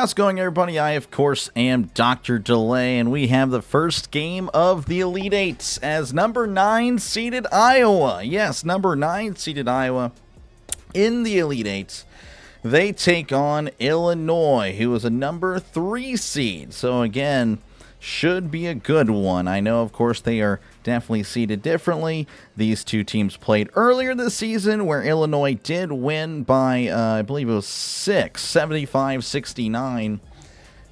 How's it going, everybody? I, of course, am Dr. Delay, and we have the first game of the Elite Eights as number 9 seeded Iowa. Yes, number 9 seeded Iowa in the Elite Eights. They take on Illinois, who is a number 3 seed. So, again, should be a good one. I know, of course, they are definitely seeded differently. These two teams played earlier this season where Illinois did win by, I believe it was 6, 75-69.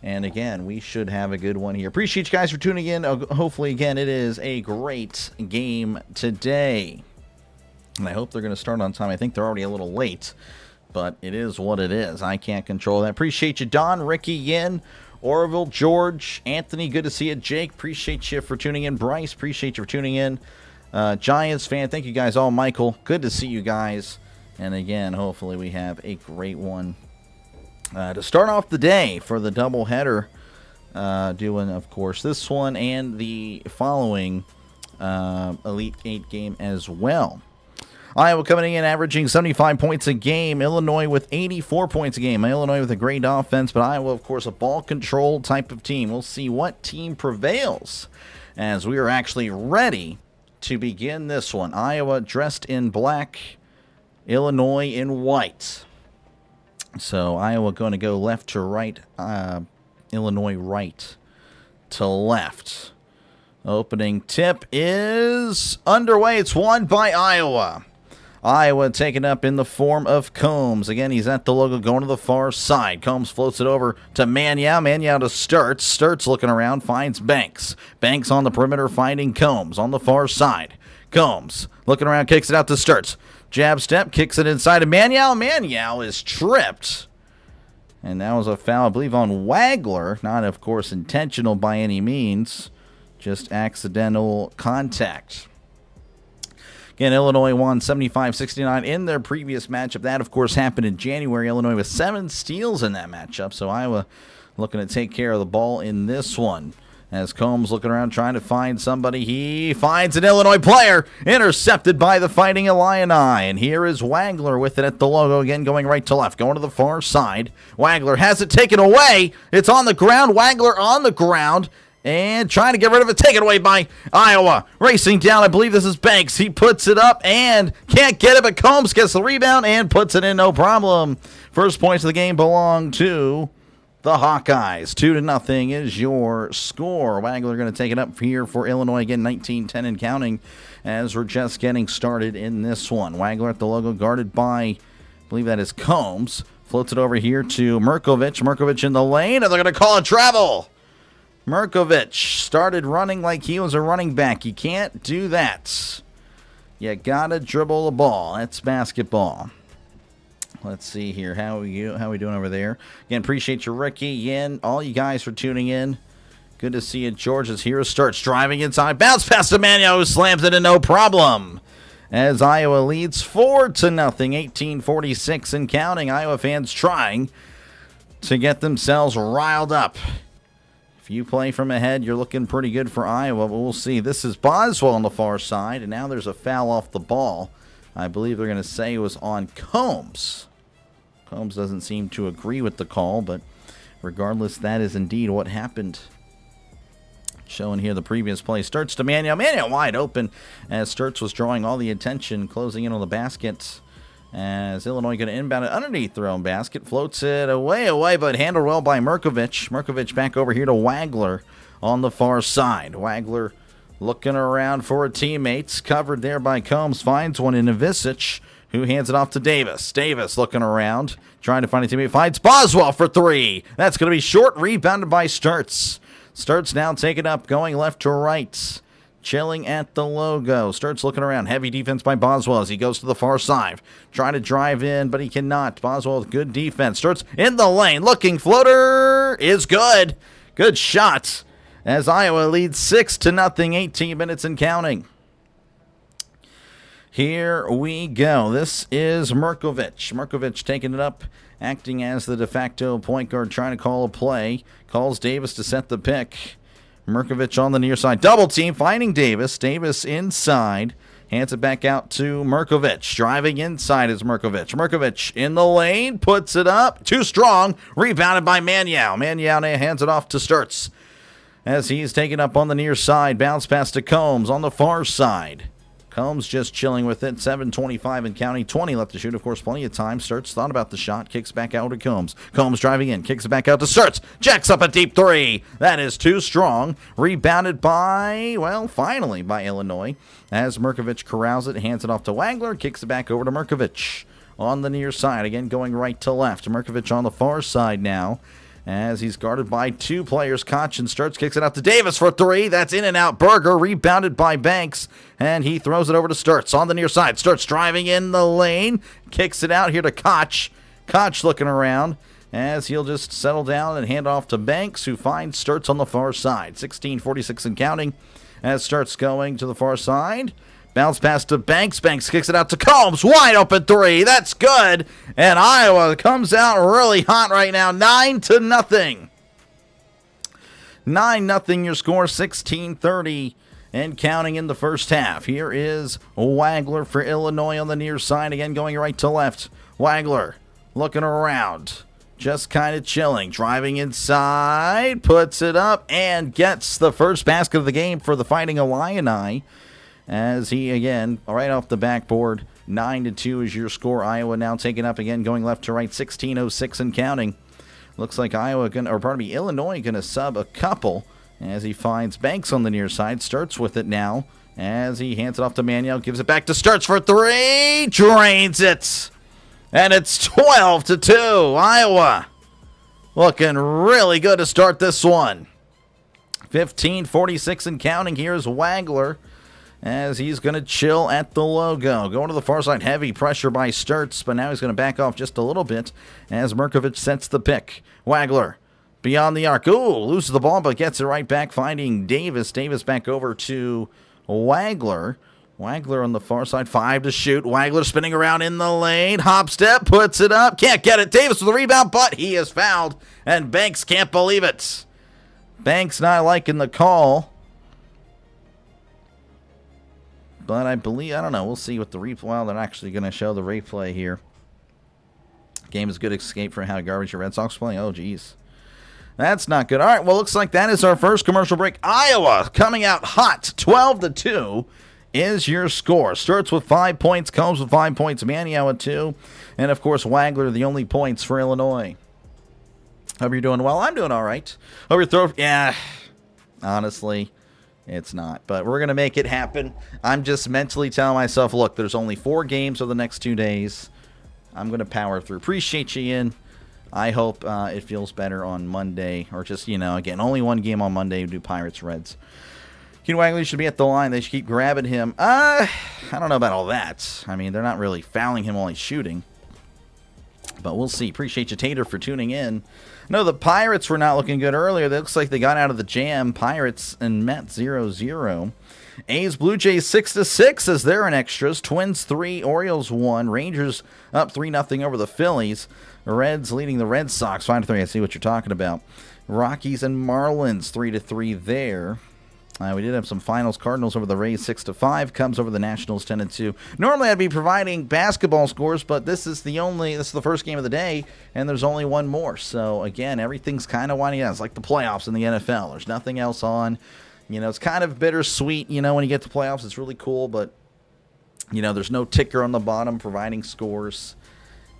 And again, we should have a good one here. Appreciate you guys for tuning in. Hopefully, again, it is a great game today. And I hope they're going to start on time. I think they're already a little late, but it is what it is. I can't control that. Appreciate you, Don, Ricky, Yin, Orville, George, Anthony, good to see you. Jake, appreciate you for tuning in. Bryce, appreciate you for tuning in. Giants fan, thank you guys all. Michael, good to see you guys. And again, hopefully we have a great one to start off the day for the doubleheader. Doing, of course, this one and the following Elite 8 game as well. Iowa coming in averaging 75 points a game. Illinois with 84 points a game. Illinois with a great offense, but Iowa, of course, a ball control type of team. We'll see what team prevails as we are actually ready to begin this one. Iowa dressed in black, Illinois in white. So Iowa going to go left to right, Illinois right to left. Opening tip is underway. It's won by Iowa. Iowa taken up in the form of Combs. Again, he's at the logo going to the far side. Combs floats it over to Manyow. Manyow to Sturts. Sturts looking around, finds Banks. Banks on the perimeter finding Combs on the far side. Combs looking around, kicks it out to Sturts. Jab step, kicks it inside of Manyow. Manyow is tripped. And that was a foul, I believe, on Wagler. Not, of course, intentional by any means. Just accidental contact. Again, Illinois won 75-69 in their previous matchup. That, of course, happened in January. Illinois with 7 steals in that matchup. So Iowa looking to take care of the ball in this one. As Combs looking around trying to find somebody. He finds an Illinois player. Intercepted by the Fighting Illini. And here is Wagler with it at the logo. Again, going right to left. Going to the far side. Wagler has it taken away. It's on the ground. Wagler on the ground. And trying to get rid of it, taken away by Iowa. Racing down, I believe this is Banks. He puts it up and can't get it, but Combs gets the rebound and puts it in, no problem. First points of the game belong to the Hawkeyes. 2-0 is your score. Wagler going to take it up here for Illinois. Again, 19-10 and counting as we're just getting started in this one. Wagler at the logo, guarded by, I believe that is Combs. Floats it over here to Merkovich. Merkovich in the lane, and they're going to call a travel. Merkovich started running like he was a running back. You can't do that. You gotta dribble the ball. That's basketball. Let's see here. How are we doing over there? Again, appreciate you, Ricky, Yin, all you guys for tuning in. Good to see you. George's here. Starts driving inside. Bounce past Emmanuel, who slams it in, no problem. As Iowa leads 4-0, 18:46 and counting. Iowa fans trying to get themselves riled up. If you play from ahead, you're looking pretty good for Iowa, but we'll see. This is Boswell on the far side, and now there's a foul off the ball. I believe they're going to say it was on Combs. Combs doesn't seem to agree with the call, but regardless, that is indeed what happened. Showing here the previous play. Sturts to Manyow. Manyow wide open as Sturts was drawing all the attention, closing in on the basket. As Illinois going to inbound it underneath their own basket. Floats it away, but handled well by Merkovich. Merkovich back over here to Wagler on the far side. Wagler looking around for teammates. Covered there by Combs. Finds one in Ivisic, who hands it off to Davis. Davis looking around, trying to find a teammate. Finds Boswell for 3. That's going to be short. Rebounded by Sturts. Sturts now taken up, going left to right. Chilling at the logo. Starts looking around. Heavy defense by Boswell as he goes to the far side. Trying to drive in, but he cannot. Boswell with good defense. Starts in the lane. Looking. Floater is good. Good shot. As Iowa leads 6-0. 18 minutes and counting. Here we go. This is Merkovich. Merkovich taking it up. Acting as the de facto point guard. Trying to call a play. Calls Davis to set the pick. Merkovich on the near side. Double team, finding Davis. Davis inside. Hands it back out to Merkovich. Driving inside is Merkovich. Merkovich in the lane. Puts it up. Too strong. Rebounded by Maniau. Maniau hands it off to Sturts as he's taken up on the near side. Bounce pass to Combs on the far side. Combs just chilling with it. 7:25 and counting. 20 left to shoot. Of course, plenty of time. Sturts thought about the shot. Kicks back out to Combs. Combs driving in. Kicks it back out to Sturts. Jacks up a deep three. That is too strong. Rebounded by, well, finally by Illinois. As Merkovich corrals it. Hands it off to Wagler. Kicks it back over to Merkovich on the near side. Again, going right to left. Merkovich on the far side now, as he's guarded by two players. Koch and Sturts kicks it out to Davis for three. That's in and out. Berger rebounded by Banks, and he throws it over to Sturts on the near side. Sturts driving in the lane. Kicks it out here to Koch. Koch looking around as he'll just settle down and hand off to Banks, who finds Sturts on the far side. 16:46 and counting as Sturts going to the far side. Bounce pass to Banks. Banks kicks it out to Combs. Wide open three. That's good. And Iowa comes out really hot right now. 9-0. 9-0 your score. 16:30 and counting in the first half. Here is Wagler for Illinois on the near side. Again, going right to left. Wagler looking around. Just kind of chilling. Driving inside. Puts it up and gets the first basket of the game for the Fighting Illini. As he, again, right off the backboard, 9-2 is your score. Iowa now taking up again, going left to right, 16:06 and counting. Looks like Illinois going to sub a couple as he finds Banks on the near side. Sturts with it now as he hands it off to Manuel, gives it back to Sturts for three, drains it. And it's 12-2. Iowa looking really good to start this one. 15:46 and counting. Here's Wagler, as he's going to chill at the logo. Going to the far side, heavy pressure by Sturts, but now he's going to back off just a little bit as Merkovich sets the pick. Wagler beyond the arc. Ooh, loses the ball, but gets it right back, finding Davis. Davis back over to Wagler. Wagler on the far side, 5 to shoot. Wagler spinning around in the lane. Hop step, puts it up. Can't get it. Davis with the rebound, but he is fouled, and Banks can't believe it. Banks not liking the call. But I don't know. We'll see what the replay. Well, they're actually going to show the replay here. Game is good escape for how garbage your Red Sox playing. Oh, geez. That's not good. All right, well, looks like that is our first commercial break. Iowa coming out hot. 12-2 is your score. Starts with 5 points, Combs with 5 points, Maniau with 2. And, of course, Wagler, the only points for Illinois. Hope you're doing well. I'm doing all right. Hope you're yeah, honestly, it's not, but we're going to make it happen. I'm just mentally telling myself, look, there's only 4 games over the next 2 days. I'm going to power through. Appreciate you, Ian. I hope it feels better on Monday, or just, again, only 1 game on Monday. We do Pirates, Reds. Keen Wagley should be at the line. They should keep grabbing him. I don't know about all that. I mean, they're not really fouling him while he's shooting. But we'll see. Appreciate you, Tater, for tuning in. No, the Pirates were not looking good earlier. It looks like they got out of the jam. Pirates and Mets 0-0. A's Blue Jays 6-6 as they're in extras. Twins 3, Orioles 1. Rangers up 3-0 over the Phillies. The Reds leading the Red Sox 5-3. I see what you're talking about. Rockies and Marlins 3-3 there. We did have some finals. Cardinals over the Rays 6-5. Cubs over the Nationals 10-2. Normally I'd be providing basketball scores, but this is the first game of the day, and there's only one more. So again, everything's kind of winding down. It's like the playoffs in the NFL. There's nothing else on. It's kind of bittersweet. When you get to playoffs, it's really cool, but there's no ticker on the bottom providing scores,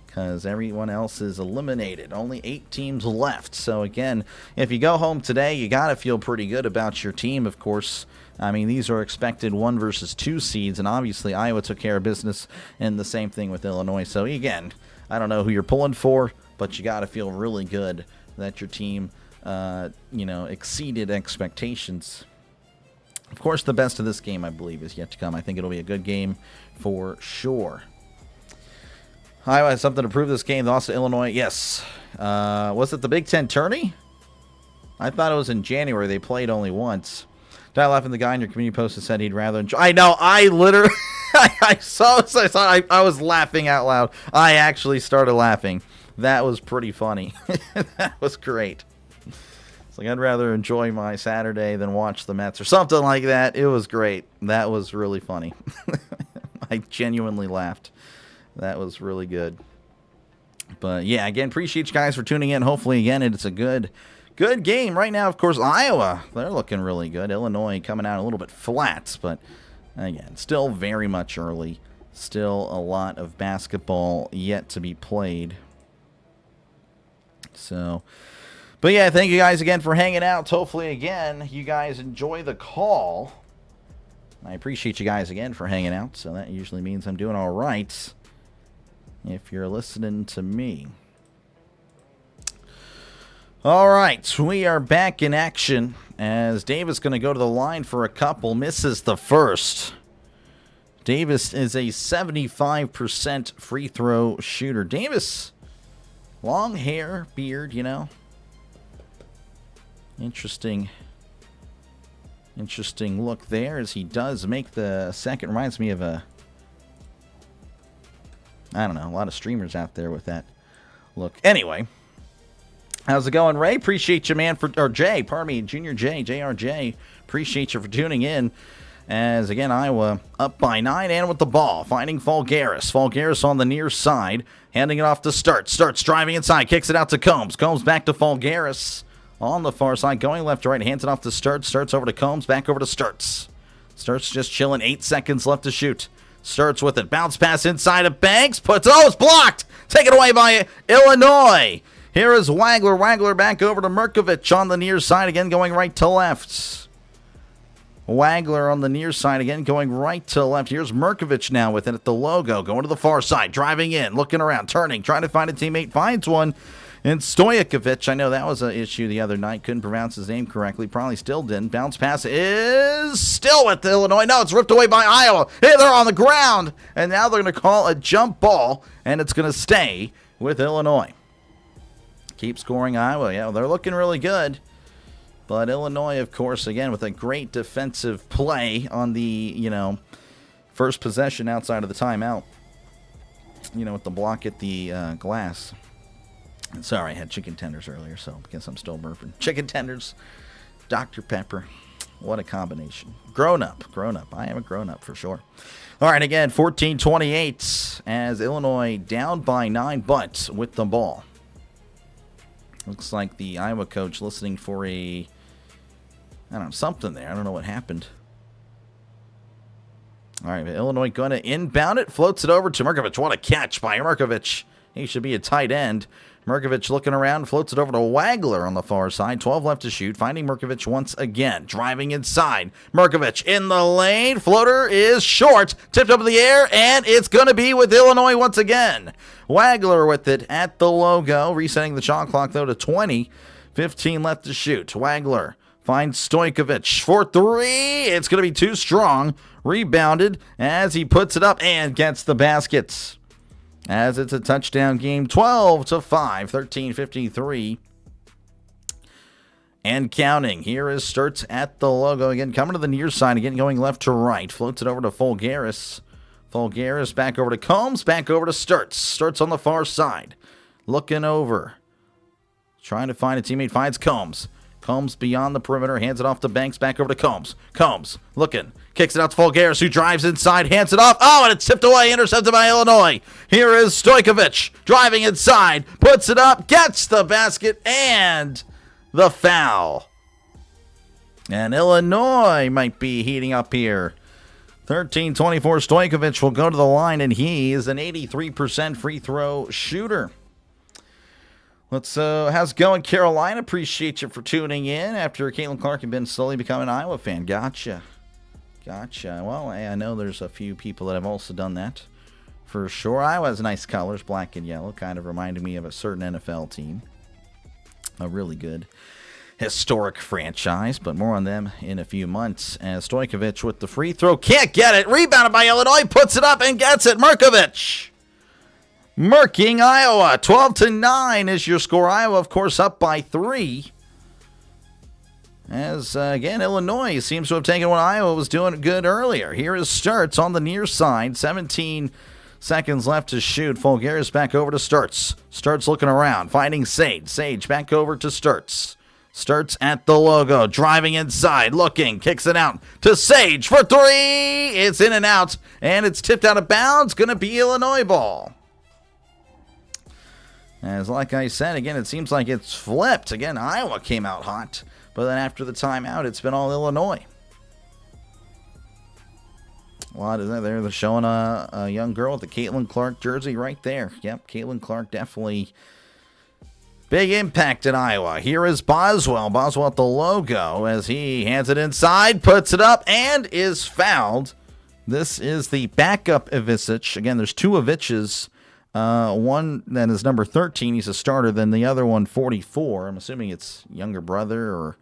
because everyone else is eliminated. Only 8 teams left. So, again, if you go home today, you got to feel pretty good about your team, of course. I mean, these are expected 1 versus 2 seeds, and obviously Iowa took care of business, and the same thing with Illinois. So, again, I don't know who you're pulling for, but you got to feel really good that your team, exceeded expectations. Of course, the best of this game, I believe, is yet to come. I think it'll be a good game for sure. Iowa has something to prove this game. They lost to Illinois. Yes. Was it the Big Ten tourney? I thought it was in January. They played only once. Die laughing. The guy in your community post has said he'd rather enjoy. I know. I literally. I was laughing out loud. I actually started laughing. That was pretty funny. That was great. like, I'd rather enjoy my Saturday than watch the Mets or something like that. It was great. That was really funny. I genuinely laughed. That was really good. But, yeah, again, appreciate you guys for tuning in. Hopefully, again, it's a good game. Right now, of course, Iowa, they're looking really good. Illinois coming out a little bit flat, but, again, still very much early. Still a lot of basketball yet to be played. So, but yeah, thank you guys again for hanging out. Hopefully, again, you guys enjoy the call. I appreciate you guys again for hanging out. So that usually means I'm doing all right if you're listening to me. All right, we are back in action as Davis going to go to the line for a couple. Misses the first. Davis is a 75% free throw shooter. Davis, long hair, beard, you know. Interesting look there as he does make the second. Reminds me of a lot of streamers out there with that look. Anyway, how's it going, Ray? Appreciate you, man, Jay, pardon me, Junior J, JRJ. Appreciate you for tuning in. As, again, Iowa up by 9 and with the ball. Finding Fulgaris. Fulgaris on the near side. Handing it off to Starts. Starts driving inside. Kicks it out to Combs. Combs back to Fulgaris on the far side. Going left to right. Hands it off to Starts. Starts over to Combs. Back over to Starts. Starts just chilling. 8 seconds left to shoot. Starts with it. Bounce pass inside of Banks. It's blocked. Taken away by Illinois. Here is Wagler. Wagler back over to Merkovich on the near side. Again going right to left. Wagler on the near side again, going right to left. Here's Merkovich now with it at the logo, going to the far side, driving in, looking around, turning, trying to find a teammate, finds one. And Stojakovic, I know that was an issue the other night, couldn't pronounce his name correctly, probably still didn't. Bounce pass is still with Illinois. No, it's ripped away by Iowa. Hey, they're on the ground. And now they're going to call a jump ball, and it's going to stay with Illinois. Keep scoring Iowa. Yeah, they're looking really good. But Illinois, of course, again, with a great defensive play on the, first possession outside of the timeout. With the block at the glass. Sorry, I had chicken tenders earlier, so I guess I'm still burping. Chicken tenders, Dr. Pepper. What a combination. Grown up. I am a grown up for sure. All right, again, 14-28 as Illinois down by 9, but with the ball. Looks like the Iowa coach listening for something there. I don't know what happened. All right, Illinois going to inbound it. Floats it over to Merkovich. What a catch by Merkovich. He should be a tight end. Merkovich looking around. Floats it over to Wagler on the far side. 12 left to shoot. Finding Merkovich once again. Driving inside. Merkovich in the lane. Floater is short. Tipped up in the air, and it's going to be with Illinois once again. Wagler with it at the logo. Resetting the shot clock, though, to 20. 15 left to shoot. Wagler finds Stojakovic for 3. It's going to be too strong. Rebounded as he puts it up and gets the baskets. As it's a touchdown game, 12-5, 13-53. And counting. Here is Sturts at the logo. Again, coming to the near side. Again, going left to right. Floats it over to Fulgaris. Fulgaris back over to Combs. Back over to Sturts. Sturts on the far side. Looking over. Trying to find a teammate. Finds Combs. Combs beyond the perimeter. Hands it off to Banks. Back over to Combs. Combs looking. Kicks it out to Fulgaris, who drives inside. Hands it off. Oh, and it's tipped away. Intercepted by Illinois. Here is Stojakovic. Driving inside. Puts it up. Gets the basket. And the foul. And Illinois might be heating up here. 13-24. Stojakovic will go to the line, and he is an 83% free throw shooter. How's it going, Carolina? Appreciate you for tuning in after Caitlin Clark had been slowly becoming an Iowa fan. Gotcha. Well, I know there's a few people that have also done that for sure. Iowa has nice colors, black and yellow. Kind of reminded me of a certain NFL team. A really good historic franchise, but more on them in a few months. As Stojakovic with the free throw. Can't get it. Rebounded by Illinois. Puts it up and gets it. Merkovich. Merking Iowa. 12-9 is your score. Iowa, of course, up by 3. As, again, Illinois seems to have taken what Iowa was doing good earlier. Here is Sturts on the near side. 17 seconds left to shoot. Fulgaris back over to Sturts. Sturts looking around, finding Sage. Sage back over to Sturts. Starts at the logo, driving inside, looking, kicks it out to Sage for three. It's in and out, and it's tipped out of bounds. Going to be Illinois ball. As like I said, again, it seems like it's flipped. Again, Iowa came out hot, but then after the timeout, it's been all Illinois. What is that there? They're showing a young girl with the Caitlin Clark jersey right there. Yep, Caitlin Clark definitely big impact in Iowa. Here is Boswell. Boswell at the logo as he hands it inside, puts it up, and is fouled. This is the backup Ivicic. Again, there's two Ivicics. One that is number 13. He's a starter. Then the other one, 44. I'm assuming it's younger brother or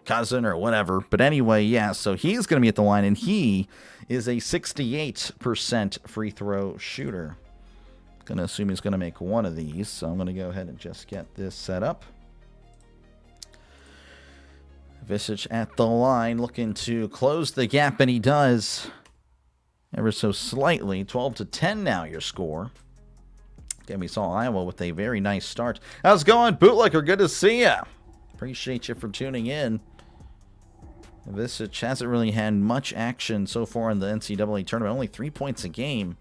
cousin or whatever. But anyway, yeah, so he's going to be at the line, and he is a 68% free throw shooter. Going to assume he's going to make one of these, so I'm going to go ahead and just get this set up. Ivicic at the line, looking to close the gap, and he does ever so slightly. 12-10 now your score. Again, we saw Iowa with a very nice start. How's it going, Bootlicker? Good to see ya. Appreciate you for tuning in. Ivicic hasn't really had much action so far in the NCAA tournament. Only 3 points a game.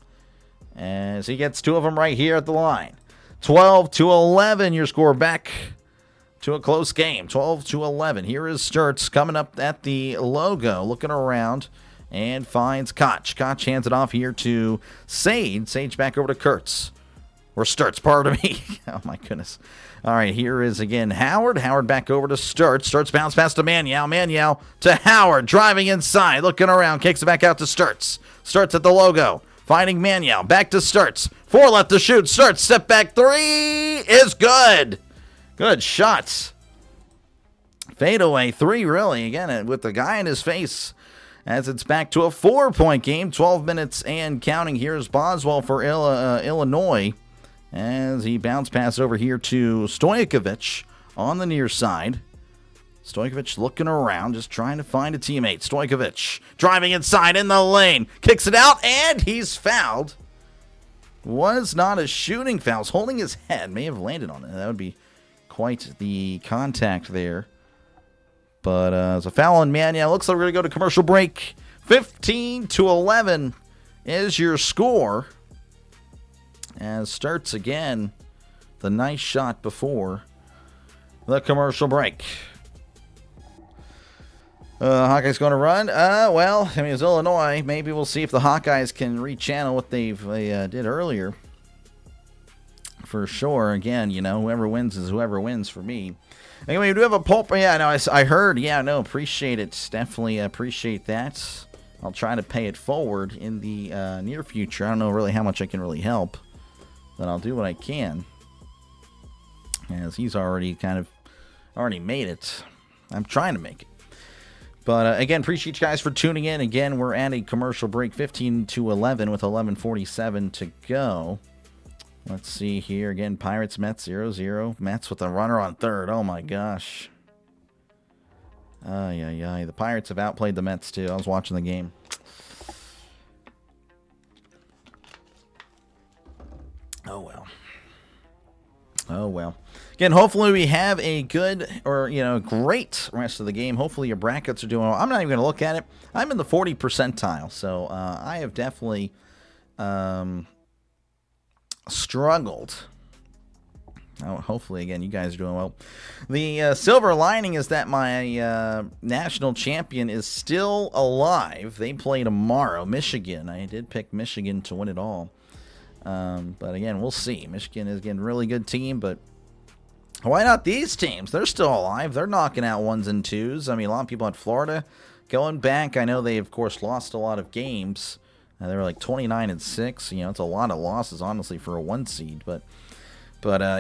As he gets two of them right here at the line. 12-11, your score back to a close game. 12-11. Here is Sturts coming up at the logo, looking around, and finds Koch. Koch hands it off here to Sage. Sage back over to Kurtz. Or Sturts, pardon me. Oh, my goodness. All right, here is, again, Howard. Howard back over to Sturts. Sturts bounce pass to Maniau. Maniau to Howard. Driving inside, looking around. Kicks it back out to Sturts. Sturts at the logo. Finding Maniau. Back to Sturts. 4 left to shoot. Sturts, step back 3 is good. Good shots. Fadeaway 3, really. Again, with the guy in his face. As it's back to a 4-point game. 12 minutes and counting. Here's Boswell for Illinois. As he bounce pass over here to Stojkovic on the near side. Stojkovic looking around, just trying to find a teammate. Stojkovic driving inside in the lane. Kicks it out, and he's fouled. Was not a shooting foul. Holding his head. May have landed on it. That would be quite the contact there. But it's a foul on Maniau. Looks like we're going to go to commercial break. 15-11 is your score. As starts again, the nice shot before the commercial break. Hawkeyes going to run. Well, I mean, it's Illinois. Maybe we'll see if the Hawkeyes can rechannel what they did earlier. For sure. Again, you know, whoever wins is whoever wins for me. Anyway, we do have a poll. Yeah, no, I heard. Yeah, no, appreciate it. Definitely appreciate that. I'll try to pay it forward in the near future. I don't know really how much I can really help. But I'll do what I can. As he's already made it. I'm trying to make it. But again, appreciate you guys for tuning in. Again, we're at a commercial break, 15-11 with 11:47 to go. Let's see here. Again, Pirates, Mets 0-0. Mets with a runner on third. Oh my gosh. The Pirates have outplayed the Mets too. I was watching the game. Oh, well. Again, hopefully we have a good or, great rest of the game. Hopefully your brackets are doing well. I'm not even going to look at it. I'm in the 40 percentile, so I have definitely struggled. Oh, hopefully, again, you guys are doing well. The silver lining is that my national champion is still alive. They play tomorrow. Michigan. I did pick Michigan to win it all. But again, we'll see. Michigan is again a really good team, but why not these teams? They're still alive. They're knocking out 1s and 2s. I mean, a lot of people at Florida going back. I know they, of course, lost a lot of games. They were like 29-6. You know, it's a lot of losses, honestly, for a 1 seed. But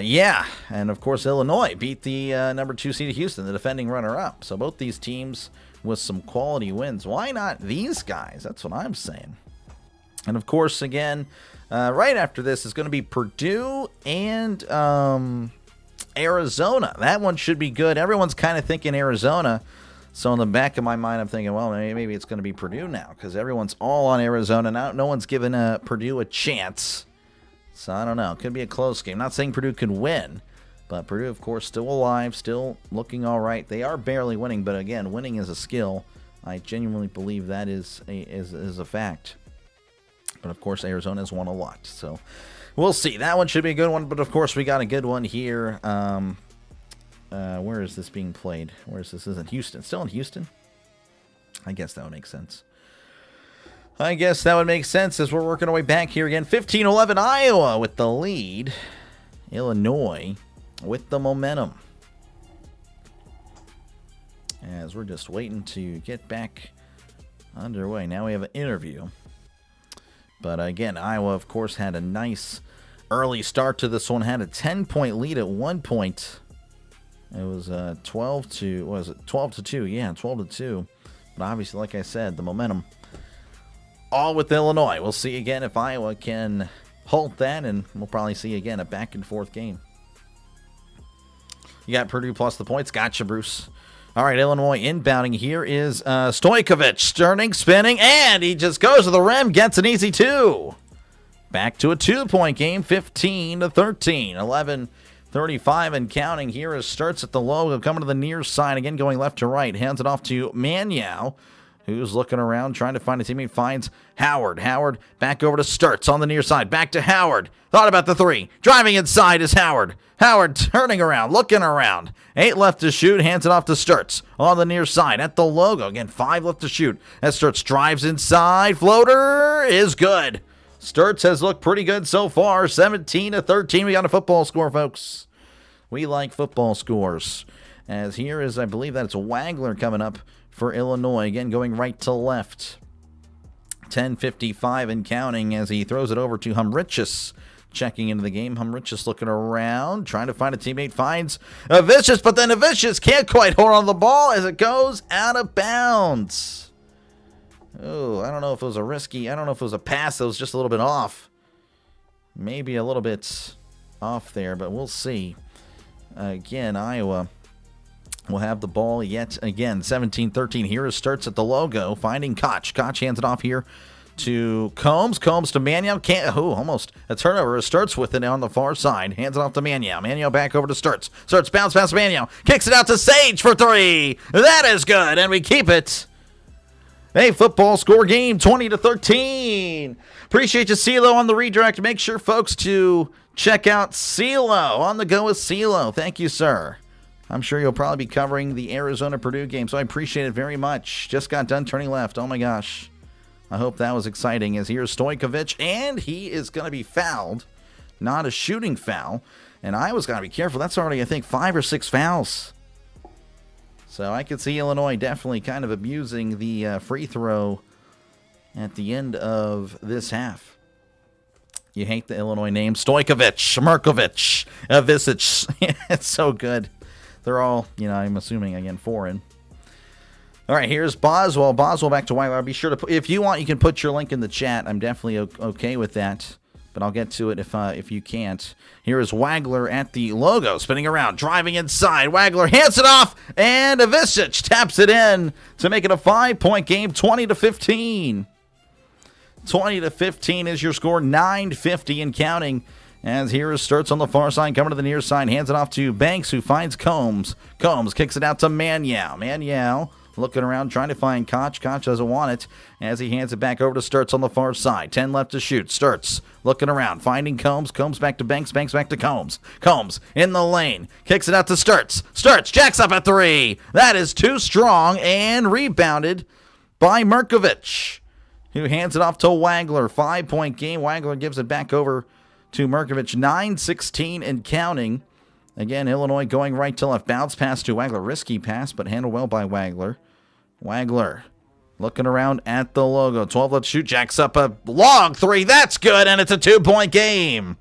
yeah. And, of course, Illinois beat the number 2 seed of Houston, the defending runner-up. So both these teams with some quality wins. Why not these guys? That's what I'm saying. And, of course, again, right after this is going to be Purdue and Arizona. That one should be good. Everyone's kind of thinking Arizona. So in the back of my mind, I'm thinking, well, maybe it's going to be Purdue now because everyone's all on Arizona now. No one's given Purdue a chance. So I don't know. It could be a close game. Not saying Purdue could win. But Purdue, of course, still alive, still looking all right. They are barely winning, but again, winning is a skill. I genuinely believe that is a fact. But, of course, Arizona's won a lot. So, we'll see. That one should be a good one. But, of course, we got a good one here. Where is this being played? Where is this? This is in Houston. Still in Houston? I guess that would make sense. I guess that would make sense as we're working our way back here again. 15-11 Iowa with the lead. Illinois with the momentum. As we're just waiting to get back underway. Now we have an interview. But again, Iowa, of course, had a nice early start to this one. Had a 10-point lead at one point. It was 12 to, what was it? 12 to 2. Yeah, 12 to 2. But obviously, like I said, the momentum all with Illinois. We'll see again if Iowa can hold that, and we'll probably see again a back and forth game. You got Purdue plus the points. Gotcha, Bruce. All right, Illinois inbounding. Here is Stojkovic, turning, spinning, and he just goes to the rim, gets an easy 2. Back to a 2-point game, 15-13, 11:35 and counting. Here is Sturts at the logo, coming to the near side again, going left to right. Hands it off to Manyow, who's looking around, trying to find a teammate. Finds Howard. Howard back over to Sturts on the near side. Back to Howard. Thought about the 3. Driving inside is Howard. Howard turning around, looking around. 8 left to shoot. Hands it off to Sturts on the near side at the logo. Again, 5 left to shoot. As Sturts drives inside. Floater is good. Sturts has looked pretty good so far. 17-13. We got a football score, folks. We like football scores. As here is, I believe that it's Wagler coming up for Illinois. Again, going right to left. 10:55 and counting as he throws it over to Humrichis. Checking into the game. Humrichis looking around, trying to find a teammate. Finds Avicius, but then Avicius can't quite hold on the ball as it goes out of bounds. Oh, I don't know if it was I don't know if it was a pass that was just a little bit off. Maybe a little bit off there, but we'll see. Again, Iowa will have the ball yet again. 17-13. Here is Sturts at the logo, finding Koch. Koch hands it off here to Combs. Combs to Manyow. Can't. Oh, almost a turnover. Sturts with it on the far side. Hands it off to Manyow. Manyow back over to Sturts. Sturts bounce past Manyow. Kicks it out to Sage for 3. That is good, and we keep it. A football score game, 20-13. Appreciate you, CeeLo, on the redirect. Make sure, folks, to check out CeeLo on the go with CeeLo. Thank you, sir. I'm sure you'll probably be covering the Arizona-Purdue game, so I appreciate it very much. Just got done turning left. Oh, my gosh. I hope that was exciting, as here's Stojkovic, and he is going to be fouled. Not a shooting foul. And I was going to be careful. That's already, I think, 5 or 6 fouls. So I could see Illinois definitely kind of abusing the free throw at the end of this half. You hate the Illinois name. Stojkovic, Markovic, Avicic. It's so good. They're all, I'm assuming, again, foreign. All right, here's Boswell. Boswell back to Wagler. Be sure to put, if you want, you can put your link in the chat. I'm definitely okay with that, but I'll get to it if you can't. Here is Wagler at the logo, spinning around, driving inside. Wagler hands it off, and Avicic taps it in to make it a 5-point game, 20-15. 20-15 is your score, 9:50 and counting. As here is Sturts on the far side, coming to the near side, hands it off to Banks, who finds Combs. Combs kicks it out to Manyow. Manyow looking around, trying to find Koch. Koch doesn't want it as he hands it back over to Sturts on the far side. 10 left to shoot. Sturts looking around, finding Combs. Combs back to Banks. Banks back to Combs. Combs in the lane. Kicks it out to Sturts. Sturts jacks up a 3. That is too strong and rebounded by Markovic, who hands it off to Wagler. 5-point game. Wagler gives it back over to Markovic. 9:16 and counting. Again, Illinois going right to left. Bounce pass to Wagler. Risky pass, but handled well by Wagler. Wagler looking around at the logo. 12 left to shoot. Jacks up a long 3. That's good, and it's a 2-point game.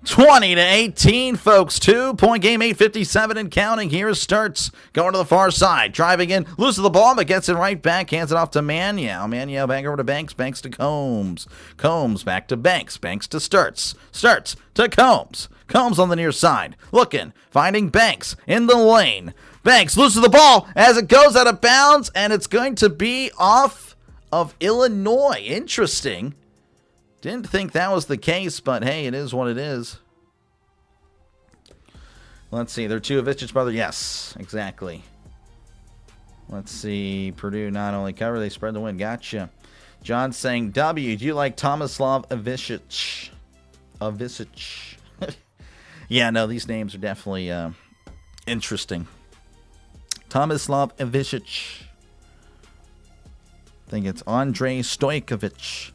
20-18, folks. 2-point game, 8:57 and counting. Here's Sturts going to the far side. Driving in, loses the ball, but gets it right back. Hands it off to Manyow. Manyow back over to Banks. Banks to Combs. Combs back to Banks. Banks to Sturts. Sturts to Combs. Combs on the near side. Looking, finding Banks in the lane. Banks loses the ball as it goes out of bounds, and it's going to be off of Illinois. Interesting. Didn't think that was the case, but hey, it is what it is. Let's see. They're two of Ivicic brothers. Yes, exactly. Let's see. Purdue not only cover, they spread the win. Gotcha. John saying, W, do you like Tomislav Ivicic? Ivicic. Yeah, no, these names are definitely interesting. Tomislav Ivicic. I think it's Andrei Stojkovic.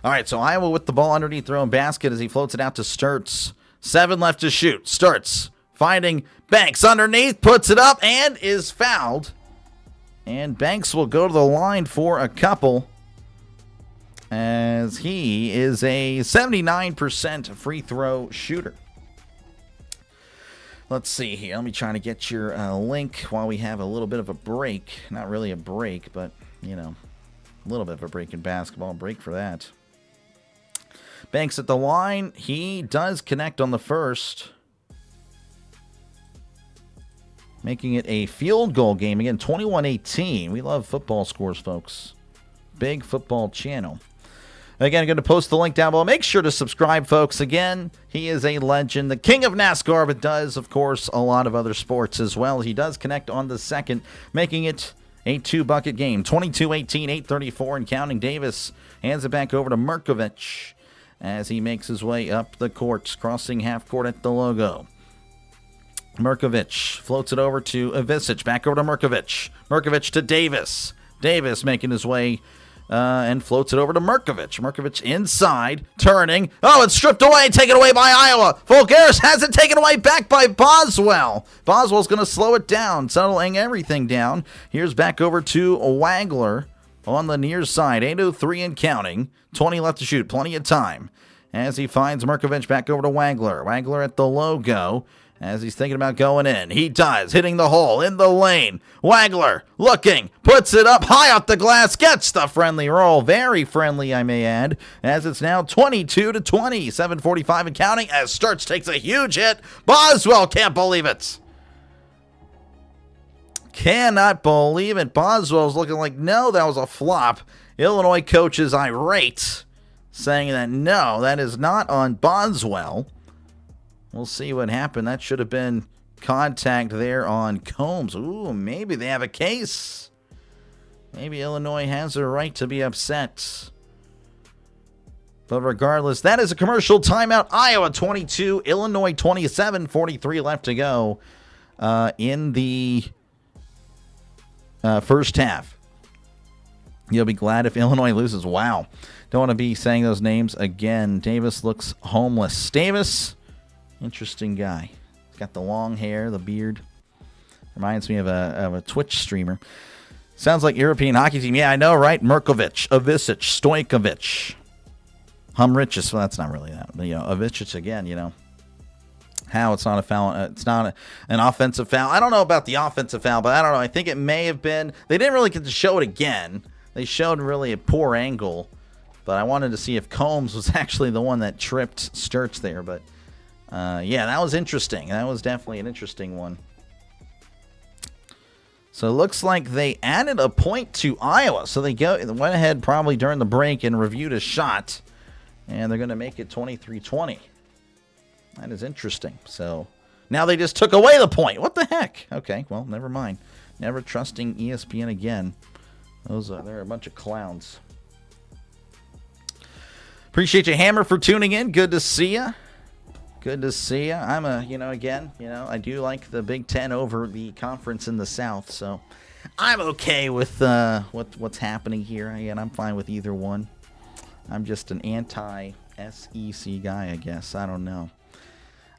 All right, so Iowa with the ball underneath their own basket as he floats it out to Sturts. 7 left to shoot. Sturts finding Banks underneath, puts it up, and is fouled. And Banks will go to the line for a couple, as he is a 79% free throw shooter. Let's see here. Let me try to get your link while we have a little bit of a break. Not really a break, but, you know, a little bit of a break in basketball. Break for that. Banks at the line. He does connect on the first, making it a field goal game. Again, 21-18. We love football scores, folks. Big football channel. Again, I'm going to post the link down below. Make sure to subscribe, folks. Again, he is a legend, the king of NASCAR, but does, of course, a lot of other sports as well. He does connect on the second, making it a 2-bucket game. 22-18, 8:34 and counting. Davis hands it back over to Merkovich as he makes his way up the court, crossing half court at the logo. Merkovich floats it over to Ivicic. Back over to Merkovich. Merkovich to Davis. Davis making his way and floats it over to Merkovich. Merkovich inside, turning. Oh, it's stripped away, taken away by Iowa. Fulgaris has it taken away back by Boswell. Boswell's going to slow it down, settling everything down. Here's back over to Wagler on the near side. 8:03 and counting. 20 left to shoot. Plenty of time as he finds Merkovich. Back over to Wagler. Wagler at the logo as he's thinking about going in. He does, hitting the hole in the lane. Wagler looking, puts it up high off the glass, gets the friendly roll. Very friendly, I may add, as it's now 22-20. 7:45 and counting as Sturts takes a huge hit. Boswell can't believe it. Cannot believe it. Boswell's looking like, no, that was a flop. Illinois coach is irate, saying that, no, that is not on Boswell. We'll see what happened. That should have been contact there on Combs. Ooh, maybe they have a case. Maybe Illinois has a right to be upset. But regardless, that is a commercial timeout. Iowa 22, Illinois 27, 43 left to go in the first half. You'll be glad if Illinois loses. Wow. Don't want to be saying those names again. Davis looks homeless. Davis, interesting guy. He's got the long hair, the beard. Reminds me of a Twitch streamer. Sounds like European hockey team. Yeah, I know, right? Merkovich, Ivicic, Stojkovic, Humrichis. Well, that's not really that. But, Ivicic again, How it's not a foul. It's not an offensive foul. I don't know about the offensive foul, but I don't know. I think it may have been. They didn't really get to show it again. They showed really a poor angle. But I wanted to see if Combs was actually the one that tripped Sturts there. But, yeah, that was interesting. That was definitely an interesting one. So it looks like they added a point to Iowa. So they went ahead probably during the break and reviewed a shot. And they're going to make it 23-20. That is interesting. So now they just took away the point. What the heck? Okay, well, never mind. Never trusting ESPN again. They're a bunch of clowns. Appreciate you, Hammer, for tuning in. Good to see you. Good to see you. I'm I do like the Big Ten over the conference in the South, so I'm okay with what's happening here. Again, I'm fine with either one. I'm just an anti-SEC guy, I guess. I don't know.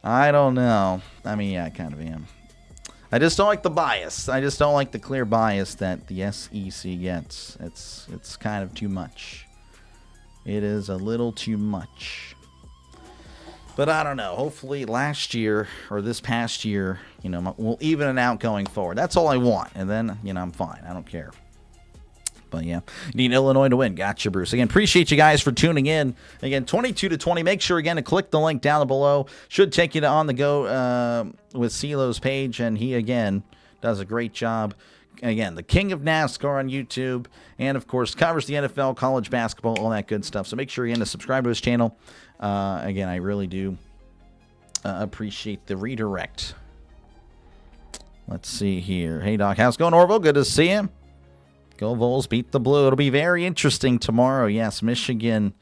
I mean, yeah, I kind of am. I just don't like the bias. I just don't like the clear bias that the SEC gets. It's kind of too much. It is a little too much. But I don't know. Hopefully last year or this past year, we'll even it out going forward. That's all I want. And then, I'm fine. I don't care. But, yeah, you need Illinois to win. Gotcha, Bruce. Again, appreciate you guys for tuning in. Again, 22-20. Make sure, again, to click the link down below. Should take you to On the Go with CeeLo's page. And he, again, does a great job. Again, the king of NASCAR on YouTube. And, of course, covers the NFL, college basketball, all that good stuff. So make sure, again, to subscribe to his channel. Again, I really do appreciate the redirect. Let's see here. Hey, Doc. How's it going, Orville? Good to see you. Go Vols, beat the blue. It'll be very interesting tomorrow. Yes, Michigan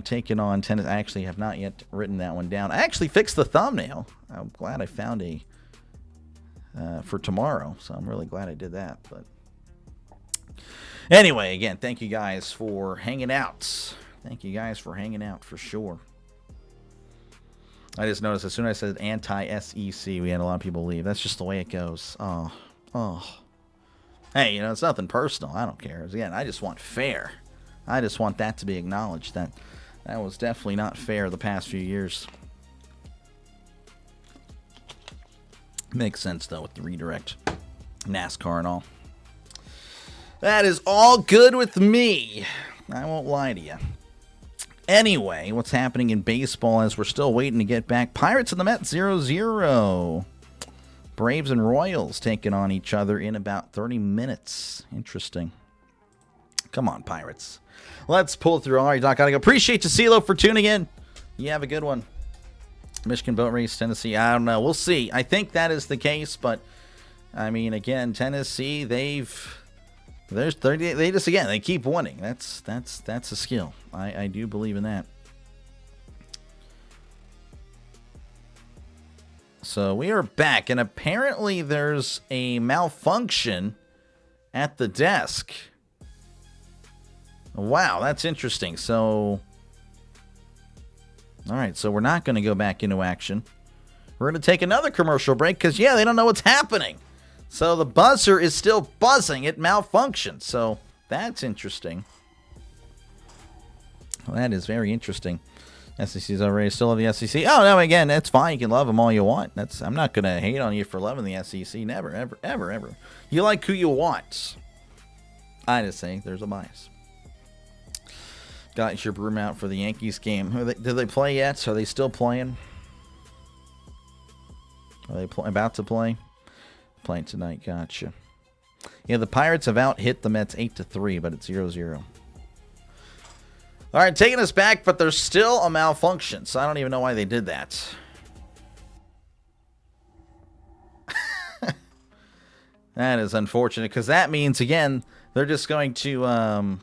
taking on Tennessee. I actually have not yet written that one down. I actually fixed the thumbnail. I'm glad I found a for tomorrow, so I'm really glad I did that. But anyway, again, thank you guys for hanging out. Thank you guys for hanging out for sure. I just noticed as soon as I said anti-SEC, we had a lot of people leave. That's just the way it goes. Oh. Hey, it's nothing personal. I don't care. Again, I just want fair. I just want that to be acknowledged. That was definitely not fair the past few years. Makes sense, though, with the redirect. NASCAR and all. That is all good with me. I won't lie to you. Anyway, what's happening in baseball as we're still waiting to get back? Pirates and the Mets 0-0. Braves and Royals taking on each other in about 30 minutes. Interesting. Come on, Pirates. Let's pull through. All right, Doc, gotta go. Appreciate you, CeeLo, for tuning in. You have a good one. Michigan boat race, Tennessee. I don't know. We'll see. I think that is the case, but I mean, again, Tennessee, they keep winning. That's a skill. I do believe in that. So we are back, and apparently there's a malfunction at the desk. Wow, that's interesting. So, all right, so we're not going to go back into action. We're going to take another commercial break because, yeah, they don't know what's happening. So the buzzer is still buzzing. It malfunctioned. So that's interesting. Well, that is very interesting. SEC's already still of the SEC. Oh, no, again, that's fine. You can love them all you want. I'm not going to hate on you for loving the SEC. Never, ever, ever, ever. You like who you want. I just think there's a bias. Got your broom out for the Yankees game. Did they play yet? Are they still playing? Are they about to play? Playing tonight. Gotcha. Yeah, the Pirates have out-hit the Mets 8-3, but it's 0-0. All right, taking us back, but there's still a malfunction, so I don't even know why they did that. That is unfortunate, because that means, again, they're just going to...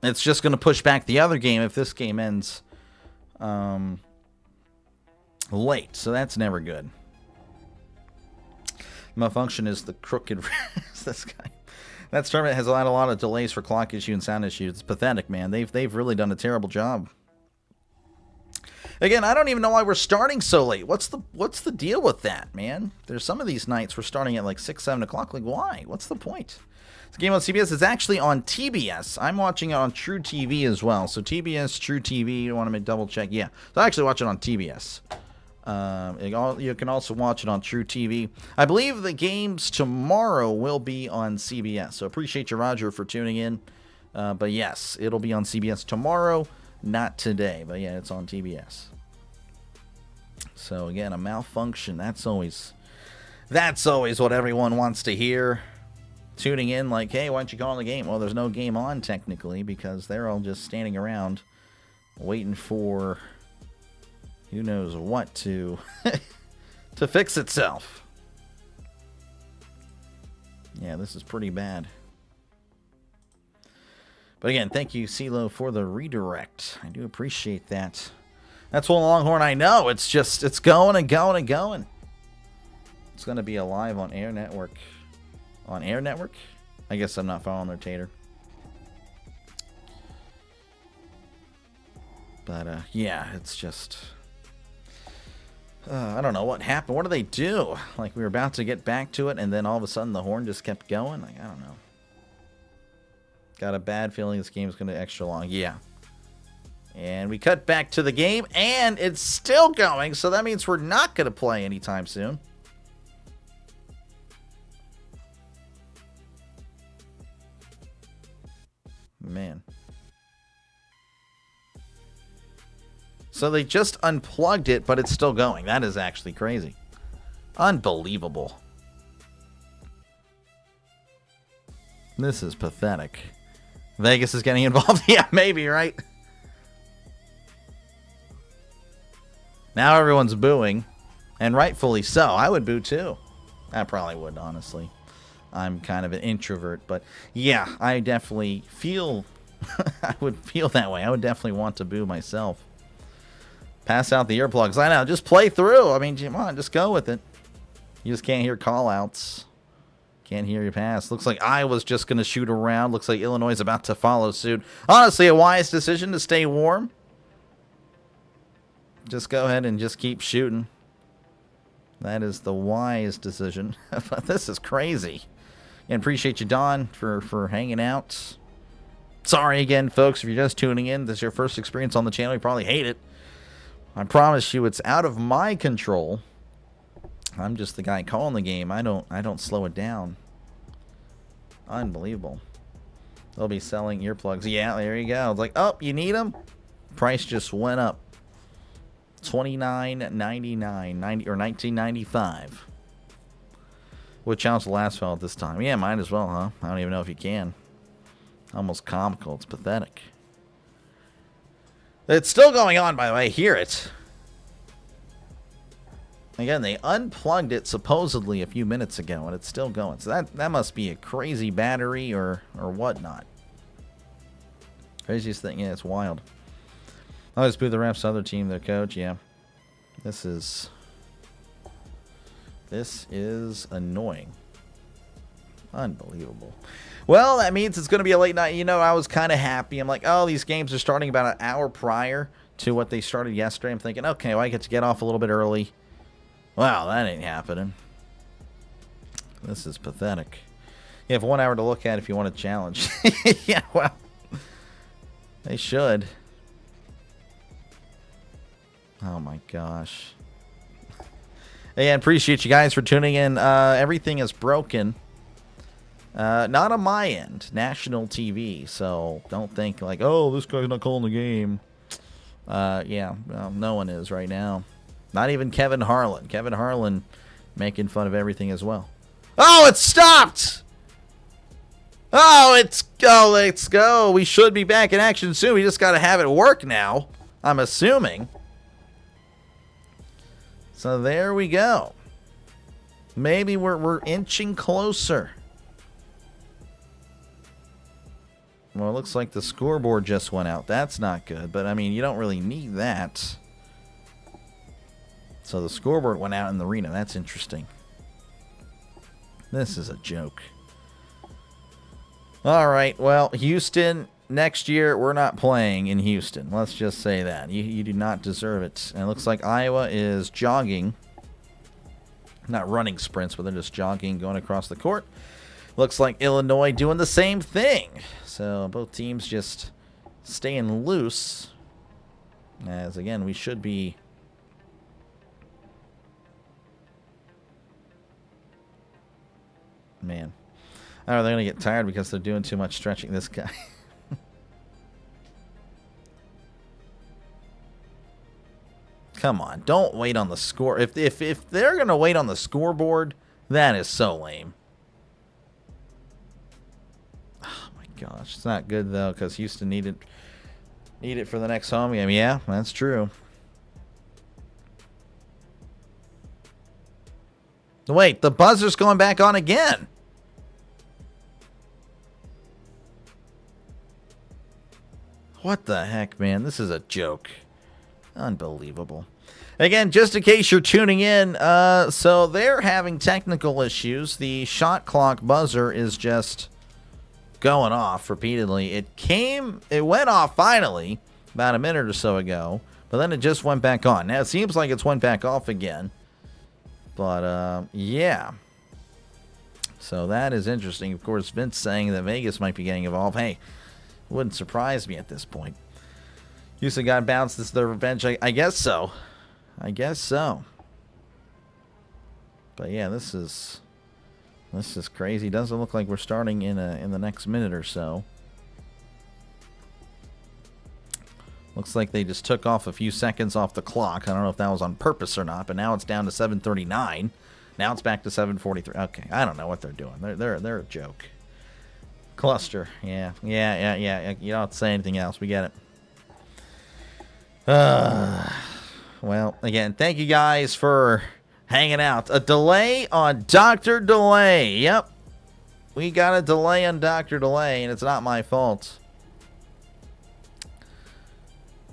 it's just going to push back the other game if this game ends late, so that's never good. Malfunction is the crooked... this guy. That tournament has had a lot of delays for clock issue and sound issues. It's pathetic, man. They've really done a terrible job. Again, I don't even know why we're starting so late. What's the deal with that, man? There's some of these nights we're starting at like 6, 7 o'clock. Like, why? What's the point? This game on CBS is actually on TBS. I'm watching it on True TV as well. So TBS, True TV. You want to double check? Yeah. So I actually watch it on TBS. You can also watch it on True TV. I believe the games tomorrow will be on CBS. So appreciate you, Roger, for tuning in. But yes, it'll be on CBS tomorrow, not today. But yeah, it's on TBS. So again, a malfunction. That's always what everyone wants to hear. Tuning in like, hey, why don't you call the game? Well, there's no game on technically because they're all just standing around waiting for... who knows what to fix itself. Yeah, this is pretty bad. But again, thank you, CeeLo, for the redirect. I do appreciate that. That's one Longhorn I know. It's going and going and going. It's going to be a live on Air Network. On Air Network? I guess I'm not following their tater. But, yeah, it's just... I don't know what happened. What did they do? Like, we were about to get back to it, and then all of a sudden the horn just kept going? Like, I don't know. Got a bad feeling this game's going to be extra long. Yeah. And we cut back to the game, and it's still going, so that means we're not going to play anytime soon. Man. So they just unplugged it, but it's still going. That is actually crazy. Unbelievable. This is pathetic. Vegas is getting involved. Yeah, maybe, right? Now everyone's booing. And rightfully so. I would boo too. I probably would, honestly. I'm kind of an introvert, but yeah, I definitely feel I would feel that way. I would definitely want to boo myself. Pass out the earplugs. I know, just play through. I mean, come on, just go with it. You just can't hear call-outs. Can't hear your pass. Looks like Iowa's just going to shoot around. Looks like Illinois is about to follow suit. Honestly, a wise decision to stay warm. Just go ahead and just keep shooting. That is the wise decision. But this is crazy. And appreciate you, Don, for hanging out. Sorry again, folks, if you're just tuning in. This is your first experience on the channel. You probably hate it. I promise you it's out of my control. I'm just the guy calling the game. I don't slow it down. Unbelievable. They'll be selling earplugs. Yeah, there you go. It's like, oh, you need them? Price just went up. $29.99 or $19.95. What challenge the last fell at this time? Yeah, might as well, huh? I don't even know if you can. Almost comical. It's pathetic. It's still going on, by the way. Hear it. Again, they unplugged it supposedly a few minutes ago, and it's still going. So that must be a crazy battery or whatnot. Craziest thing, yeah, it's wild. I always boo the refs, other team, their coach, yeah. This is annoying. Unbelievable. Well, that means it's going to be a late night. You know, I was kind of happy. I'm like, oh, these games are starting about an hour prior to what they started yesterday. I'm thinking, okay, well, I get to get off a little bit early. Wow, that ain't happening. This is pathetic. You have 1 hour to look at if you want to challenge. Yeah, well, they should. Oh, my gosh. Again, appreciate you guys for tuning in. Everything is broken. Not on my end. National TV. So don't think like, oh, this guy's not calling the game. Yeah, well, no one is right now. Not even Kevin Harlan. Kevin Harlan making fun of everything as well. Oh, it stopped! Oh, let's go. We should be back in action soon. We just got to have it work now, I'm assuming. So there we go. Maybe we're inching closer. Well, it looks like the scoreboard just went out. That's not good, but I mean, you don't really need that. So the scoreboard went out in the arena. That's interesting. This is a joke. All right, well, Houston, next year we're not playing in Houston. Let's just say that. You do not deserve it. And it looks like Iowa is jogging. Not running sprints, but they're just jogging, going across the court. Looks like Illinois doing the same thing. So both teams just staying loose. As, again, we should be... Man. Oh, they're going to get tired because they're doing too much stretching. This guy. Come on. Don't wait on the score. If they're going to wait on the scoreboard, that is so lame. Oh, my gosh. It's not good, though, because Houston need it for the next home game. Yeah, that's true. Wait, the buzzer's going back on again. What the heck, man? This is a joke. Unbelievable. Again, just in case you're tuning in, so they're having technical issues. The shot clock buzzer is just going off repeatedly. It went off finally about a minute or so ago, but then it just went back on. Now, it seems like it's went back off again. But, yeah. So that is interesting. Of course, Vince saying that Vegas might be getting involved. Hey, wouldn't surprise me at this point. Houston got bounced. This is their revenge. I guess so. I guess so. But, yeah, this is crazy. Doesn't look like we're starting in the next minute or so. Looks like they just took off a few seconds off the clock. I don't know if that was on purpose or not, but now it's down to 7:39. Now it's back to 7:43. Okay, I don't know what they're doing. They're a joke. Cluster. Yeah. You don't have to say anything else. We get it. Well, again, thank you guys for hanging out. A delay on Dr. Delay. Yep. We got a delay on Dr. Delay, and it's not my fault.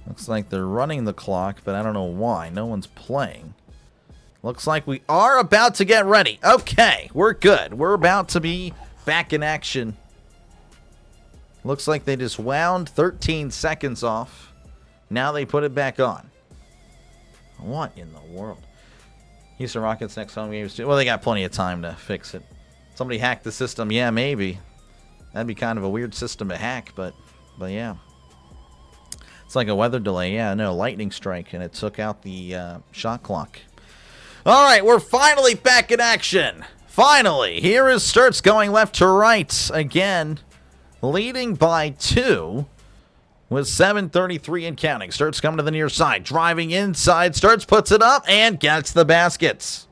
Looks like they're running the clock, but I don't know why. No one's playing. Looks like we are about to get ready. Okay, we're good. We're about to be back in action. Looks like they just wound 13 seconds off. Now they put it back on. What in the world? Houston Rockets next home games too. Well, they got plenty of time to fix it. Somebody hacked the system. Yeah, maybe. That'd be kind of a weird system to hack, but yeah. It's like a weather delay. Yeah, no, lightning strike, and it took out the shot clock. All right, we're finally back in action. Finally. Here is Sturts going left to right again, leading by 2 with 7:33 and counting. Sturts coming to the near side, driving inside. Sturts puts it up and gets the baskets.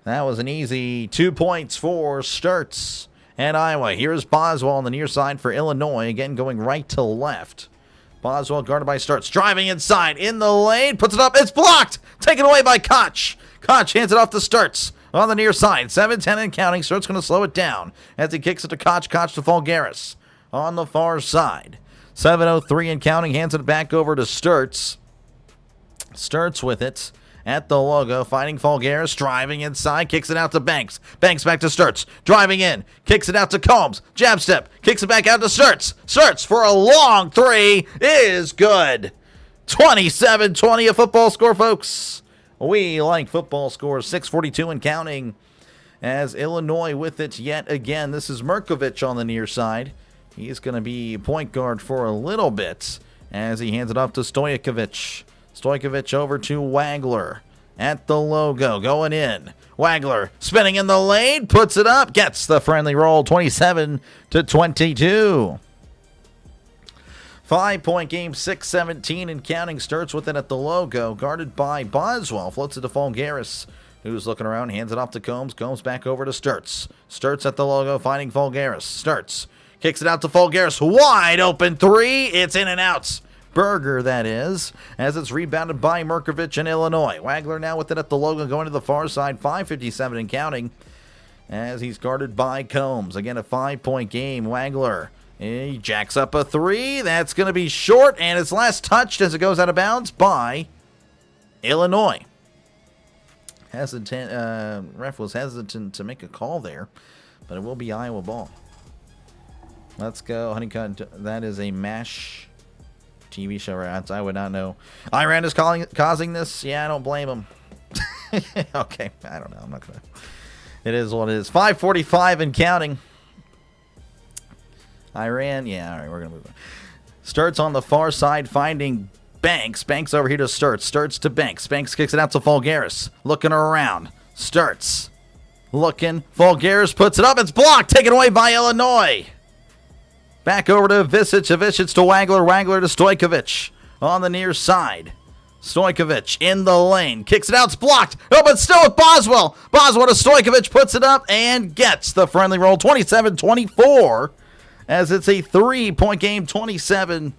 That was an easy 2 points for Sturts and Iowa. Here's Boswell on the near side for Illinois, again going right to left. Boswell guarded by Sturts, driving inside in the lane, puts it up, it's blocked, taken away by Koch. Koch hands it off to Sturts on the near side, 7:10 and counting. Sturts going to slow it down as he kicks it to Koch. Koch to Fulgaris on the far side. 7:03 and counting, hands it back over to Sturts. Sturts with it at the logo, fighting Fulgaris, driving inside, kicks it out to Banks. Banks back to Sturts, driving in, kicks it out to Combs, jab step, kicks it back out to Sturts. Sturts for a long 3 is good. 27-20 a football score, folks. We like football scores. 6:42 and counting as Illinois with it yet again. This is Merkovich on the near side. He's going to be point guard for a little bit as he hands it off to Stojkovic. Stojkovic over to Wagler at the logo, going in. Wagler spinning in the lane, puts it up, gets the friendly roll, 27-22. 5-point game, 6:17 and counting. Sturts with it at the logo, guarded by Boswell. Floats it to Fulgaris, who's looking around, hands it off to Combs. Combs back over to Sturts. Sturts at the logo, finding Fulgaris. Sturts kicks it out to Fulgaris. Wide open 3. It's in and out. Berger, that is, as it's rebounded by Merkovich in Illinois. Wagler now with it at the logo, going to the far side. 5:57 and counting as he's guarded by Combs. Again, a 5-point game. Wagler, he jacks up a 3. That's going to be short, and it's last touched as it goes out of bounds by Illinois. Ref was hesitant to make a call there, but it will be Iowa ball. Let's go, Honeycutt. That is a MASH TV show, right? I would not know. Iran is causing this. Yeah, I don't blame him. Okay, I don't know. I'm not going to. It is what it is. 5:45 and counting. Iran, yeah, all right, we're going to move on. Sturts on the far side, finding Banks. Banks over here to Sturts. Sturts to Banks. Banks kicks it out to Fulgaris. Looking around. Sturts. Looking. Fulgaris puts it up. It's blocked. Taken away by Illinois. Back over to Visic. Visic to Wagler. Wagler to Stojkovic on the near side. Stojkovic in the lane. Kicks it out. It's blocked. Oh, but still with Boswell. Boswell to Stojkovic. Puts it up and gets the friendly roll. 27-24. As it's a 3-point game, 27-24.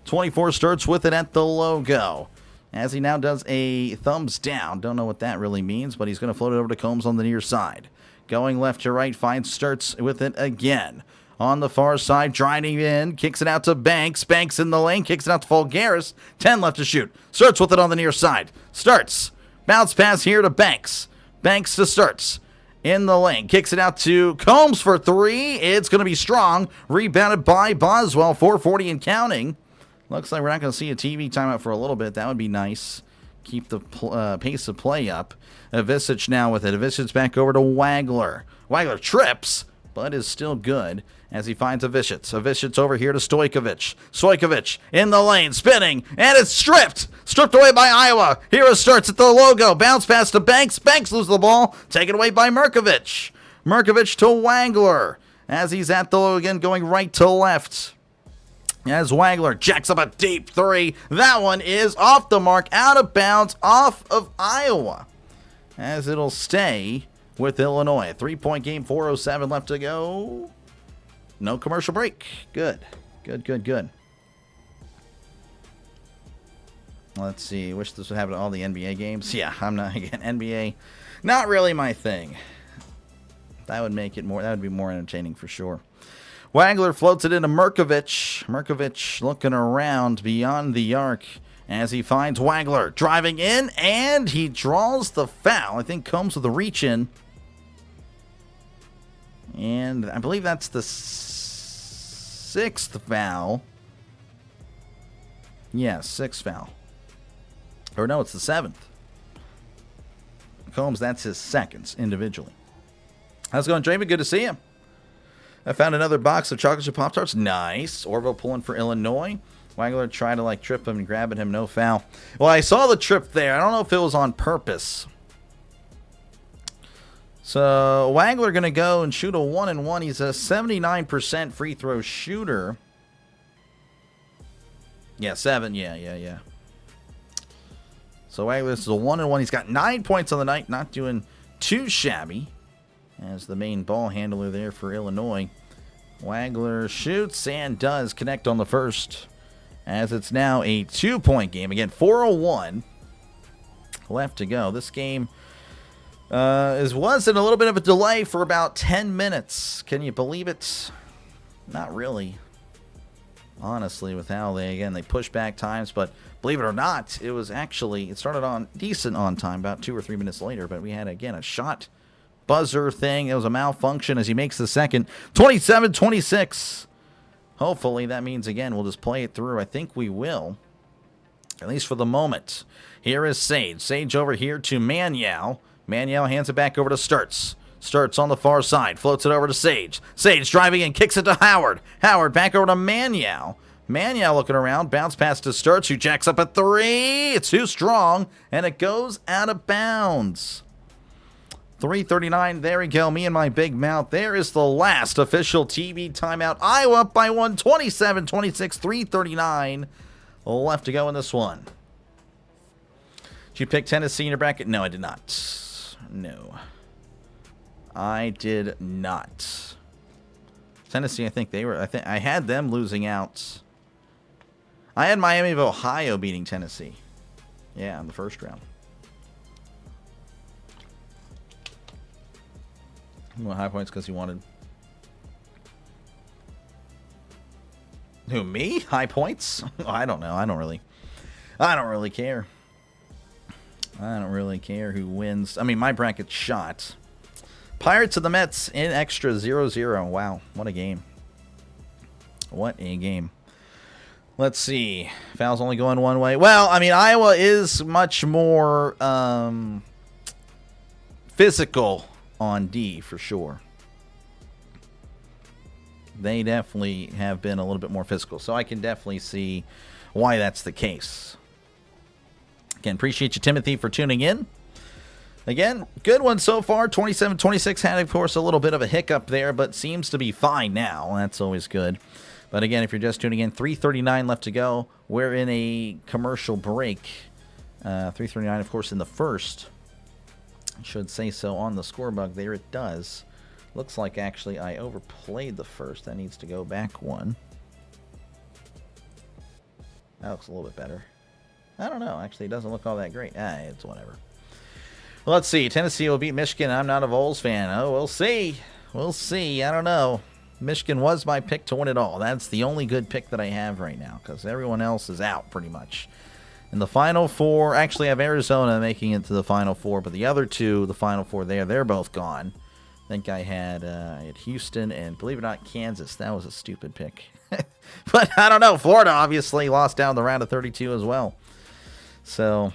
Sturts with it at the logo. As he now does a thumbs down. Don't know what that really means, but he's going to float it over to Combs on the near side. Going left to right, finds Sturts with it again. On the far side, driving in, kicks it out to Banks. Banks in the lane, kicks it out to Fulgaris. 10 left to shoot. Sturts with it on the near side. Sturts. Bounce pass here to Banks. Banks to Sturts. In the lane, kicks it out to Combs for 3. It's going to be strong. Rebounded by Boswell, 4:40 and counting. Looks like we're not going to see a TV timeout for a little bit. That would be nice. Keep the pace of play up. Visic now with it. Visic back over to Wagler. Wagler trips, but is still good as he finds Visic. Visic over here to Stojkovic. Stojkovic in the lane, spinning, and it's stripped. Stripped away by Iowa. Here is Sturts at the logo. Bounce pass to Banks. Banks loses the ball. Taken away by Merkovich. Merkovich to Wagler as he's at the logo again, going right to left. As Wagler jacks up a deep 3. That one is off the mark, out of bounds, off of Iowa. As it'll stay with Illinois. 3-point game, 4:07 left to go. No commercial break. Good. Good. Let's see. Wish this would happen to all the NBA games. Yeah, I'm not, again, NBA, not really my thing. That would make it more, that would be more entertaining for sure. Wagler floats it into Merkovich. Merkovich looking around beyond the arc as he finds Wagler driving in, and he draws the foul. I think Combs with the reach in. And I believe that's the 6th foul. Yeah, 6th foul. Or no, it's the 7th. Combs, that's his 2nd individually. How's it going, Draven? Good to see you. I found another box of chocolate chip Pop-Tarts. Nice. Orville pulling for Illinois. Wagler tried to trip him and grabbing him. No foul. Well, I saw the trip there. I don't know if it was on purpose. So Wagler going to go and shoot a 1-and-1. He's a 79% free throw shooter. Yeah, 7. Yeah. So Wagler, this is a 1-and-1. He's got 9 points on the night. Not doing too shabby as the main ball handler there for Illinois. Wagler shoots and does connect on the first, as it's now a 2-point game. Again, 4:01 left to go. This game was in a little bit of a delay for about 10 minutes. Can you believe it? Not really. Honestly, with how they push back times, but believe it or not, it started on decent on time about 2 or 3 minutes later, but we had, again, a shot buzzer thing. It was a malfunction as he makes the second. 27-26. Hopefully that means, again, we'll just play it through. I think we will, at least for the moment. Here is Sage. Sage over here to Maniau. Maniau hands it back over to Sturts. Sturts on the far side. Floats it over to Sage. Sage driving in. Kicks it to Howard. Howard back over to Maniau. Maniau looking around. Bounce pass to Sturts, who jacks up a 3. It's too strong, and it goes out of bounds. 3:39. There we go. Me and my big mouth. There is the last official TV timeout. Iowa up by 1, 27-26. 3:39 left to go in this one. Did you pick Tennessee in your bracket? No, I did not. No. I did not. Tennessee, I had them losing out. I had Miami of Ohio beating Tennessee. Yeah, in the first round. Well, high points because he wanted. Who, me? High points? I don't know. I don't really care. I don't really care who wins. I mean, my bracket's shot. Pirates of the Mets in extra 0-0. Wow, what a game. What a game. Let's see. Fouls only going one way. Well, I mean, Iowa is much more physical on D for sure. They definitely have been a little bit more physical, so I can definitely see why that's the case. Again, appreciate you, Timothy, for tuning in. Again, good one so far. 27-26 had, of course, a little bit of a hiccup there, but seems to be fine now. That's always good. But again, if you're just tuning in, 3:39 left to go. We're in a commercial break. 3:39, of course, in the first. I should say so on the score bug there. It does. Looks like, actually, I overplayed the first. That needs to go back one. That looks a little bit better. I don't know. Actually, it doesn't look all that great. It's whatever. Well, let's see. Tennessee will beat Michigan. I'm not a Vols fan. Oh, we'll see. We'll see. I don't know. Michigan was my pick to win it all. That's the only good pick that I have right now because everyone else is out pretty much. In the Final Four, actually I have Arizona making it to the Final Four, but the other two, the Final Four there, they're both gone. I think I had Houston and, believe it or not, Kansas. That was a stupid pick. But I don't know. Florida obviously lost down the round of 32 as well. So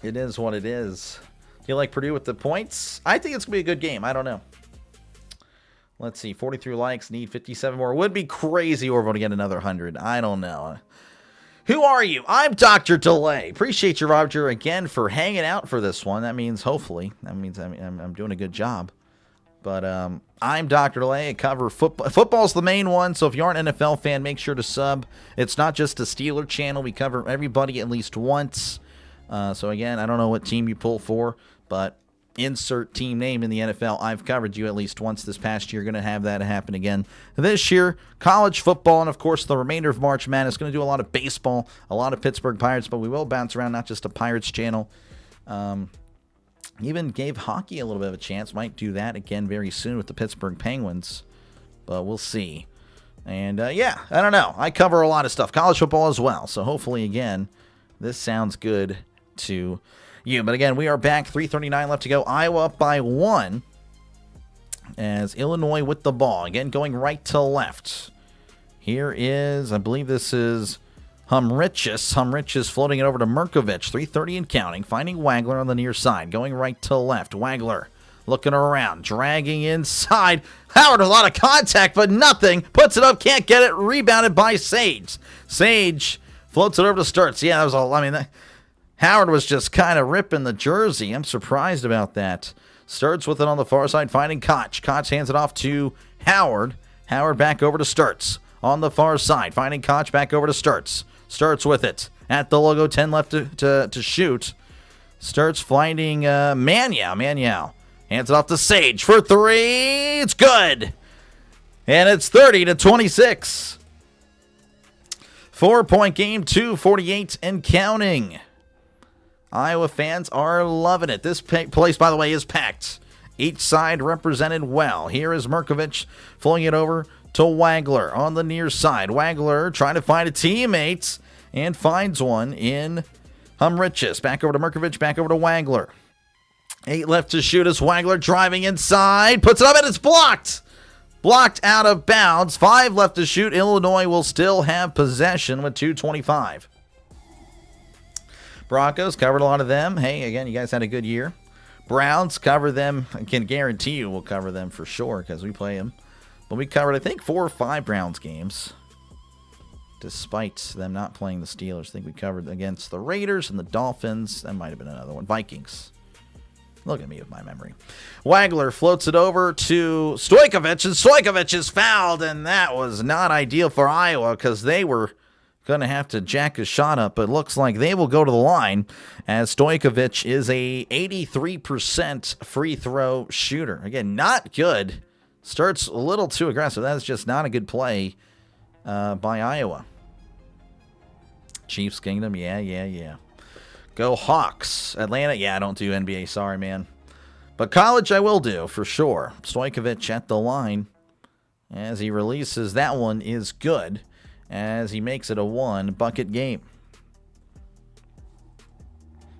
it is what it is. Do you like Purdue with the points? I think it's going to be a good game. I don't know. Let's see. 43 likes. Need 57 more. Would be crazy Orville to get another 100. I don't know. Who are you? I'm Dr. Delay. Appreciate you, Roger, again for hanging out for this one. That means, hopefully, I'm doing a good job. But I'm Dr. Delay. I cover football. Football's the main one, so if you aren't an NFL fan, make sure to sub. It's not just a Steeler channel. We cover everybody at least once. So, again, I don't know what team you pull for, but insert team name in the NFL. I've covered you at least once this past year. Going to have that happen again this year. College football, and of course the remainder of March Madness. Going to do a lot of baseball, a lot of Pittsburgh Pirates, but we will bounce around, not just a Pirates channel. Even gave hockey a little bit of a chance. Might do that again very soon with the Pittsburgh Penguins, but we'll see. And yeah, I don't know. I cover a lot of stuff. College football as well. So hopefully, again, this sounds good to you. But again, we are back. 3:39 left to go. Iowa up by 1 as Illinois with the ball. Again, going right to left. Here is, I believe this is Humrichis. Humrichis floating it over to Merkovich. 3:30 and counting. Finding Wagler on the near side. Going right to left. Wagler looking around. Dragging inside. Howard, a lot of contact, but nothing. Puts it up. Can't get it. Rebounded by Sage. Sage floats it over to Sturts. Yeah, that was all. I mean, Howard was just kind of ripping the jersey. I'm surprised about that. Sturts with it on the far side, finding Koch. Koch hands it off to Howard. Howard back over to Sturts on the far side, finding Koch back over to Sturts. Sturts with it at the logo, 10 left to shoot. Sturts finding Manyow. Manyow hands it off to Sage for 3. It's good. And it's 30-26. 4-point game, 2:48 and counting. Iowa fans are loving it. This place, by the way, is packed. Each side represented well. Here is Merkovich flowing it over to Wagler on the near side. Wagler trying to find a teammate and finds one in Humrichis. Back over to Merkovich, back over to Wagler. 8 left to shoot as Wagler driving inside. Puts it up and it's blocked. Blocked out of bounds. 5 left to shoot. Illinois will still have possession with 2:25. Broncos covered a lot of them. Hey, again, you guys had a good year. Browns cover them. I can guarantee you we'll cover them for sure because we play them. But we covered, I think, 4 or 5 Browns games. Despite them not playing the Steelers. I think we covered against the Raiders and the Dolphins. That might have been another one. Vikings. Look at me with my memory. Wagler floats it over to Stojkovic, and Stojkovic is fouled, and that was not ideal for Iowa because they were going to have to jack a shot up, but looks like they will go to the line as Stojkovic is a 83% free throw shooter. Again, not good. Starts a little too aggressive. That's just not a good play by Iowa. Chiefs Kingdom, yeah. Go Hawks. Atlanta, yeah, I don't do NBA, sorry, man. But college I will do, for sure. Stojkovic at the line as he releases. That one is good as he makes it a 1-bucket game.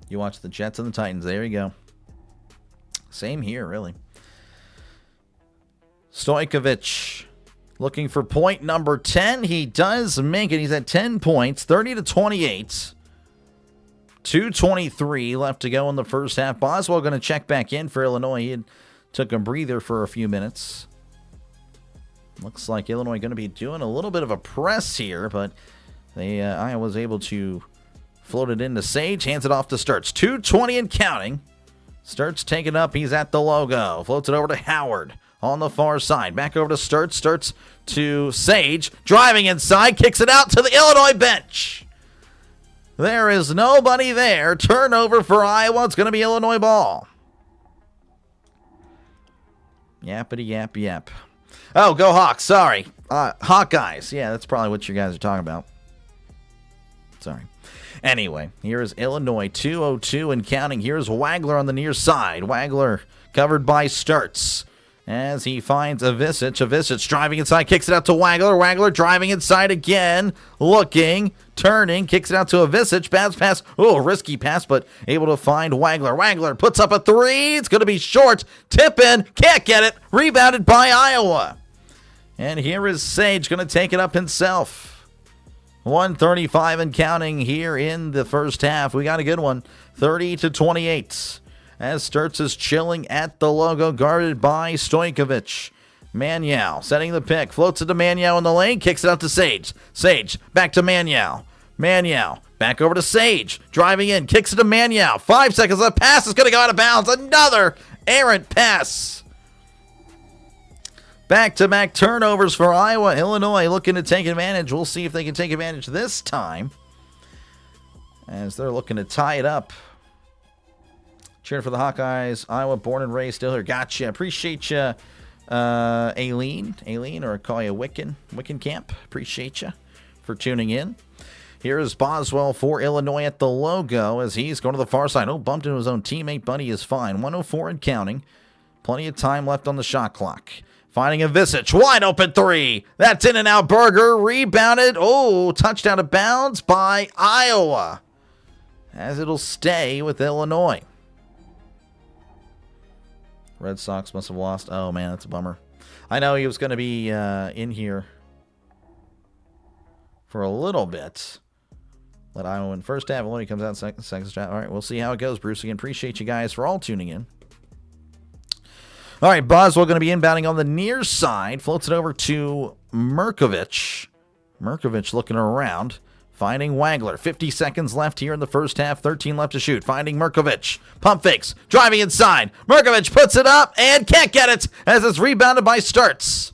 You watch the Jets and the Titans. There you go. Same here, really. Stojkovic looking for point number 10. He does make it. He's at 10 points, 30-28. 2:23 left to go in the first half. Boswell going to check back in for Illinois. He took a breather for a few minutes. Looks like Illinois going to be doing a little bit of a press here, but Iowa was able to float it into Sage. Hands it off to Sturts. 2:20 and counting. Sturts taking up. He's at the logo. Floats it over to Howard on the far side. Back over to Sturts. Sturts to Sage. Driving inside. Kicks it out to the Illinois bench. There is nobody there. Turnover for Iowa. It's going to be Illinois ball. Yappity yap yap. Oh, go Hawks. Sorry. Hawkeyes. Yeah, that's probably what you guys are talking about. Sorry. Anyway, here is Illinois. 2:02 and counting. Here's Wagler on the near side. Wagler covered by Sturts as he finds Avicic. Avicic driving inside. Kicks it out to Wagler. Wagler driving inside again. Looking. Turning. Kicks it out to Avicic. Bad pass. Oh, risky pass, but able to find Wagler. Wagler puts up a 3. It's going to be short. Tip in. Can't get it. Rebounded by Iowa. And here is Sage going to take it up himself. 1:35 and counting here in the first half. We got a good one. 30-28. As Sturts is chilling at the logo, guarded by Stojkovic. Manyow setting the pick. Floats it to Manyow in the lane. Kicks it out to Sage. Sage back to Manyow. Manyow back over to Sage. Driving in. Kicks it to Manyow. 5 seconds left. Pass is going to go out of bounds. Another errant pass. Back-to-back turnovers for Iowa. Illinois looking to take advantage. We'll see if they can take advantage this time as they're looking to tie it up. Cheering for the Hawkeyes. Iowa, born and raised, still here. Gotcha. Appreciate you, Aileen, or call you Wiccan Camp. Appreciate you for tuning in. Here is Boswell for Illinois at the logo as he's going to the far side. Oh, bumped into his own teammate, but he is fine. 104 and counting. Plenty of time left on the shot clock. Finding a Visich. Wide open three. That's in and out. Berger rebounded. Oh, touchdown to bounds by Iowa, as it'll stay with Illinois. Red Sox must have lost. Oh, man, that's a bummer. I know he was going to be in here for a little bit. Let Iowa win first half. Illinois comes out second half. All right, we'll see how it goes, Bruce. Again, appreciate you guys for all tuning in. All right, Boswell going to be inbounding on the near side. Floats it over to Merkovich. Merkovich looking around. Finding Wagler. 50 seconds left here in the first half. 13 left to shoot. Finding Merkovich. Pump fakes. Driving inside. Merkovich puts it up and can't get it as it's rebounded by Sturts.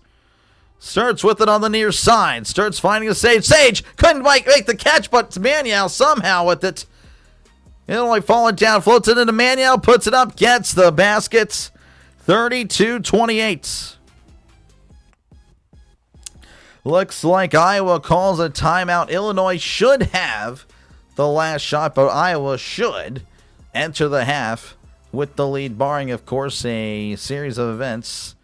Sturts with it on the near side. Sturts finding a Sage. Sage couldn't make the catch, but Maniel somehow with it. Illinois falling down. Floats it into Maniel. Puts it up. Gets the basket. 32-28. Looks like Iowa calls a timeout. Illinois should have the last shot, but Iowa should enter the half with the lead, barring, of course, a series of events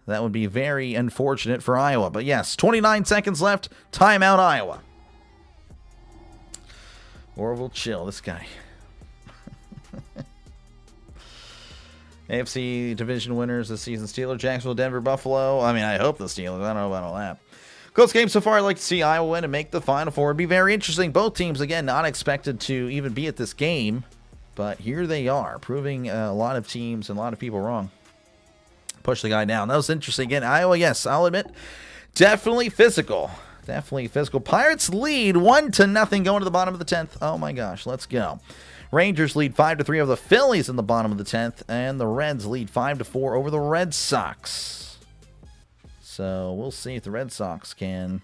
that would be very unfortunate for Iowa. But yes, 29 seconds left. Timeout, Iowa. Orville, chill. This guy. AFC division winners this season: Steelers, Jacksonville, Denver, Buffalo. I mean, I hope the Steelers. I don't know about all that. Close game so far. I'd like to see Iowa win and make the Final Four. It'd be very interesting. Both teams, again, not expected to even be at this game, but here they are, proving a lot of teams and a lot of people wrong. Push the guy down. That was interesting. Again, Iowa, yes, I'll admit, definitely physical. Definitely physical. Pirates lead 1-0 going to the bottom of the 10th. Oh my gosh, let's go. Rangers lead 5-3 over the Phillies in the bottom of the 10th, and the Reds lead 5-4 over the Red Sox. So we'll see if the Red Sox can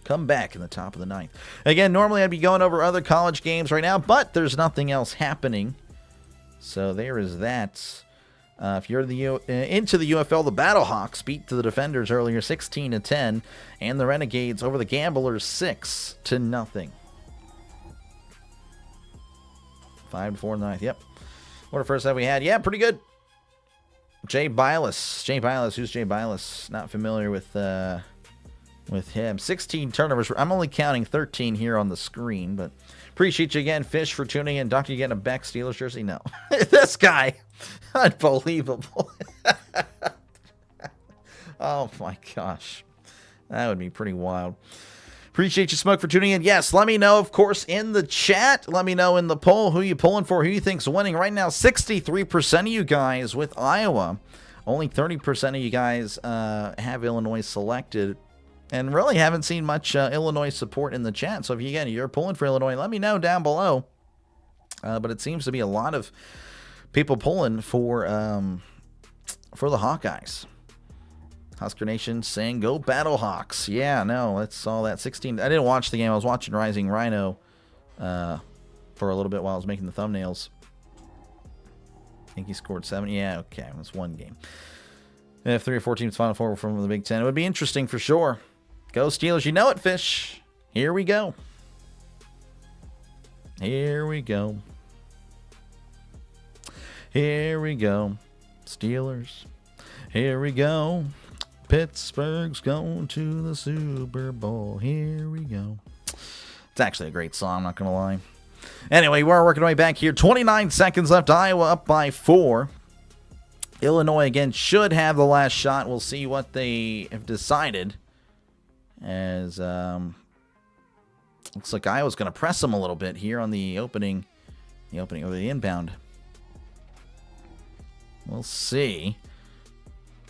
come back in the top of the 9th. Again, normally I'd be going over other college games right now, but there's nothing else happening. So there is that. If you're into the UFL, the Battlehawks beat the Defenders earlier 16-10, and the Renegades over the Gamblers 6-0. 5-4 in the 9th. Yep. What a first half we had. Yeah, pretty good. Jay Bilas. Who's Jay Bilas? Not familiar with him. 16 turnovers. I'm only counting 13 here on the screen, but appreciate you again, Fish, for tuning in. Doctor, you getting a Beck Steelers jersey? No. This guy. Unbelievable. Oh, my gosh. That would be pretty wild. Appreciate you, Smoke, for tuning in. Yes, let me know, of course, in the chat. Let me know in the poll who you pulling for, who you think's winning. Right now, 63% of you guys with Iowa. Only 30% of you guys have Illinois selected. And really haven't seen much Illinois support in the chat. So if you're pulling for Illinois, let me know down below. But it seems to be a lot of people pulling for the Hawkeyes. Husker Nation saying, go Battlehawks. Yeah, no, that's all that. 16. I didn't watch the game. I was watching Rising Rhino for a little bit while I was making the thumbnails. I think he scored 7. Yeah, okay. That's one game. And if 3 or 4 teams Final Four from the Big Ten, it would be interesting for sure. Go Steelers. You know it, Fish. Here we go. Here we go. Here we go. Steelers. Here we go. Pittsburgh's going to the Super Bowl. Here we go. It's actually a great song, I'm not going to lie. Anyway, we're working our way back here. 29 seconds left. Iowa up by 4. Illinois, again, should have the last shot. We'll see what they have decided. As looks like Iowa's going to press them a little bit here on the opening or the inbound. We'll see.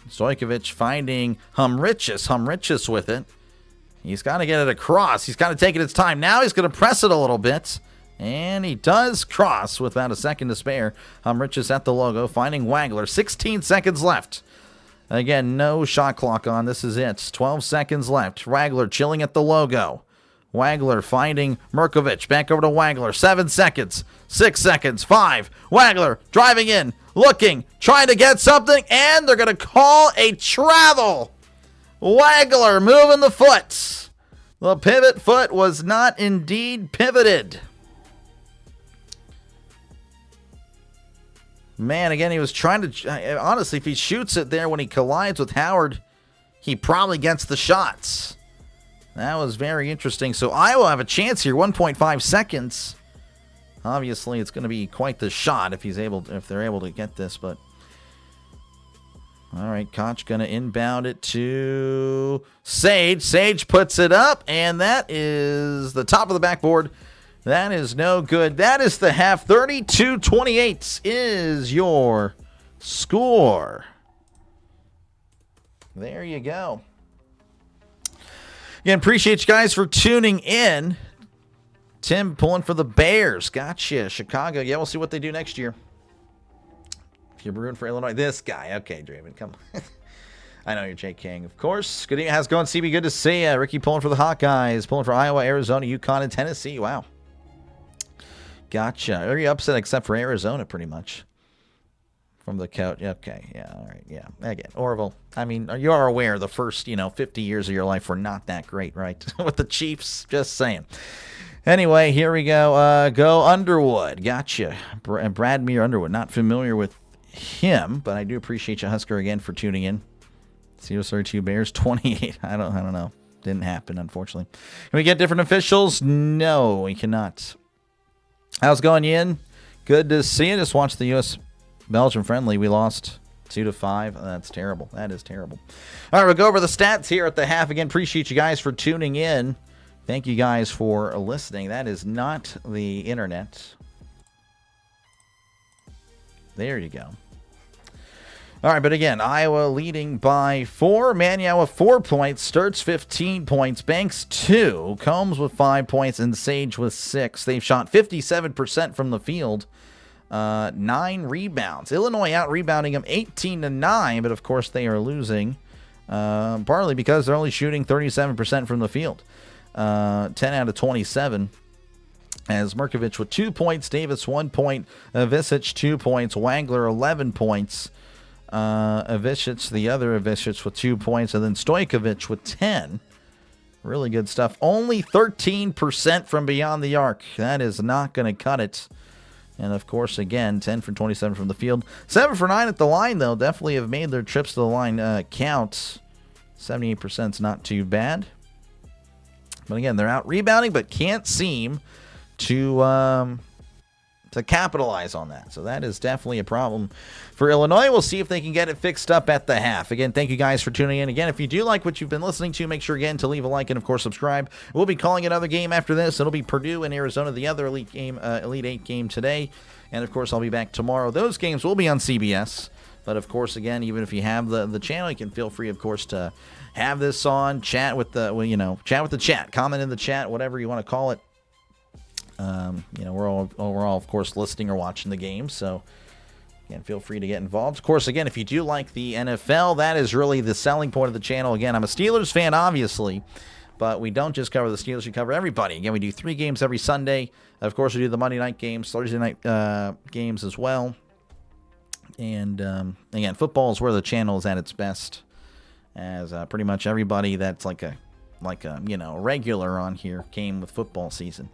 Stojkovic finding Humrichis with it. He's got to get it across. He's got to take it its time. Now he's going to press it a little bit. And he does cross with about a second to spare. Humrichis at the logo, finding Wagler. 16 seconds left. Again, no shot clock on. This is it. 12 seconds left. Wagler chilling at the logo. Wagler finding Merkovich. Back over to Wagler. 7 seconds. 6 seconds. 5. Wagler driving in. Looking. Trying to get something. And they're going to call a travel. Wagler moving the foot. The pivot foot was not indeed pivoted. Man, again, he was trying to... Honestly, if he shoots it there when he collides with Howard, he probably gets the shots. That was very interesting. So Iowa have a chance here. 1.5 seconds. Obviously, it's going to be quite the shot if they're able to get this. But all right, Koch going to inbound it to Sage. Sage puts it up, and that is the top of the backboard. That is no good. That is the half. 32-28 is your score. There you go. Again, appreciate you guys for tuning in. Tim pulling for the Bears. Gotcha. Chicago. Yeah, we'll see what they do next year. If you're rooting for Illinois. This guy. Okay, Draven, come on. I know you're Jay King, of course. Good evening. How's it going, CB? Good to see you. Ricky pulling for the Hawkeyes. Pulling for Iowa, Arizona, UConn, and Tennessee. Wow. Gotcha. Very upset except for Arizona, pretty much. From the coach. Okay, yeah, all right, yeah. Again, Orville, I mean, you are aware the first, 50 years of your life were not that great, right? With the Chiefs, just saying. Anyway, here we go. Go Underwood. Gotcha. Bradmere Underwood. Not familiar with him, but I do appreciate you, Husker, again, for tuning in. 032 Bears, 28. I don't know. Didn't happen, unfortunately. Can we get different officials? No, we cannot. How's it going, Yin? Good to see you. Just watched the U.S. Belgium friendly. We lost 2-5. That's terrible. That is terrible. All right, we'll go over the stats here at the half. Again, appreciate you guys for tuning in. Thank you guys for listening. That is not the internet. There you go. All right, but again, Iowa leading by 4. Maniawa 4 points. Sturts 15 points. Banks 2. Combs with 5 points. And Sage with 6. They've shot 57% from the field. 9 rebounds. Illinois out-rebounding them 18-9, but of course they are losing. Partly because they're only shooting 37% from the field. 10 out of 27. As Merkovich with 2 points. Davis 1 point. Visich 2 points. Wagler 11 points. Avicic, the other Avicic with 2 points, and then Stojkovic with 10. Really good stuff. Only 13% from beyond the arc. That is not going to cut it. And, of course, again, 10 for 27 from the field. 7 for 9 at the line, though. Definitely have made their trips to the line count. 78% is not too bad. But, again, they're out rebounding, but can't seem to capitalize on that. So that is definitely a problem for Illinois. We'll see if they can get it fixed up at the half. Again, thank you guys for tuning in. Again, if you do like what you've been listening to, make sure again to leave a like and of course subscribe. We'll be calling another game after this. It'll be Purdue and Arizona, the other Elite 8 game today. And of course, I'll be back tomorrow. Those games will be on CBS. But of course, again, even if you have the channel, you can feel free, of course, to have this on, chat with the chat, comment in the chat, whatever you want to call it. We're all, of course, listening or watching the game. So, again, feel free to get involved. Of course, again, if you do like the NFL, that is really the selling point of the channel. Again, I'm a Steelers fan, obviously, but we don't just cover the Steelers. We cover everybody. Again, we do 3 games every Sunday. Of course, we do the Monday night games, Thursday night games as well. And, again, football is where the channel is at its best, as pretty much everybody that's like a regular on here came with football season.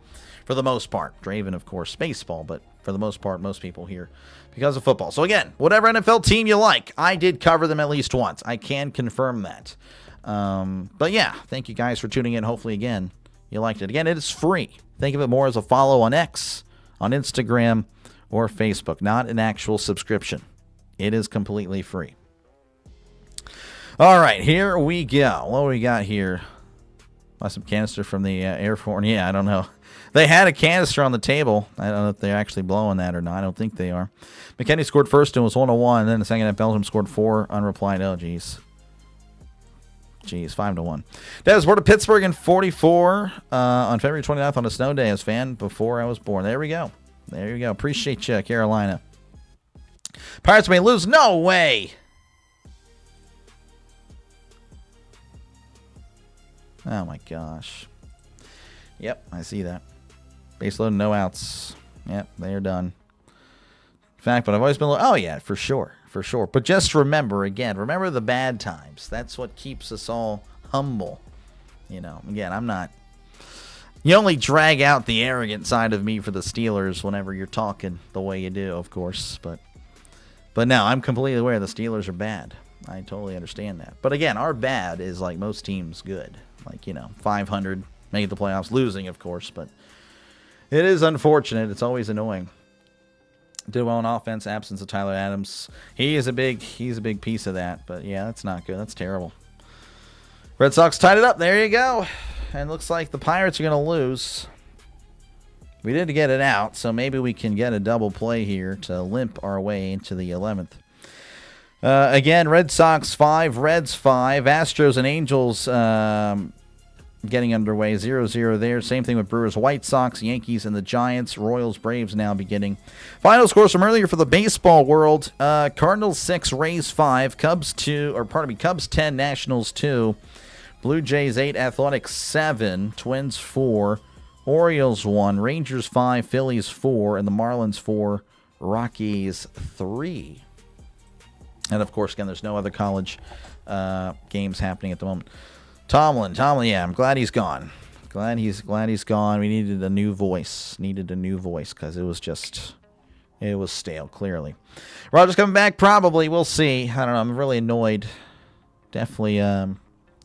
For the most part. Draven, of course, baseball, but for the most part, most people here because of football. So again, whatever NFL team you like, I did cover them at least once. I can confirm that. But yeah, thank you guys for tuning in. Hopefully, again, you liked it. Again, it is free. Think of it more as a follow on X, on Instagram, or Facebook, not an actual subscription. It is completely free. All right, here we go. What do we got here? Some canister from the Air Force. Yeah, I don't know. They had a canister on the table. I don't know if they're actually blowing that or not. I don't think they are. McKinney scored first and was 1-1. And then the second half, Belgium scored 4 unreplied. Oh, geez. 5-1. Dennis born to Pittsburgh in 44 on February 29th on a snow day as fan before I was born. There we go. There you go. Appreciate you, Carolina. Pirates may lose. No way. Oh, my gosh. Yep, I see that. Base load, no outs. Yep, they are done. In fact, but I've always been like, oh yeah, for sure. For sure. But just remember, again, remember the bad times. That's what keeps us all humble. You know, again, I'm not. You only drag out the arrogant side of me for the Steelers whenever you're talking the way you do, of course. But no, I'm completely aware the Steelers are bad. I totally understand that. But again, our bad is like most teams good. Like, you know, 500, make the playoffs, losing, of course. But it is unfortunate. It's always annoying. Did well on offense, absence of Tyler Adams. He's a big piece of that. But yeah, that's not good. That's terrible. Red Sox tied it up. There you go. And looks like the Pirates are going to lose. We did get it out, so maybe we can get a double play here to limp our way into the 11th. Again, Red Sox 5, Reds 5, Astros and Angels getting underway. 0-0 there. Same thing with Brewers, White Sox, Yankees, and the Giants. Royals, Braves now beginning. Final scores from earlier for the baseball world. Cardinals 6, Rays 5, Cubs 10, Nationals 2. Blue Jays 8, Athletics 7, Twins 4, Orioles 1, Rangers 5, Phillies 4, and the Marlins 4, Rockies 3. And of course, again, there's no other college games happening at the moment. Tomlin, yeah, I'm glad he's gone. Glad he's gone. We needed a new voice. Because it was stale, clearly. Rodgers coming back, probably. We'll see. I don't know. I'm really annoyed. Definitely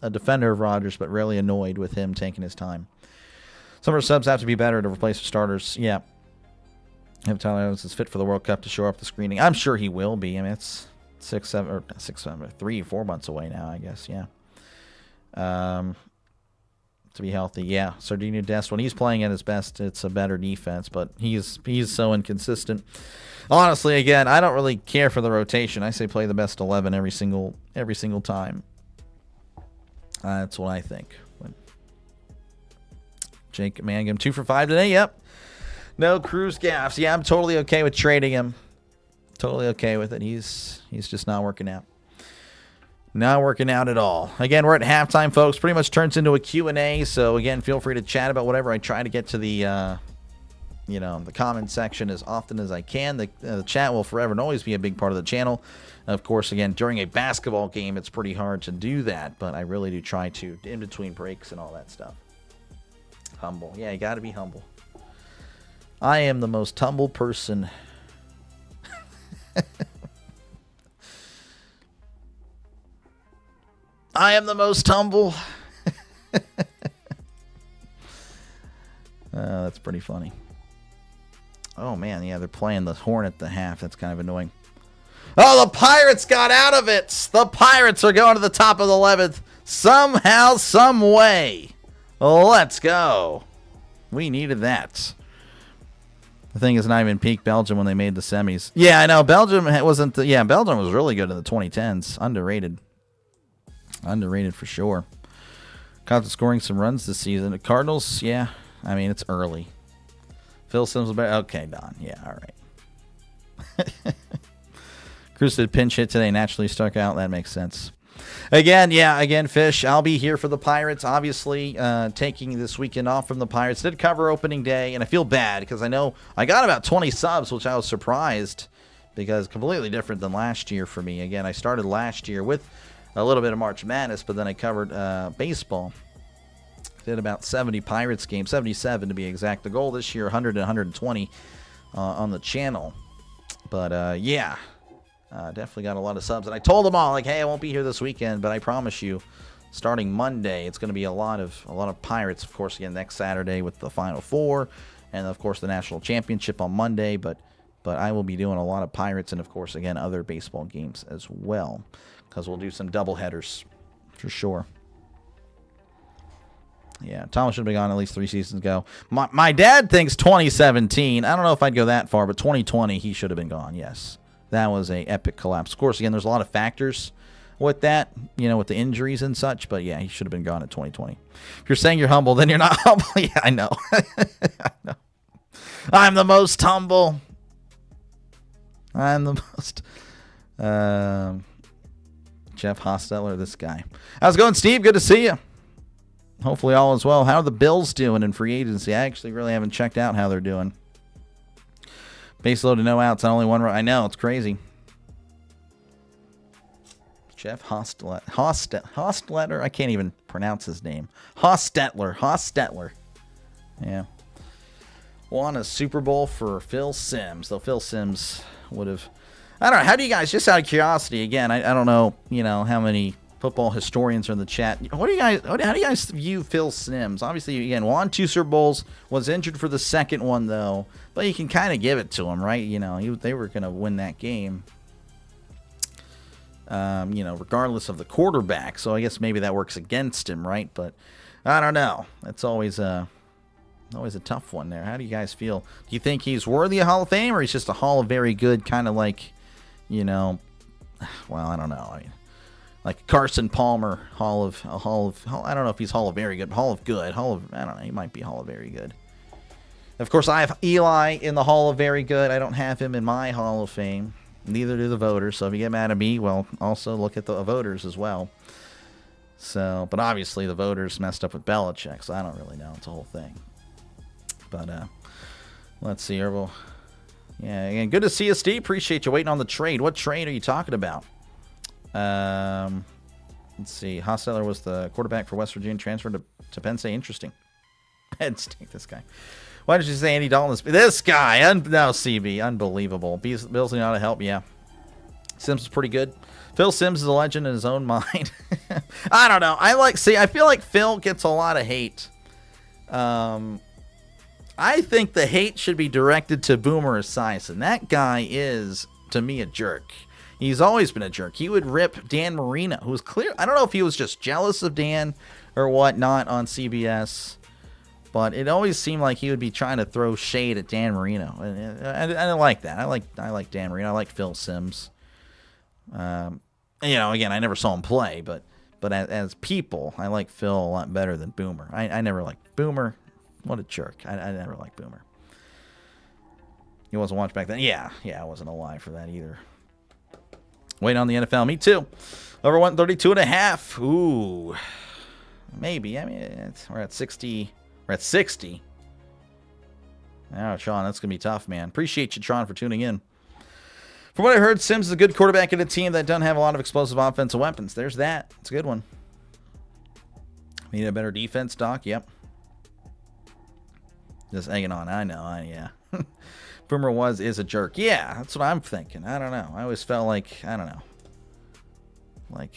a defender of Rodgers, but really annoyed with him taking his time. Some of our subs have to be better to replace the starters. Yeah. If Tyler Adams is fit for the World Cup to show up the screening, I'm sure he will be. I mean, it's 3 or 4 months away now, I guess. Yeah. To be healthy, yeah. Sardinio Dest, when he's playing at his best, it's a better defense, but he's so inconsistent. Honestly, again, I don't really care for the rotation. I say play the best 11 every single time. That's what I think. Jake Mangum, 2 for 5 today. Yep. No Cruz gaffes. Yeah, I'm totally okay with trading him. Totally okay with it. He's just not working out. Not working out at all. Again, we're at halftime, folks. Pretty much turns into a Q&A. So again, feel free to chat about whatever. I try to get to the the comment section as often as I can. The chat will forever and always be a big part of the channel. Of course, again, during a basketball game, it's pretty hard to do that, but I really do try to in between breaks and all that stuff. Humble. Yeah, you got to be humble. I am the most humble person. I am the most humble. That's pretty funny. Oh, man. Yeah, they're playing the horn at the half. That's kind of annoying. Oh, the Pirates got out of it. The Pirates are going to the top of the 11th. Somehow, some way. Let's go. We needed that. The thing is not even peak Belgium when they made the semis. Yeah, I know. Belgium wasn't. Belgium was really good in the 2010s. Underrated. Underrated for sure. Caught scoring some runs this season. The Cardinals, yeah. I mean, it's early. Phil Simms. Okay, Don. Yeah, all right. Cruz did pinch hit today. Naturally stuck out. That makes sense. Again, Fish, I'll be here for the Pirates, obviously, taking this weekend off from the Pirates. Did cover opening day, and I feel bad because I know I got about 20 subs, which I was surprised because completely different than last year for me. Again, I started last year with a little bit of March Madness, but then I covered baseball. Did about 70 Pirates games, 77 to be exact. The goal this year, 100 and 120 on the channel. But, definitely got a lot of subs. And I told them all, like, hey, I won't be here this weekend, but I promise you, starting Monday, it's going to be a lot of Pirates, of course, again, next Saturday with the Final Four, and, of course, the National Championship on Monday. But I will be doing a lot of Pirates and, of course, again, other baseball games as well, because we'll do some doubleheaders for sure. Yeah, Thomas should have been gone at least 3 seasons ago. My dad thinks 2017. I don't know if I'd go that far, but 2020, he should have been gone, yes. That was a epic collapse. Of course, again, there's a lot of factors with that, with the injuries and such, but yeah, he should have been gone at 2020. If you're saying you're humble, then you're not humble. Yeah, I know. I know. I'm the most humble. I'm the most... Jeff Hostetler, this guy. How's it going, Steve? Good to see you. Hopefully all is well. How are the Bills doing in free agency? I actually really haven't checked out how they're doing. Base load to no outs on only one run. I know, it's crazy. Jeff Hostetler. I can't even pronounce his name. Hostetler. Yeah. Won a Super Bowl for Phil Simms. Though Phil Simms would have... I don't know. How do you guys, just out of curiosity, again, I don't know, how many football historians are in the chat. How do you guys view Phil Simms? Obviously, again, won 2 Super Bowls, was injured for the second one, though. But you can kind of give it to him, right? They were going to win that game. Regardless of the quarterback. So I guess maybe that works against him, right? But I don't know. It's always a tough one there. How do you guys feel? Do you think he's worthy of Hall of Fame, or he's just a Hall of Very Good, kind of like, well, I don't know. I mean, like Carson Palmer, I don't know if he's Hall of Very Good, Hall of Good, I don't know. He might be Hall of Very Good. Of course, I have Eli in the Hall of Very Good. I don't have him in my Hall of Fame. Neither do the voters. So if you get mad at me, well, also look at the voters as well. So, but obviously the voters messed up with Belichick, so I don't really know. It's a whole thing. But let's see, Herbal. Yeah, again, good to see you, Steve. Appreciate you waiting on the trade. What trade are you talking about? Let's see. Hostetler was the quarterback for West Virginia, transferred to Penn State. Interesting. Penn State, this guy. Why did you say Andy Dalton? This guy. No, CB. Unbelievable. Bills need to help. Yeah. Sims is pretty good. Phil Simms is a legend in his own mind. I don't know. I feel like Phil gets a lot of hate. I think the hate should be directed to Boomer Esiason. That guy is, to me, a jerk. He's always been a jerk. He would rip Dan Marino, who was clear. I don't know if he was just jealous of Dan or whatnot on CBS. But it always seemed like he would be trying to throw shade at Dan Marino. And I like that. I like Dan Marino. I like Phil Simms. Again, I never saw him play, but as people, I like Phil a lot better than Boomer. I never liked Boomer. What a jerk. I never liked Boomer. He wasn't watched back then. Yeah, I wasn't alive for that either. Waiting on the NFL. Me too. Over 132.5. Ooh. Maybe. I mean, we're at 60. We're at 60. Oh, Sean, that's going to be tough, man. Appreciate you, Tron, for tuning in. From what I heard, Simms is a good quarterback in a team that doesn't have a lot of explosive offensive weapons. There's that. It's a good one. Need a better defense, Doc? Yep. Just hanging on. I know. Yeah. Boomer is a jerk. Yeah, that's what I'm thinking. I don't know. I always felt like, I don't know. Like,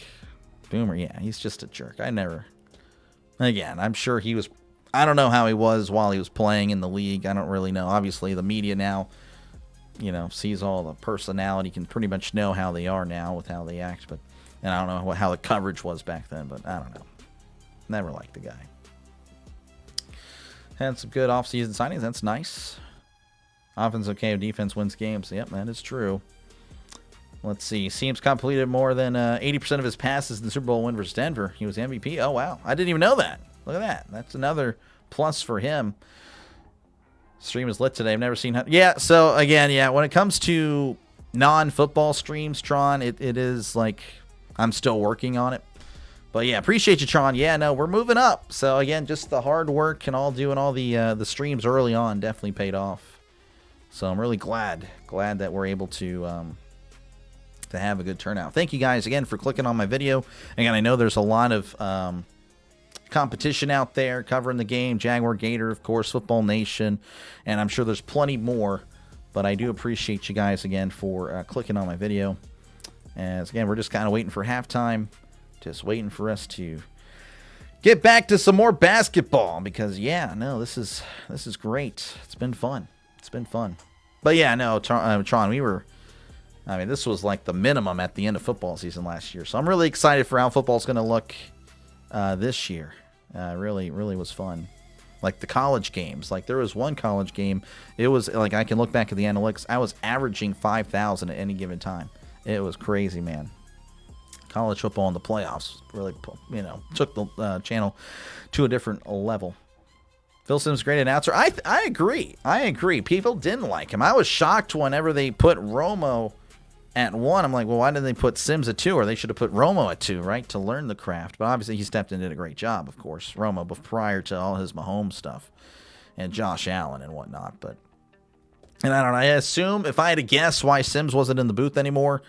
Boomer, yeah, he's just a jerk. Again, I'm sure he was... I don't know how he was while he was playing in the league. I don't really know. Obviously, the media now, sees all the personality, can pretty much know how they are now with how they act. And I don't know how the coverage was back then, but I don't know. Never liked the guy. Had some good offseason signings. That's nice. Offense okay, defense wins games. Yep, that is true. Let's see. Seems completed more than 80% of his passes in the Super Bowl win versus Denver. He was MVP. Oh, wow. I didn't even know that. Look at that. That's another plus for him. Stream is lit today. I've never seen... Yeah, so again, when it comes to non-football streams, Tron, it is like I'm still working on it. But yeah, appreciate you, Tron. Yeah, no, we're moving up. So again, just the hard work and doing all the streams early on definitely paid off. So I'm really glad that we're able to have a good turnout. Thank you guys again for clicking on my video. Again, I know there's a lot of competition out there covering the game. Jaguar Gator, of course, Football Nation, and I'm sure there's plenty more. But I do appreciate you guys again for clicking on my video. As again, we're just kind of waiting for halftime. Just waiting for us to get back to some more basketball because this is great. It's been fun. But yeah, no, Tron, this was like the minimum at the end of football season last year. So I'm really excited for how football's going to look this year. Really was fun. Like the college games. Like there was one college game. It was like I can look back at the analytics. I was averaging 5,000 at any given time. It was crazy, man. College football in the playoffs really, took the channel to a different level. Phil Simms, great announcer. I agree. People didn't like him. I was shocked whenever they put Romo at 1. I'm like, well, why didn't they put Sims at 2? Or they should have put Romo at 2, right, to learn the craft. But obviously he stepped in and did a great job, of course, Romo, but prior to all his Mahomes stuff and Josh Allen and whatnot. But, and I don't know, I assume if I had to guess why Sims wasn't in the booth anymore,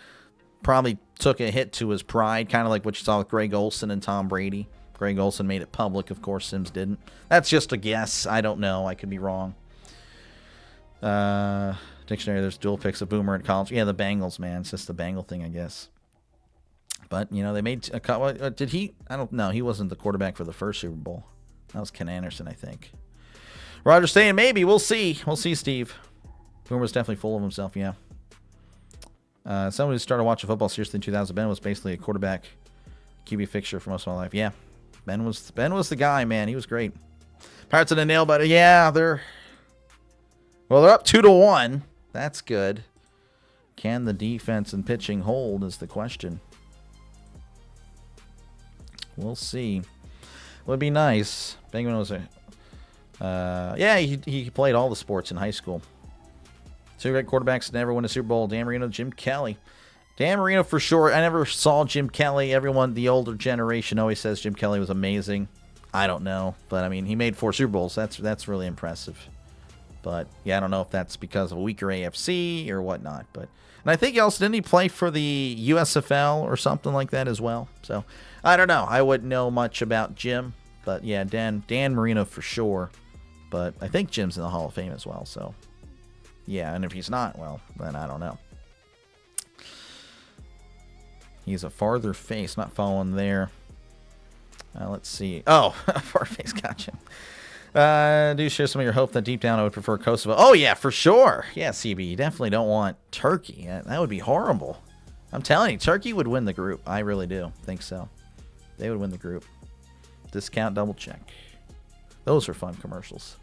probably took a hit to his pride, kind of like what you saw with Greg Olsen and Tom Brady. Greg Olsen made it public, of course, Sims didn't. That's just a guess. I don't know. I could be wrong. Dictionary, there's dual picks of Boomer at college. Yeah, the Bengals, man. It's just the Bengal thing, I guess. But, you know, they made a cut. Did he? I don't know. He wasn't the quarterback for the first Super Bowl. That was Ken Anderson, I think. Roger saying maybe. We'll see. We'll see, Steve. Boomer was definitely full of himself, yeah. Somebody who started watching football seriously in 2000. Ben was basically a quarterback QB fixture for most of my life. Yeah, Ben was the guy, man. He was great. Pirates in a nail biter. Yeah, they're up 2-1. That's good. Can the defense and pitching hold is the question. We'll see. Would be nice. Bangman was yeah, he played all the sports in high school. Two great quarterbacks never win a Super Bowl. Dan Marino, Jim Kelly. Dan Marino for sure. I never saw Jim Kelly. Everyone, the older generation, always says Jim Kelly was amazing. I don't know, but I mean, he made 4 Super Bowls. That's really impressive. But yeah, I don't know if that's because of a weaker AFC or whatnot. But and I think also didn't he play for the USFL or something like that as well? So I don't know. I wouldn't know much about Jim, but yeah, Dan Marino for sure. But I think Jim's in the Hall of Fame as well. So yeah, and if he's not, well, then I don't know. He's a farther face, not following there. Let's see. Oh, far face, gotcha. Do share some of your hope that deep down I would prefer Kosovo. Oh, yeah, for sure. Yeah, CB, you definitely don't want Turkey. That would be horrible. I'm telling you, Turkey would win the group. I really do think so. They would win the group. Discount double check. Those are fun commercials.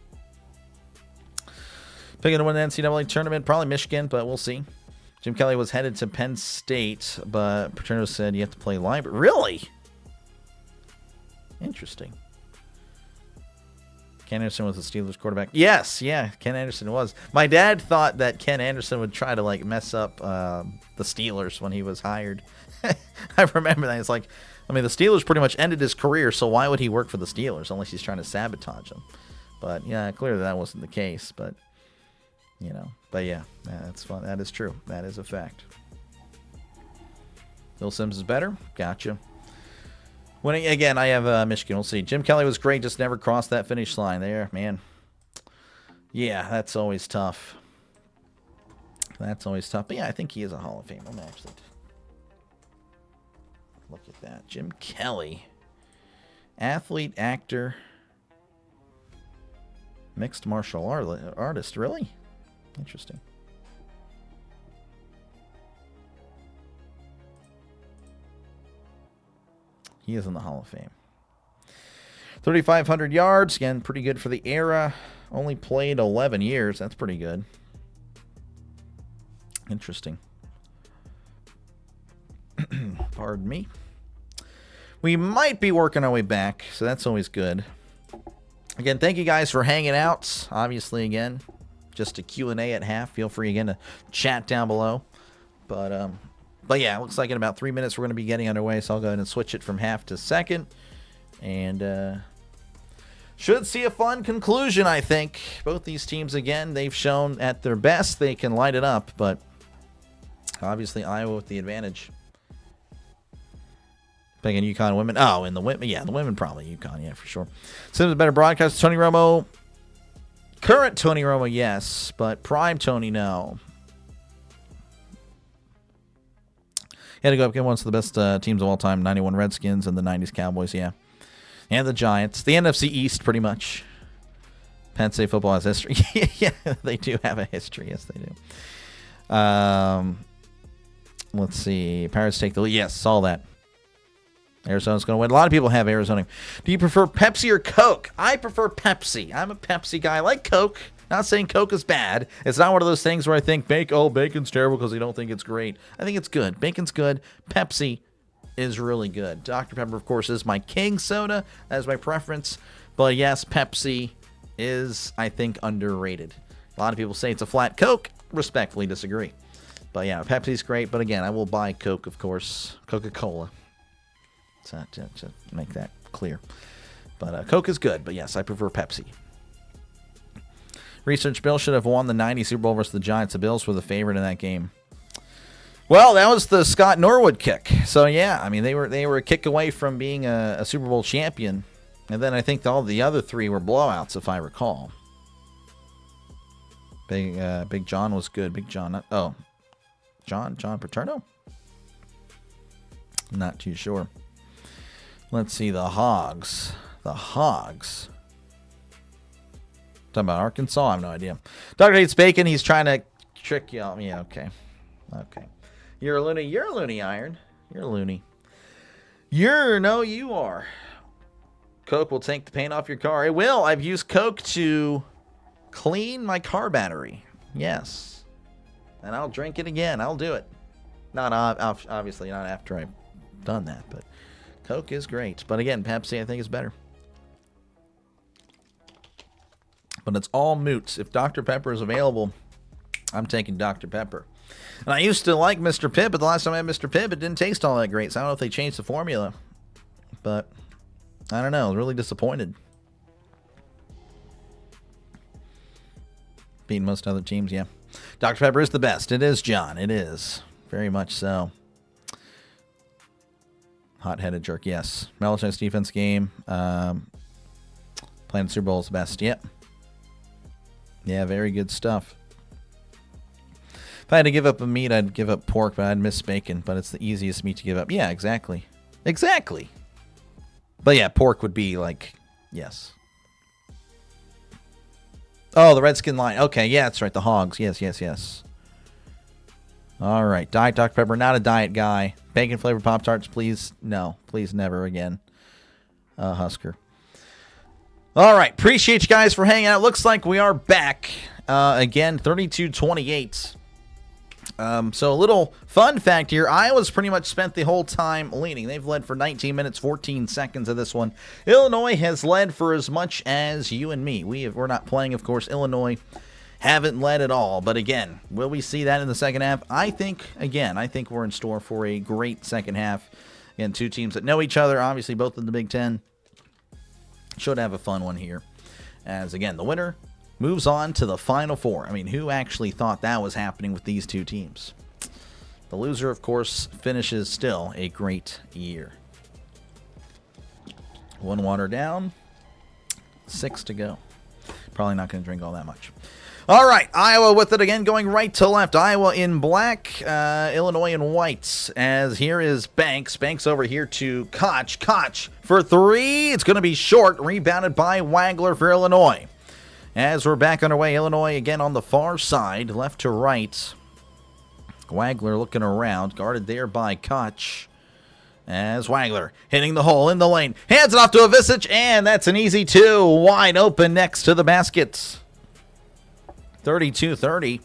Picking to win the NCAA tournament, probably Michigan, but we'll see. Jim Kelly was headed to Penn State, but Paterno said you have to play live. Really? Interesting. Ken Anderson was the Steelers quarterback. Yes, yeah, Ken Anderson was. My dad thought that Ken Anderson would try to like mess up the Steelers when he was hired. I remember that. It's like, I mean, the Steelers pretty much ended his career, so why would he work for the Steelers unless he's trying to sabotage them? But yeah, clearly that wasn't the case. But you know, but yeah, that's fun. That is true. That is a fact. Bill Sims is better. Gotcha. Winning again, I have Michigan. We'll see. Jim Kelly was great, just never crossed that finish line there, man. Yeah, that's always tough. That's always tough. But yeah, I think he is a Hall of Fame. I'm actually look at that. Jim Kelly. Athlete, actor, mixed martial artist. Really? Interesting. He is in the Hall of Fame. 3,500 yards. Again, pretty good for the era. Only played 11 years. That's pretty good. Interesting. Pardon me. We might be working our way back, so that's always good. Again, thank you guys for hanging out. Obviously, again, just a Q&A at half. Feel free, again, to chat down below. But yeah, it looks like in about 3 minutes we're going to be getting underway, so I'll go ahead and switch it from half to second. And should see a fun conclusion, I think. Both these teams, again, they've shown at their best they can light it up, but obviously Iowa with the advantage. Picking UConn women. Oh, and the women. Yeah, the women probably UConn, yeah, for sure. Sims a better broadcast. Tony Romo. Current Tony Romo, yes, but prime Tony, no. He had to go up against one of the best teams of all time, 91 Redskins and the 90s Cowboys, yeah. And the Giants. The NFC East, pretty much. Penn State football has history. Yeah, they do have a history. Yes, they do. Let's see. Pirates take the lead. Yes, saw that. Arizona's going to win. A lot of people have Arizona. Do you prefer Pepsi or Coke? I prefer Pepsi. I'm a Pepsi guy. I like Coke. Not saying Coke is bad. It's not one of those things where I think, bacon's terrible because you don't think it's great. I think it's good. Bacon's good. Pepsi is really good. Dr. Pepper, of course, is my king soda. That is my preference. But yes, Pepsi is, I think, underrated. A lot of people say it's a flat Coke. Respectfully disagree. But yeah, Pepsi's great. But again, I will buy Coke, of course. Coca-Cola. To make that clear. But Coke is good. But yes, I prefer Pepsi. Research Bill should have won the 90 Super Bowl versus the Giants. The Bills were the favorite in that game. Well, that was the Scott Norwood kick. So yeah, I mean they were a kick away from being a Super Bowl champion. And then I think all the other three were blowouts, if I recall. Big John was good. Big John. John Paterno? Not too sure. Let's see, the Hogs. The Hogs. Talking about Arkansas? I have no idea. Dr. Hates Bacon, he's trying to trick you. Yeah, okay. Okay. You're a loony. You're a loony, Iron. You're a loony. You are. Coke will take the paint off your car. It will. I've used Coke to clean my car battery. Yes. And I'll drink it again. I'll do it. Not obviously not after I've done that, but Coke is great. But again, Pepsi I think is better. But it's all moots. If Dr. Pepper is available, I'm taking Dr. Pepper. And I used to like Mr. Pibb, but the last time I had Mr. Pibb, it didn't taste all that great. So I don't know if they changed the formula. But I don't know. I was really disappointed. Beating most other teams, yeah. Dr. Pepper is the best. It is, John. It is. Very much so. Hot-headed jerk, yes. Belichick's defense game. Playing Super Bowl is the best. Yep. Yeah, very good stuff. If I had to give up a meat, I'd give up pork, but I'd miss bacon. But it's the easiest meat to give up. Yeah, exactly. Exactly. But yeah, pork would be like, yes. Oh, the Redskin line. Okay, yeah, that's right. The Hogs. Yes. All right. Diet Dr. Pepper. Not a diet guy. Bacon-flavored Pop-Tarts, please. No, please never again. Husker. All right. Appreciate you guys for hanging out. Looks like we are back again, 32-28. So a little fun fact here. Iowa's pretty much spent the whole time leading. They've led for 19 minutes, 14 seconds of this one. Illinois has led for as much as you and me. We're not playing, of course. Illinois haven't led at all. But again, will we see that in the second half? I think we're in store for a great second half. Again, two teams that know each other, obviously both in the Big Ten. Should have a fun one here. As again, the winner moves on to the Final Four. I mean, who actually thought that was happening with these two teams? The loser, of course, finishes still a great year. 1 water down, 6 to go. Probably not going to drink all that much. All right, Iowa with it again, going right to left. Iowa in black, Illinois in white. As here is Banks. Banks over here to Koch. Koch for 3. It's going to be short. Rebounded by Wagler for Illinois. As we're back underway, Illinois again on the far side, left to right. Wagler looking around, guarded there by Koch. As Wagler hitting the hole in the lane. Hands it off to Avicic, and that's an easy 2. Wide open next to the basket. 32-30.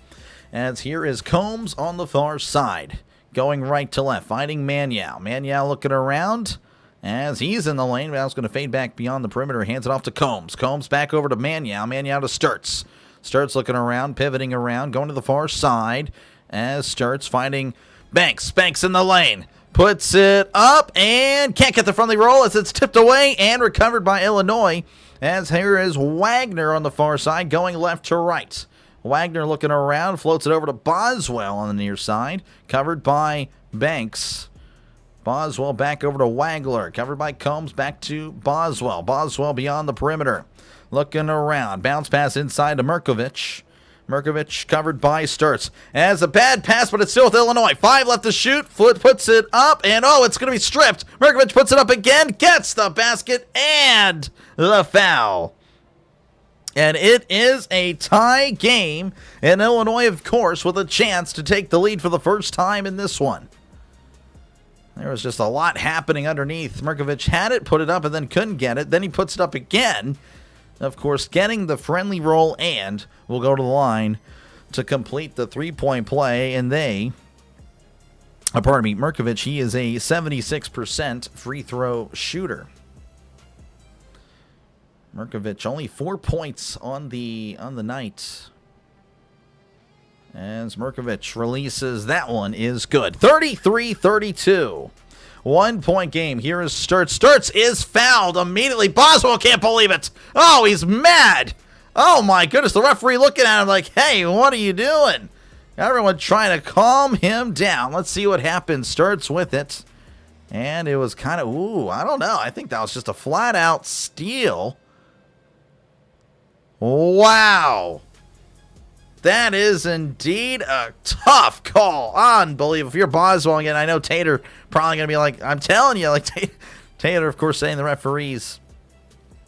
As here is Combs on the far side. Going right to left, finding Maniau. Maniau looking around. As he's in the lane, Val's going to fade back beyond the perimeter. Hands it off to Combs. Combs back over to Maniau. Maniau to Sturtz. Sturtz looking around, pivoting around, going to the far side. As Sturtz finding Banks. Banks in the lane. Puts it up and can't get the friendly roll as it's tipped away and recovered by Illinois. As here is Wagner on the far side, going left to right. Wagner looking around, floats it over to Boswell on the near side. Covered by Banks. Boswell back over to Wagler. Covered by Combs. Back to Boswell. Boswell beyond the perimeter. Looking around. Bounce pass inside to Merkovich. Merkovich covered by Sturtz. As a bad pass, but it's still with Illinois. 5 left to shoot. Foot puts it up, and it's going to be stripped. Merkovich puts it up again. Gets the basket and the foul. And it is a tie game. And Illinois, of course, with a chance to take the lead for the first time in this one. There was just a lot happening underneath. Merkovich had it, put it up, and then couldn't get it. Then he puts it up again. Of course, getting the friendly roll and will go to the line to complete the three-point play. And Merkovich, he is a 76% free throw shooter. Merkovich only 4 points on the night. As Merkovich releases, that one is good. 33-32. 1 point game. Here is Sturts. Sturts is fouled immediately. Boswell can't believe it. Oh, he's mad. Oh, my goodness. The referee looking at him like, hey, what are you doing? Everyone trying to calm him down. Let's see what happens. Sturts with it. And it was kind of, I don't know. I think that was just a flat-out steal. Wow. That is indeed a tough call. Unbelievable. If you're Boswell again, I know Tater probably going to be like, I'm telling you, like Tater, of course, saying the referees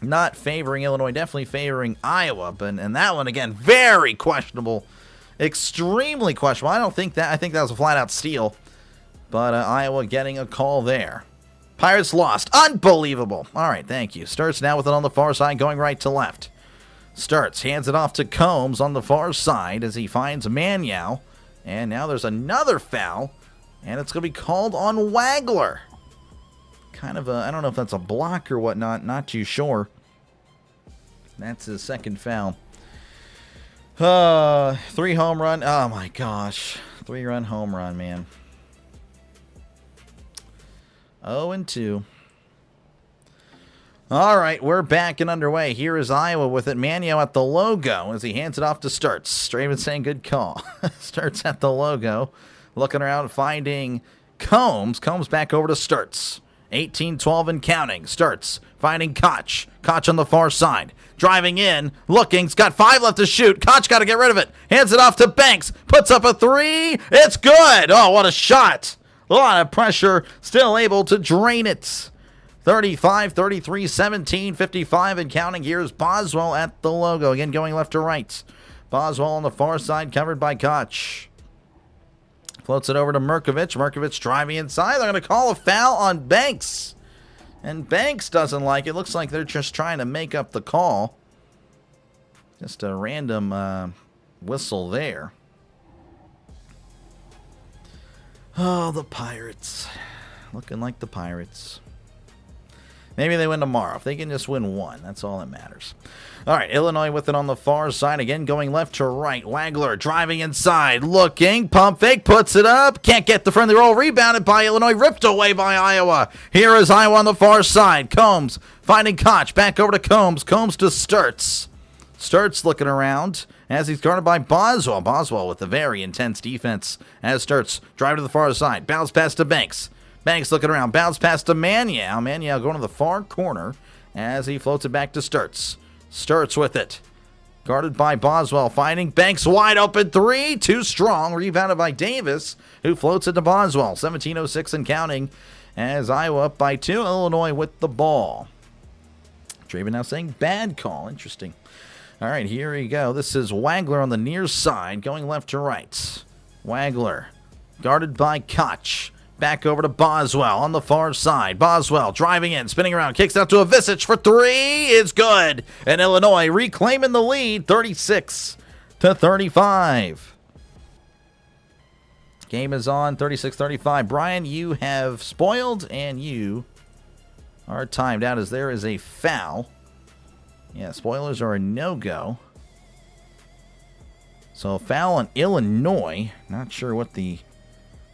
not favoring Illinois, definitely favoring Iowa. And that one, again, very questionable. Extremely questionable. I think that was a flat-out steal. But Iowa getting a call there. Pirates lost. Unbelievable. All right, thank you. Sturts now with it on the far side, going right to left. Sturts hands it off to Combs on the far side as he finds Manyow. And now there's another foul. And it's going to be called on Wagler. Kind of a, I don't know if that's a block or whatnot. Not too sure. That's his second foul. 3 home run. Oh my gosh. 3-run home run, man. 0-2. All right, we're back and underway. Here is Iowa with it. Manyow at the logo as he hands it off to Sturts. Straven saying good call. Sturts at the logo. Looking around, finding Combs. Combs back over to Sturts. 18-12 and counting. Sturts finding Koch. Koch on the far side. Driving in, looking. He's got 5 left to shoot. Koch got to get rid of it. Hands it off to Banks. Puts up a 3. It's good. Oh, what a shot. A lot of pressure. Still able to drain it. 35, 33, 17, 55 and counting. Here's Boswell at the logo. Again, going left to right. Boswell on the far side, covered by Koch. Floats it over to Merkovich. Merkovich driving inside. They're going to call a foul on Banks. And Banks doesn't like it. Looks like they're just trying to make up the call. Just a random whistle there. Oh, the Pirates. Looking like the Pirates. Maybe they win tomorrow. If they can just win one, that's all that matters. All right, Illinois with it on the far side. Again, going left to right. Wagler driving inside. Looking. Pump fake. Puts it up. Can't get the friendly roll. Rebounded by Illinois. Ripped away by Iowa. Here is Iowa on the far side. Combs finding Koch. Back over to Combs. Combs to Sturts. Sturts looking around as he's guarded by Boswell. Boswell with a very intense defense as Sturts driving to the far side. Bounce pass to Banks. Banks looking around. Bounce pass to Manyow. Manyow going to the far corner as he floats it back to Sturts. Sturts with it. Guarded by Boswell. Finding Banks wide open 3. Too strong. Rebounded by Davis, who floats it to Boswell. 17:06 and counting as Iowa up by 2. Illinois with the ball. Draven now saying bad call. Interesting. All right, here we go. This is Wagler on the near side, going left to right. Wagler guarded by Koch. Back over to Boswell on the far side. Boswell driving in, spinning around, kicks out to Avicic for 3. It's good. And Illinois reclaiming the lead, 36-35. Game is on, 36-35. Brian, you have spoiled, and you are timed out as there is a foul. Yeah, spoilers are a no-go. So a foul on Illinois. Not sure what the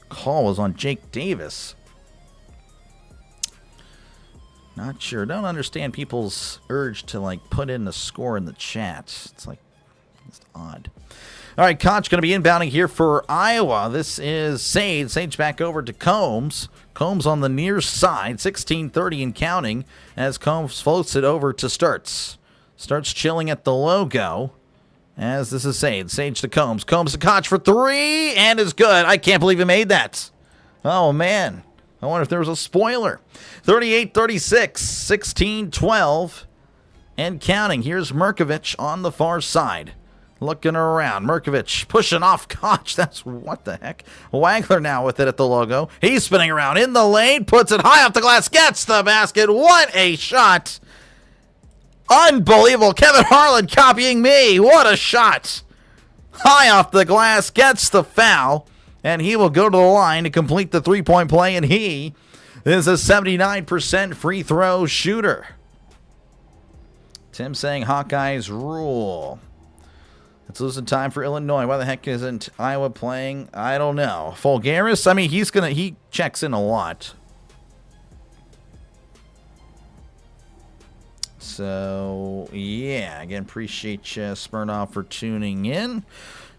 call was on Jake Davis. Not sure. Don't understand people's urge to like put in the score in the chat. It's like just odd. All right, Koch going to be inbounding here for Iowa. This is Sage. Sage back over to Combs. Combs on the near side. 16:30 and counting as Combs floats it over to Sturts. Starts chilling at the logo. As this is Sage. Sage to Combs. Combs to Koch for 3. And is good. I can't believe he made that. Oh, man. I wonder if there was a spoiler. 38-36. 16-12. And counting. Here's Merkovich on the far side. Looking around. Merkovich pushing off Koch. That's what the heck. Wagler now with it at the logo. He's spinning around in the lane. Puts it high off the glass. Gets the basket. What a shot. Unbelievable. Kevin Harlan copying me. What a shot. High off the glass. Gets the foul. And he will go to the line to complete the three-point play. And he is a 79% free throw shooter. Tim saying Hawkeyes rule. It's losing time for Illinois. Why the heck isn't Iowa playing? I don't know. Fulgaris, I mean, he checks in a lot. So, yeah, again, appreciate you, Smirnoff, for tuning in.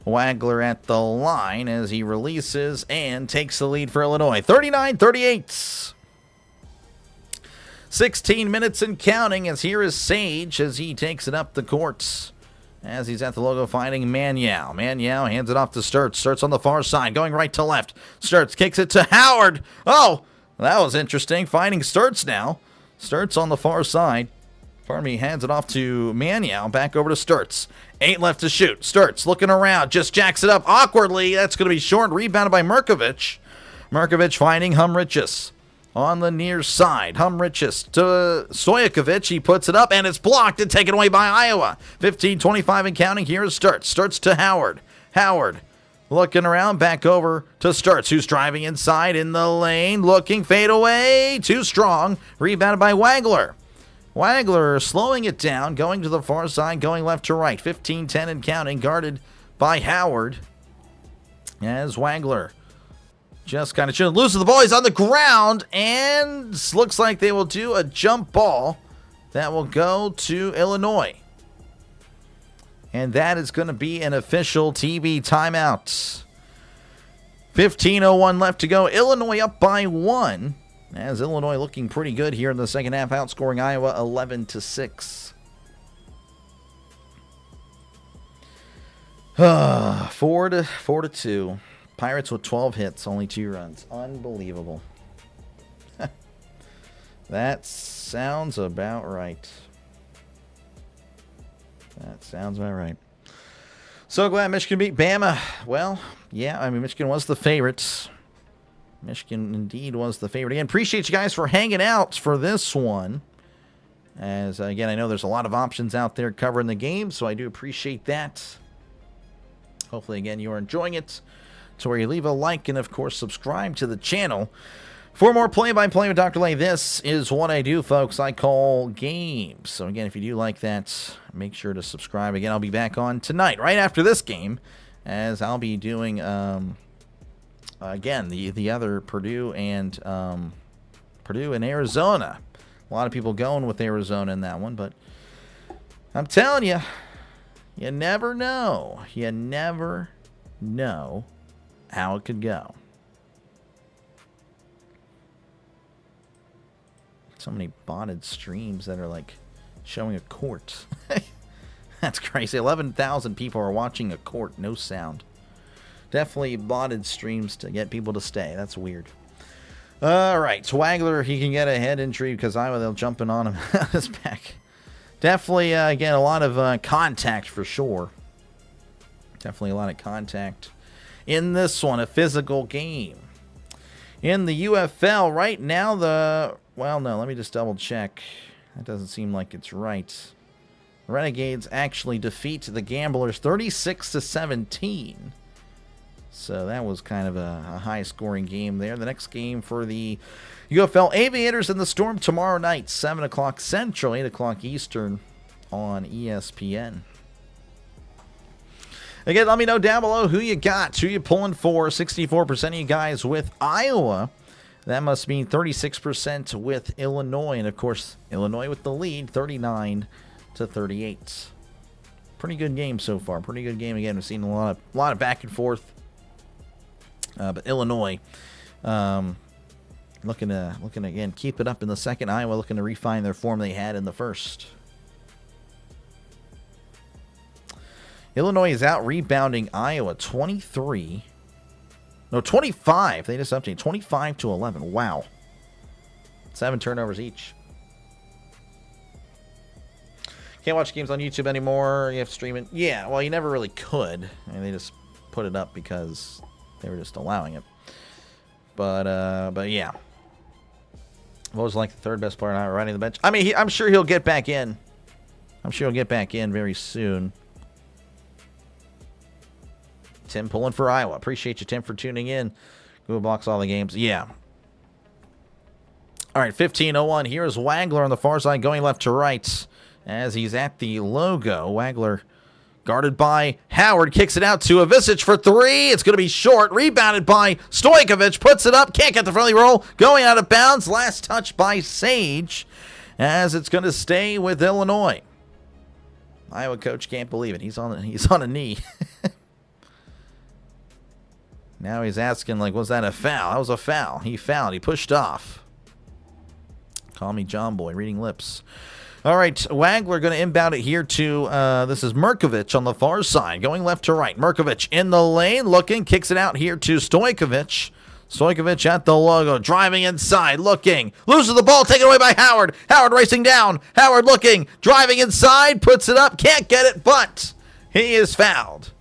Wagler at the line as he releases and takes the lead for Illinois. 39-38. 16 minutes and counting as here is Sage as he takes it up the courts. As he's at the logo fighting Manyao. Manyao hands it off to Sturts. Sturts on the far side, going right to left. Sturts kicks it to Howard. Oh, that was interesting. Fighting Sturts now. Sturts on the far side. Pardon me, hands it off to Manyao. Back over to Sturts. 8 left to shoot. Sturts looking around. Just jacks it up awkwardly. That's going to be short. Rebounded by Merkovich. Merkovich finding Humrichis. On the near side, Humrichis to Stojakovic. He puts it up, and it's blocked and taken away by Iowa. 15-25 and counting. Here is Sturts. Sturts to Howard. Howard looking around, back over to Sturts, who's driving inside in the lane. Looking, fade away. Too strong. Rebounded by Wagler. Wagler slowing it down, going to the far side, going left to right. 15-10 and counting, guarded by Howard. As Wagler just kind of chilling. Loses the ball. He's on the ground. And looks like they will do a jump ball that will go to Illinois. And that is going to be an official TV timeout. 15:01 left to go. Illinois up by 1. As Illinois looking pretty good here in the second half. Outscoring Iowa 11-6. 4-2. Pirates with 12 hits, only 2 runs. Unbelievable. That sounds about right. So glad Michigan beat Bama. Well, yeah, I mean, Michigan was the favorites. Michigan indeed was the favorite. Again, appreciate you guys for hanging out for this one. As, again, I know there's a lot of options out there covering the game, so I do appreciate that. Hopefully, again, you are enjoying it. To where you leave a like and, of course, subscribe to the channel. For more play-by-play with Dr. Lay, this is what I do, folks. I call games. So, again, if you do like that, make sure to subscribe. Again, I'll be back on tonight, right after this game, as I'll be doing, again, the other Purdue and Arizona. A lot of people going with Arizona in that one, but I'm telling you, you never know. You never know how it could go. So many botted streams that are like showing a court. That's crazy. 11,000 people are watching a court, no sound. Definitely botted streams to get people to stay. That's weird. All right, Swagler, he can get a head injury because Iowa, they'll jump in on him. His back. Definitely, again, a lot of contact for sure. Definitely a lot of contact in this one, a physical game. In the UFL, right now, well, no, let me just double check. That doesn't seem like it's right. Renegades actually defeat the Gamblers 36-17. So that was kind of a high-scoring game there. The next game for the UFL Aviators and the Storm tomorrow night, 7 o'clock Central, 8 o'clock Eastern on ESPN. Again, let me know down below who you got, who you pulling for. 64% of you guys with Iowa. That must mean 36% with Illinois. And, of course, Illinois with the lead, 39-38. Pretty good game so far. Pretty good game. Again, we've seen a lot of back and forth. But Illinois looking to again keep it up in the second. Iowa looking to refine their form they had in the first. Illinois is out rebounding Iowa 25. They just updated 25-11. Wow. 7 turnovers each. Can't watch games on YouTube anymore. You have to stream it. Yeah, well, you never really could. I mean, they just put it up because they were just allowing it. But yeah. What was like the third best player now riding the bench? I mean, I'm sure he'll get back in. I'm sure he'll get back in very soon. Tim pulling for Iowa. Appreciate you, Tim, for tuning in. Google blocks all the games. Yeah. All right, 15:01. Here's Wagler on the far side going left to right as he's at the logo. Wagler Guarded by Howard, kicks it out to Avicic for three. It's going to be short. Rebounded by Stojkovic, puts it up, can't get the friendly roll. Going out of bounds. Last touch by Sage, as it's going to stay with Illinois. Iowa coach can't believe it. He's on a knee. Now he's asking, like, was that a foul? That was a foul. He fouled. He pushed off. Call me John Boy, reading lips. All right, Wagler going to inbound it here to, this is Merkovich on the far side, going left to right. Merkovich in the lane, looking, kicks it out here to Stojkovic. Stojkovic at the logo, driving inside, looking, loses the ball, taken away by Howard. Howard racing down, Howard looking, driving inside, puts it up, can't get it, but he is fouled.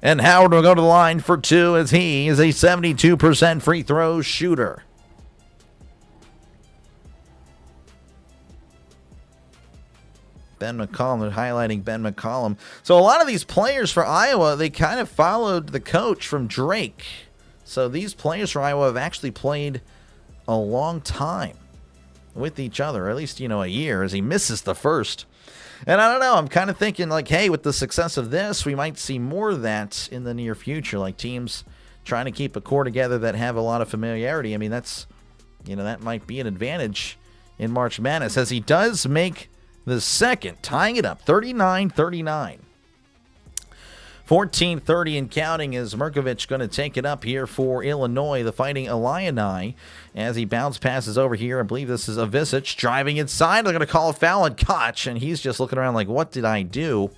And Howard will go to the line for two, as he is a 72% free throw shooter. Ben McCollum, they're highlighting Ben McCollum. So a lot of these players for Iowa, they kind of followed the coach from Drake. So these players for Iowa have actually played a long time with each other, or at least, a year, as he misses the first. And I don't know, I'm kind of thinking, like, hey, with the success of this, we might see more of that in the near future, like teams trying to keep a core together that have a lot of familiarity. I mean, that's, that might be an advantage in March Madness, as he does make the second, tying it up, 39-39. 14:30 and counting, is Merkovich going to take it up here for Illinois, the Fighting Illini, as he bounce passes over here. I believe this is Avicic driving inside. They're going to call a foul on Koch, and he's just looking around like, what did I do?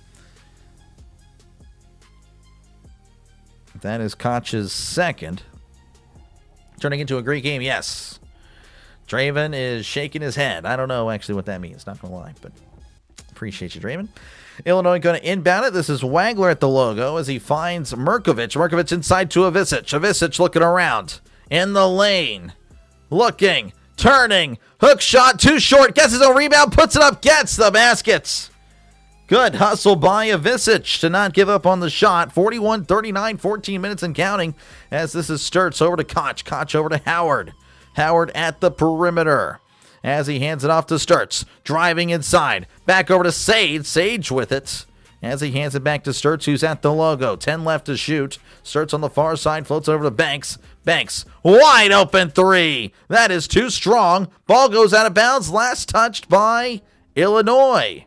That is Koch's second. Turning into a great game, yes. Draven is shaking his head. I don't know actually what that means, not going to lie, but appreciate you, Draven. Illinois going to inbound it. This is Wagler at the logo as he finds Merkovich. Merkovich inside to Avicic. Avicic looking around in the lane. Looking, turning, hook shot, too short, gets his own rebound, puts it up, gets the baskets. Good hustle by Avicic to not give up on the shot. 41-39, 14 minutes and counting, as this is Sturtz over to Koch. Koch over to Howard. Howard at the perimeter as he hands it off to Sturtz. Driving inside. Back over to Sage. Sage with it as he hands it back to Sturtz, who's at the logo. 10 left to shoot. Sturtz on the far side floats over to Banks. Banks, wide open three. That is too strong. Ball goes out of bounds. Last touched by Illinois.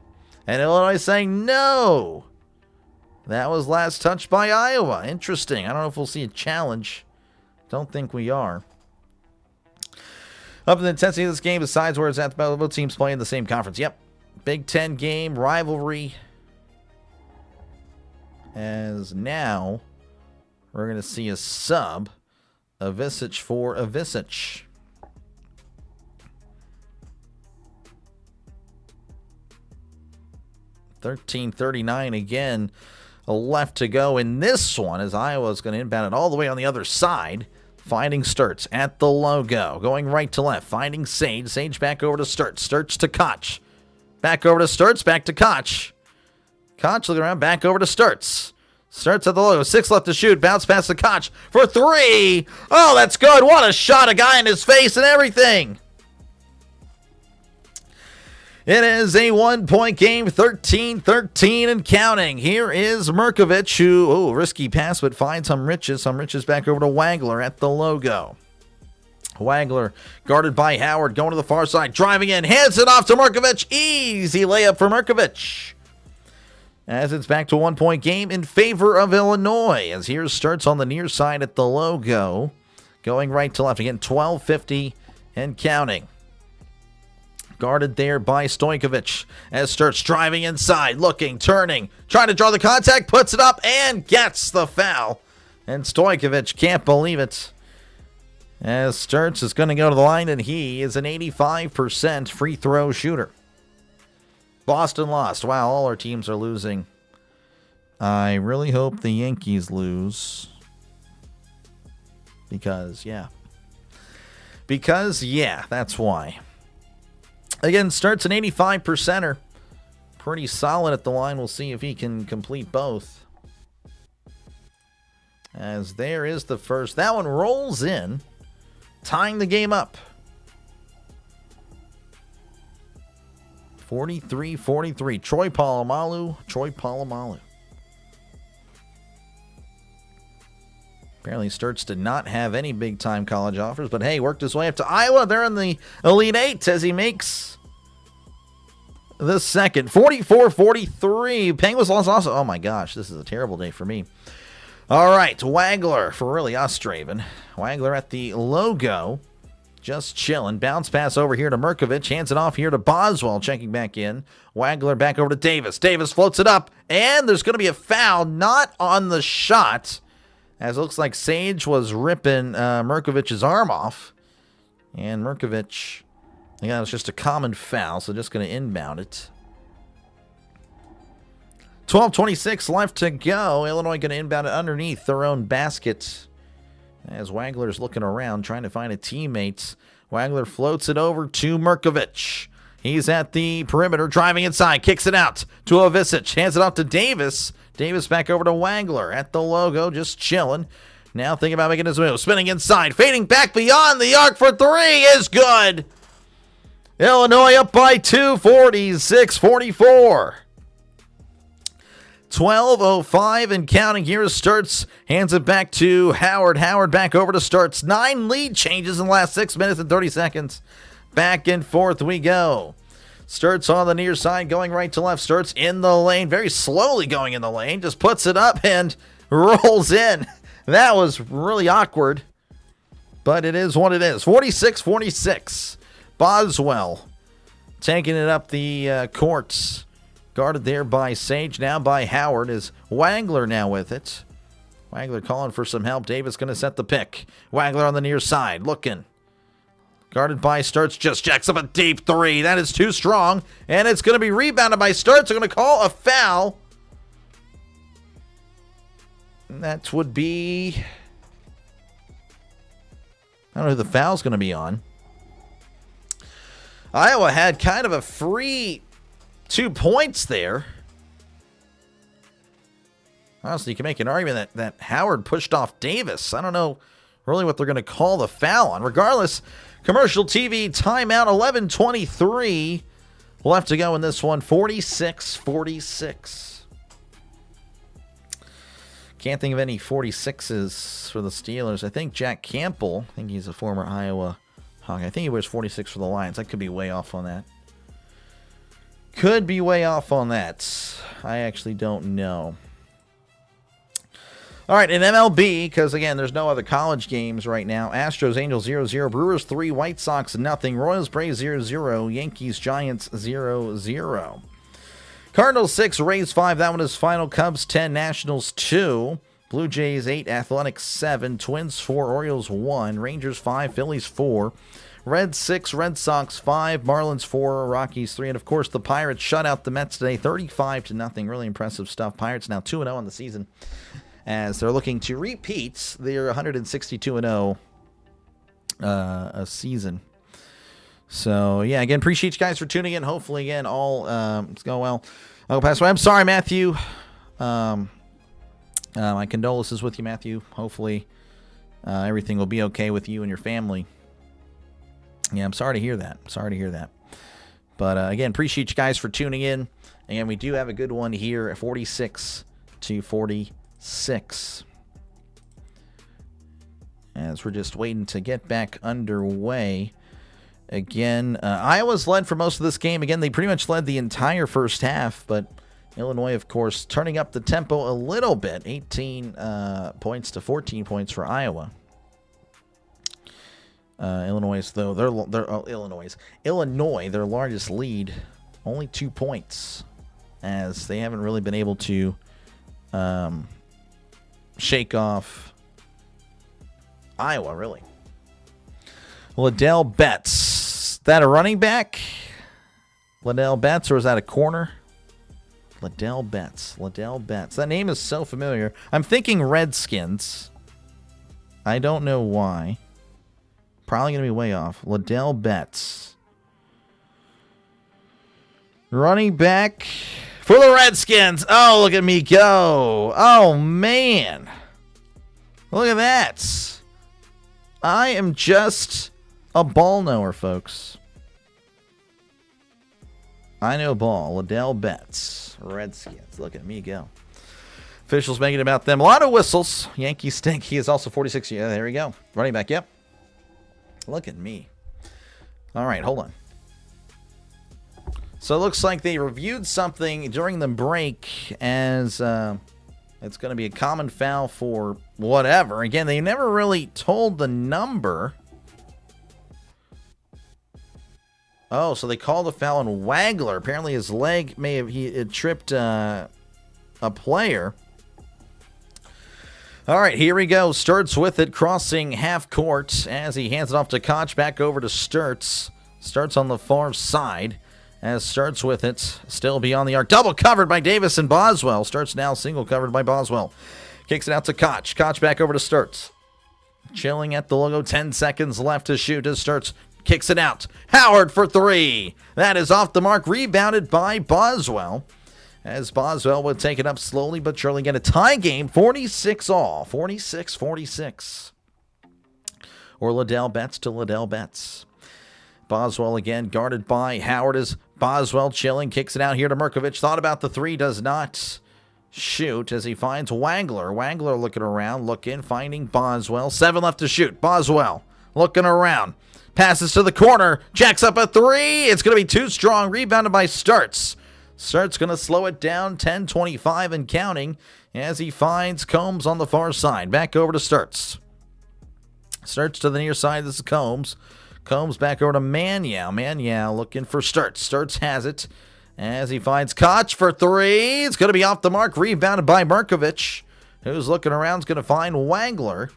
And Illinois saying no. That was last touched by Iowa. Interesting. I don't know if we'll see a challenge. Don't think we are. Up in the intensity of this game, besides where it's at, both teams playing the same conference. Yep. Big Ten game, rivalry. As now, we're going to see a sub. Avicic for Avicic. $13.39 again. Left to go in this one, as Iowa's going to inbound it all the way on the other side. Finding Sturtz at the logo. Going right to left. Finding Sage. Sage back over to Sturtz. Sturtz to Koch. Back over to Sturtz. Back to Koch. Koch looking around. Back over to Sturtz. Sturtz at the logo. 6 left to shoot. Bounce past to Koch for three. Oh, that's good. What a shot. A guy in his face and everything. It is a 1-point game, 13-13 and counting. Here is Merkovich, who, risky pass, but finds Humriches. Humriches back over to Wagler at the logo. Wagler guarded by Howard, going to the far side, driving in, hands it off to Merkovich. Easy layup for Merkovich. As it's back to a 1-point game in favor of Illinois. As here's Sturtz on the near side at the logo. Going right to left. Again, 12:50 and counting. Guarded there by Stojkovic as Sturtz driving inside, looking, turning, trying to draw the contact, puts it up, and gets the foul. And Stojkovic can't believe it, as Sturtz is going to go to the line, and he is an 85% free throw shooter. Boston lost. Wow, all our teams are losing. I really hope the Yankees lose. Because, yeah, that's why. Again, Sturtz an 85%er. Pretty solid at the line. We'll see if he can complete both. As there is the first. That one rolls in, tying the game up. 43-43. Troy Polamalu. Apparently Sturts did not have any big-time college offers, but hey, worked his way up to Iowa. They're in the Elite Eight as he makes the second. 44-43. Penguins lost also. Oh my gosh, this is a terrible day for me. All right, Wagler for really Ostraven. Wagler at the logo. Just chilling. Bounce pass over here to Merkovich. Hands it off here to Boswell. Checking back in. Wagler back over to Davis. Davis floats it up. And there's going to be a foul. Not on the shot. As it looks like Sage was ripping Merkovich's arm off. And Merkovich, yeah, it's just a common foul. So just going to inbound it. 12:26 left to go. Illinois going to inbound it underneath their own basket. As Wagler's looking around, trying to find a teammate. Wagler floats it over to Merkovich. He's at the perimeter, driving inside, kicks it out to Ovisic, hands it off to Davis. Davis back over to Wagler at the logo, just chilling. Now thinking about making his move, spinning inside, fading back beyond the arc for three is good. Illinois up by 2, 46-44. 12:05 and counting. Here starts, hands it back to Howard. Howard back over to Starts. 9 lead changes in the last 6 minutes and 30 seconds. Back and forth we go. Starts on the near side, going right to left. Starts in the lane, very slowly going in the lane. Just puts it up and rolls in. That was really awkward, but it is what it is. 46-46. Boswell taking it up the courts. Guarded there by Sage, now by Howard. Is Wagler now with it. Wagler calling for some help. Davis going to set the pick. Wagler on the near side, looking. Guarded by Starts, just jacks up a deep three. That is too strong, and it's going to be rebounded by Starts. They're going to call a foul. That would be... I don't know who the foul's going to be on. Iowa had kind of a free 2 points there. Honestly, you can make an argument that Howard pushed off Davis. I don't know really what they're going to call the foul on. Regardless, commercial TV timeout, 11:23 left to go in this one, 46-46. Can't think of any 46s for the Steelers. I think Jack Campbell, I think he's a former Iowa Hawkeye. I think he wears 46 for the Lions. I could be way off on that. Could be way off on that. I actually don't know. All right, in MLB, because, again, there's no other college games right now. Astros, Angels, 0-0. Brewers, 3. White Sox, nothing. Royals, Braves, 0-0. Yankees, Giants, 0-0. Cardinals, 6. Rays, 5. That one is final. Cubs, 10. Nationals, 2. Blue Jays, 8. Athletics, 7. Twins, 4. Orioles, 1. Rangers, 5. Phillies, 4. Reds 6, Red Sox 5, Marlins 4, Rockies 3, and of course the Pirates shut out the Mets today, 35-0. Really impressive stuff. Pirates now 2-0 on the season, as they're looking to repeat their 162-0 a season. So yeah, again, appreciate you guys for tuning in. Hopefully, again, all it's going well. I'll pass away. I'm sorry, Matthew. My condolences with you, Matthew. Hopefully, everything will be okay with you and your family. Yeah, I'm sorry to hear that. But again, appreciate you guys for tuning in. And we do have a good one here at 46-46. As we're just waiting to get back underway. Again, Iowa's led for most of this game. Again, they pretty much led the entire first half. But Illinois, of course, turning up the tempo a little bit. 18 points to 14 points for Iowa. Illinois, though, Illinois, their largest lead, only 2 points, as they haven't really been able to shake off Iowa, really. Liddell Betts, that a running back? Liddell Betts, or is that a corner? Liddell Betts. That name is so familiar. I'm thinking Redskins. I don't know why. Probably going to be way off. Liddell Betts. Running back for the Redskins. Oh, look at me go. Oh, man. Look at that. I am just a ball knower, folks. I know ball. Liddell Betts. Redskins. Look at me go. Officials making it about them. A lot of whistles. Yankees stink. He is also 46. Yeah, there we go. Running back, yep. Look at me. All right, hold on. So it looks like they reviewed something during the break as it's going to be a common foul for whatever. Again, they never really told the number. Oh, so they called a foul on Wagler. Apparently his leg it tripped a player. All right, here we go. Sturts with it, crossing half court as he hands it off to Koch. Back over to Sturts. Sturts on the far side as Sturts with it. Still beyond the arc. Double covered by Davis and Boswell. Sturts now single covered by Boswell. Kicks it out to Koch. Koch back over to Sturts. Chilling at the logo. 10 seconds left to shoot as Sturts kicks it out. Howard for three. That is off the mark. Rebounded by Boswell. As Boswell would take it up slowly but surely. Get a tie game. 46 all. 46-46. Or Liddell Betts to Liddell Betts. Boswell again guarded by Howard as Boswell chilling. Kicks it out here to Merkovich. Thought about the three. Does not shoot as he finds Wagler. Wagler looking around. Looking. Finding Boswell. 7 left to shoot. Boswell looking around. Passes to the corner. Jacks up a three. It's going to be too strong. Rebounded by Sturts. Sturts going to slow it down. 10-25 and counting as he finds Combs on the far side. Back over to Sturts. Sturts to the near side. This is Combs. Combs back over to Manyow. Manyow looking for Sturts. Sturts has it as he finds Koch for three. It's going to be off the mark. Rebounded by Merkovich, who's looking around. Is going to find Wagler.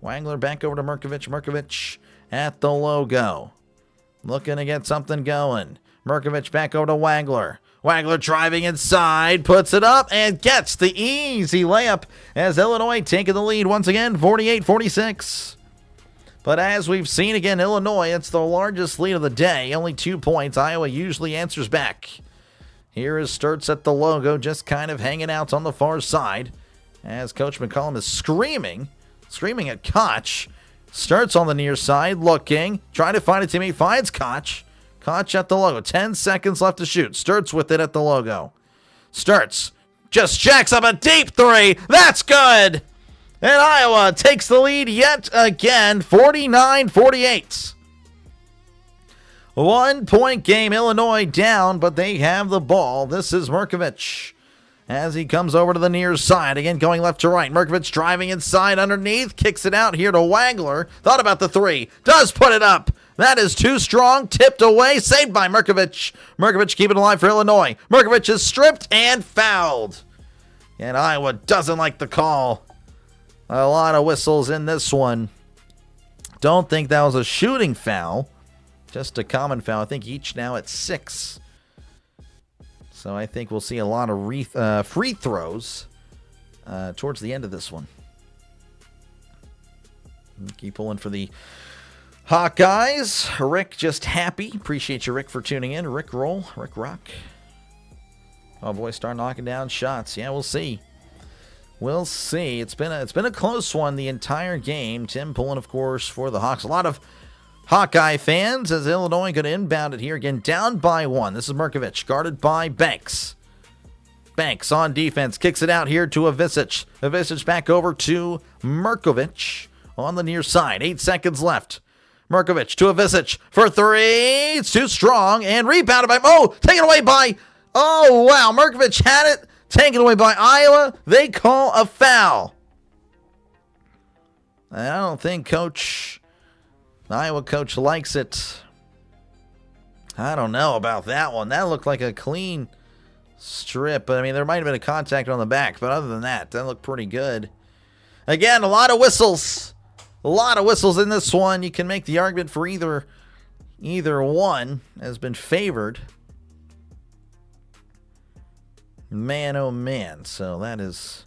Wagler back over to Merkovich. Merkovich at the logo. Looking to get something going. Merkovich back over to Wagler. Wagler driving inside, puts it up, and gets the easy layup as Illinois taking the lead once again, 48-46. But as we've seen again, Illinois, it's the largest lead of the day, only 2 points. Iowa usually answers back. Here is Sturts at the logo, just kind of hanging out on the far side as Coach McCollum is screaming at Koch. Sturts on the near side, looking, trying to find a teammate, finds Koch. Koch at the logo, 10 seconds left to shoot. Sturts with it at the logo. Sturts just jacks up a deep three. That's good. And Iowa takes the lead yet again, 49-48. 1 point game, Illinois down, but they have the ball. This is Merkovich as he comes over to the near side. Again, going left to right. Merkovich driving inside underneath. Kicks it out here to Wagler. Thought about the three. Does put it up. That is too strong. Tipped away. Saved by Merkovich. Merkovich keeping it alive for Illinois. Merkovich is stripped and fouled. And Iowa doesn't like the call. A lot of whistles in this one. Don't think that was a shooting foul. Just a common foul. I think each now at 6. So I think we'll see a lot of free throws towards the end of this one. Keep pulling for the Hawkeyes. Rick just happy. Appreciate you, Rick, for tuning in. Rick roll. Rick rock. Oh, boy, start knocking down shots. Yeah, we'll see. We'll see. It's been a close one the entire game. Tim pulling, of course, for the Hawks. A lot of Hawkeye fans as Illinois going to inbound it here again, down by 1. This is Merkovich, guarded by Banks. Banks on defense, kicks it out here to Avicic. Avicic back over to Merkovich on the near side. 8 seconds left. Merkovich to Avicic for three. It's too strong and rebounded by taken away by. Oh wow, Merkovich had it. Taken away by Iowa. They call a foul. I don't think the Iowa coach likes it. I don't know about that one. That looked like a clean strip. But I mean, there might have been a contact on the back. But other than that looked pretty good. Again, a lot of whistles. A lot of whistles in this one. You can make the argument for either one has been favored. Man, oh man. So that's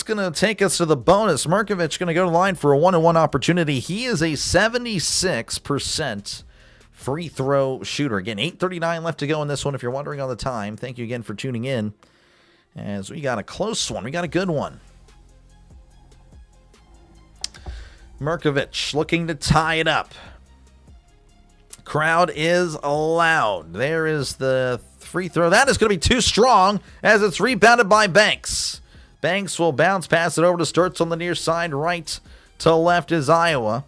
going to take us to the bonus. Merkovich going to go to the line for a 1-on-1 opportunity. He is a 76% free throw shooter. Again, 8:39 left to go in this one if you're wondering on the time. Thank you again for tuning in. As we got a close one. We got a good one. Merkovich looking to tie it up. Crowd is loud. There is the free throw. That is going to be too strong as it's rebounded by Banks. Banks will bounce, pass it over to Sturts on the near side. Right to left is Iowa.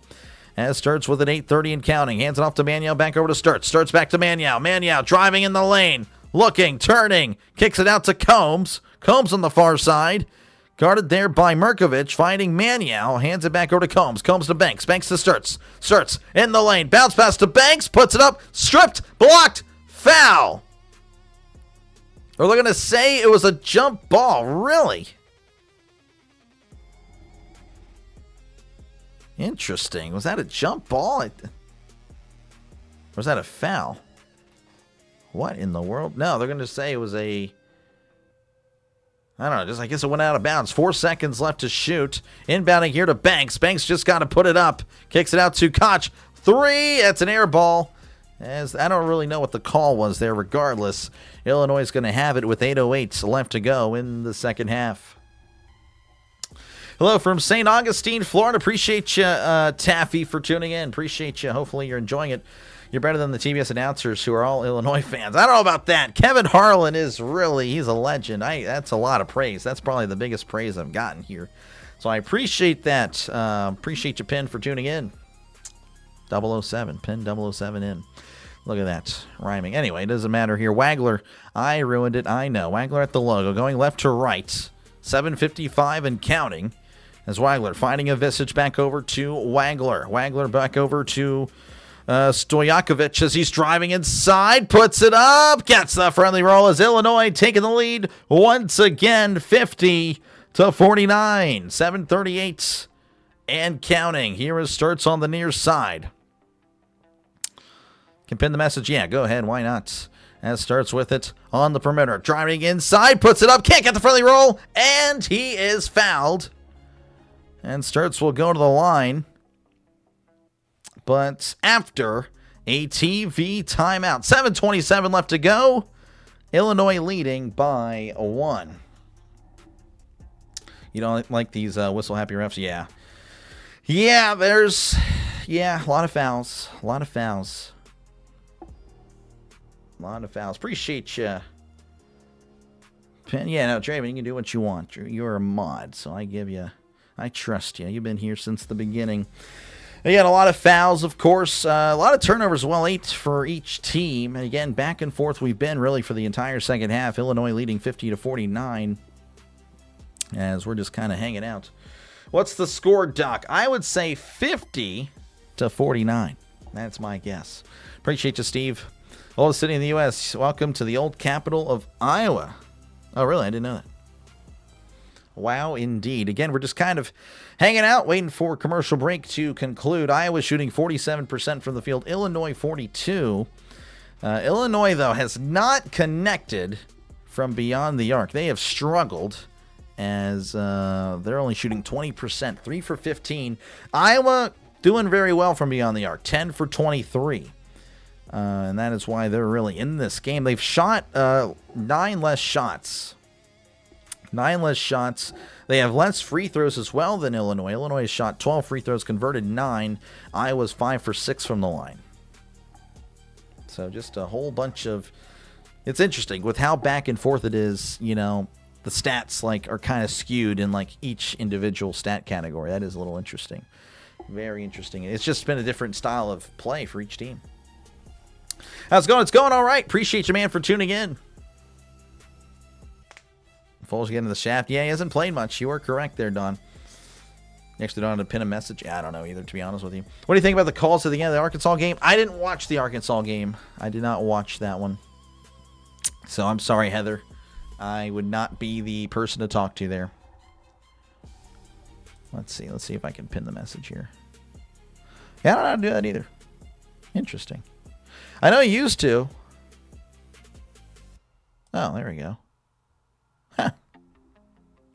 As Sturts with an 8:30 and counting. Hands it off to Maniau, back over to Sturts. Sturts back to Maniau. Maniau driving in the lane. Looking, turning. Kicks it out to Combs. Combs on the far side. Guarded there by Merkovich. Finding Maniau. Hands it back over to Combs. Combs to Banks. Banks to Sturts. Sturts in the lane. Bounce pass to Banks. Puts it up. Stripped. Blocked. Foul. Or they're going to say it was a jump ball. Really? Interesting. Was that a jump ball? Or was that a foul? What in the world? No, they're going to say it was a... I don't know. I guess it went out of bounds. 4 seconds left to shoot. Inbounding here to Banks. Banks just got to put it up. Kicks it out to Koch. 3. That's an air ball. As I don't really know what the call was there regardless. Illinois is going to have it with 8:08 left to go in the second half. Hello from St. Augustine, Florida. Appreciate you, Taffy, for tuning in. Appreciate you. Hopefully you're enjoying it. You're better than the TBS announcers who are all Illinois fans. I don't know about that. Kevin Harlan is really, he's a legend. That's a lot of praise. That's probably the biggest praise I've gotten here. So I appreciate that. Appreciate you, Pin, for tuning in. 007. Pin 007 in. Look at that. Rhyming. Anyway, it doesn't matter here. Wagler, I ruined it. I know. Wagler at the logo. Going left to right. 7:55 and counting. As Wagler finding a Visage back over to Wagler. Wagler back over to Stojakovic as he's driving inside. Puts it up. Gets the friendly roll as Illinois taking the lead once again. 50-49. 7:38 and counting. Here is Sturts on the near side. Can pin the message? Yeah, go ahead. Why not? As Sturts with it on the perimeter. Driving inside. Puts it up. Can't get the friendly roll. And he is fouled. And Sturts will go to the line. But after a TV timeout. 7:27 left to go. Illinois leading by 1. You don't like these whistle happy refs? Yeah. Yeah, there's... Yeah, a lot of fouls. A lot of fouls. A lot of fouls. Appreciate you. Yeah, no, Draven, you can do what you want. You're a mod, so I give you... I trust you. You've been here since the beginning. Again, a lot of fouls, of course. A lot of turnovers as well, 8 for each team. And again, back and forth we've been really for the entire second half. Illinois leading 50-49 as we're just kind of hanging out. What's the score, Doc? I would say 50-49. That's my guess. Appreciate you, Steve. Oldest city in the U.S. Welcome to the old capital of Iowa. Oh, really? I didn't know that. Wow, indeed. Again, we're just kind of hanging out, waiting for commercial break to conclude. Iowa shooting 47% from the field. Illinois 42%. Illinois, though, has not connected from beyond the arc. They have struggled as they're only shooting 20%, 3 for 15. Iowa doing very well from beyond the arc, 10 for 23. And that is why they're really in this game. They've shot 9 less shots. 9 less shots. They have less free throws as well than Illinois. Illinois has shot 12 free throws, converted 9. Iowa's 5 for 6 from the line. So just a whole bunch of... It's interesting with how back and forth it is, you know, the stats are kind of skewed in each individual stat category. That is a little interesting. Very interesting. It's just been a different style of play for each team. How's it going? It's going all right. Appreciate you, man, for tuning in. Foles getting to the shaft. Yeah, he hasn't played much. You are correct there, Don. Next to Don to pin a message. Yeah, I don't know either, to be honest with you. What do you think about the calls at the end of the Arkansas game? I didn't watch the Arkansas game. I did not watch that one. So I'm sorry, Heather. I would not be the person to talk to there. Let's see. Let's see if I can pin the message here. Yeah, I don't know how to do that either. Interesting. I know you used to. Oh, there we go. Huh.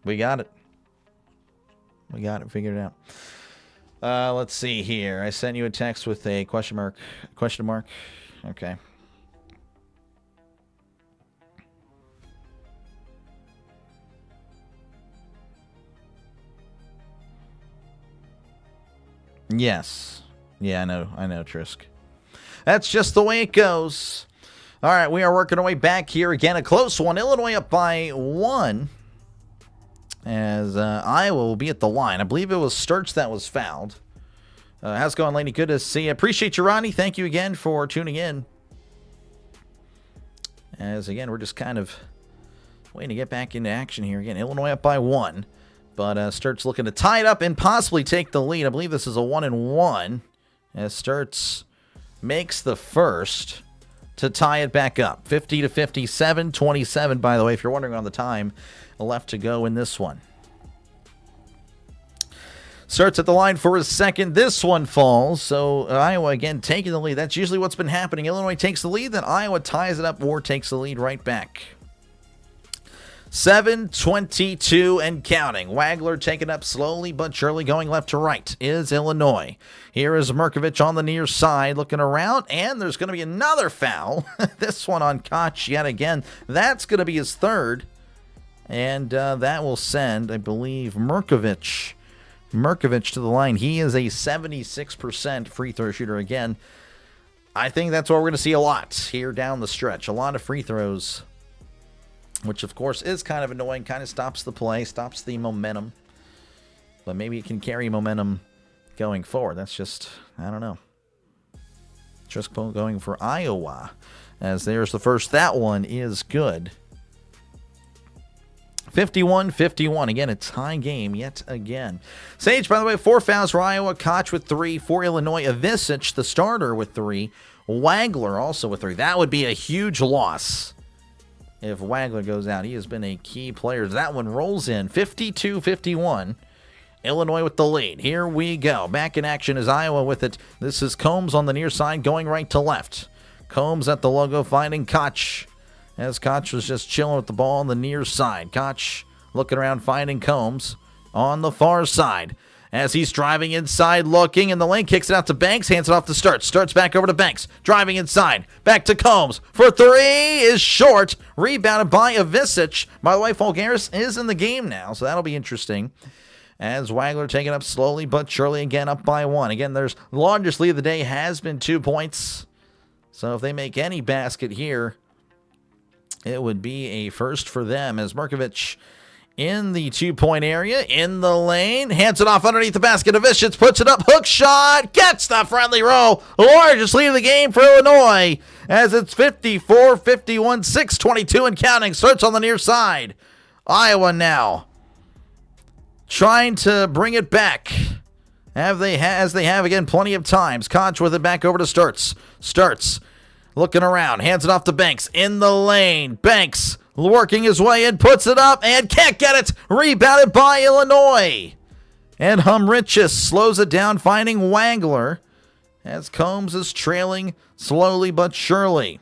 We got it. We got it. Figured it out. Let's see here. I sent you a text with a question mark. Question mark. Okay. Yes. Yeah, I know, Trisk. That's just the way it goes. All right, we are working our way back here. Again, a close one. Illinois up by 1. as Iowa will be at the line. I believe it was Sturts that was fouled. How's it going, lady? Good to see you. Appreciate you, Ronnie. Thank you again for tuning in. As, again, we're just kind of waiting to get back into action here. Again, Illinois up by 1. But Sturts looking to tie it up and possibly take the lead. I believe this is a 1-1. As Sturts makes the first to tie it back up. 50-57, 27, by the way, if you're wondering on the time left to go in this one. Starts at the line for his second. This one falls. So Iowa, again, taking the lead. That's usually what's been happening. Illinois takes the lead, then Iowa ties it up or takes the lead right back. 7:22 and counting. Wagler taking up slowly but surely, going left to right is Illinois. Here is Merkovich on the near side looking around, and there's going to be another foul. This one on Koch yet again. That's going to be his third, and that will send, I believe, Merkovich to the line. He is a 76% free throw shooter again. I think that's what we're going to see a lot here down the stretch. A lot of free throws, which of course is kind of annoying, kind of stops the play, stops the momentum. But maybe it can carry momentum going forward. That's just, I don't know. Just going for Iowa, as there's the first. That one is good. 51-51. Again, a tie game yet again. Sage, by the way, 4 fouls for Iowa. Koch with 3. For Illinois, Avicic, the starter, with 3. Wagler also with 3. That would be a huge loss if Wagler goes out. He has been a key player. That one rolls in. 52-51. Illinois with the lead. Here we go. Back in action is Iowa with it. This is Combs on the near side going right to left. Combs at the logo finding Koch, as Koch was just chilling with the ball on the near side. Koch looking around, finding Combs on the far side as he's driving inside, looking in the lane, kicks it out to Banks, hands it off to Sturts. Sturts back over to Banks, driving inside, back to Combs for 3, is short, rebounded by Avicic. By the way, Fulgaris is in the game now, so that'll be interesting. As Wagler taking up slowly but surely, again up by 1. Again, their largest lead of the day has been 2 points. So if they make any basket here, it would be a first for them, as Merkovich in the 2-point area, in the lane, hands it off underneath the basket. Avicic puts it up, hook shot, gets the friendly roll. Largest lead of the game for Illinois, as it's 54-51, 6:22 and counting. Starts on the near side. Iowa now trying to bring it back. As they have again plenty of times. Koch with it back over to Sturts. Sturts looking around, hands it off to Banks in the lane. Banks working his way in, puts it up, and can't get it. Rebounded by Illinois. And Humrichis slows it down, finding Wagler, as Combs is trailing slowly but surely.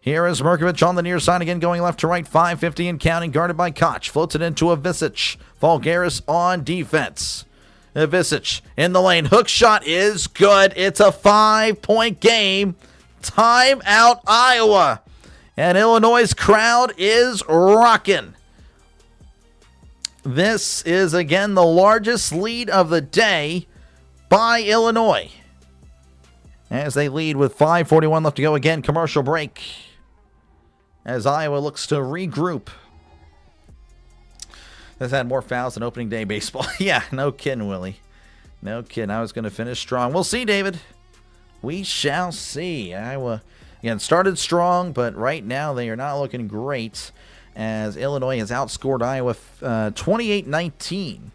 Here is Merkovich on the near side again, going left to right, 5:50 and counting, guarded by Koch. Floats it into Avicic. Fulgaris on defense. Avicic in the lane. Hook shot is good. It's a 5-point game. Timeout, Iowa. And Illinois' crowd is rocking. This is, again, the largest lead of the day by Illinois, as they lead with 5:41 left to go. Again, commercial break, as Iowa looks to regroup. This had more fouls than opening day baseball. Yeah, no kidding, Willie. No kidding. I was going to finish strong. We'll see, David. We shall see. Iowa, again, started strong, but right now they are not looking great, as Illinois has outscored Iowa 28-19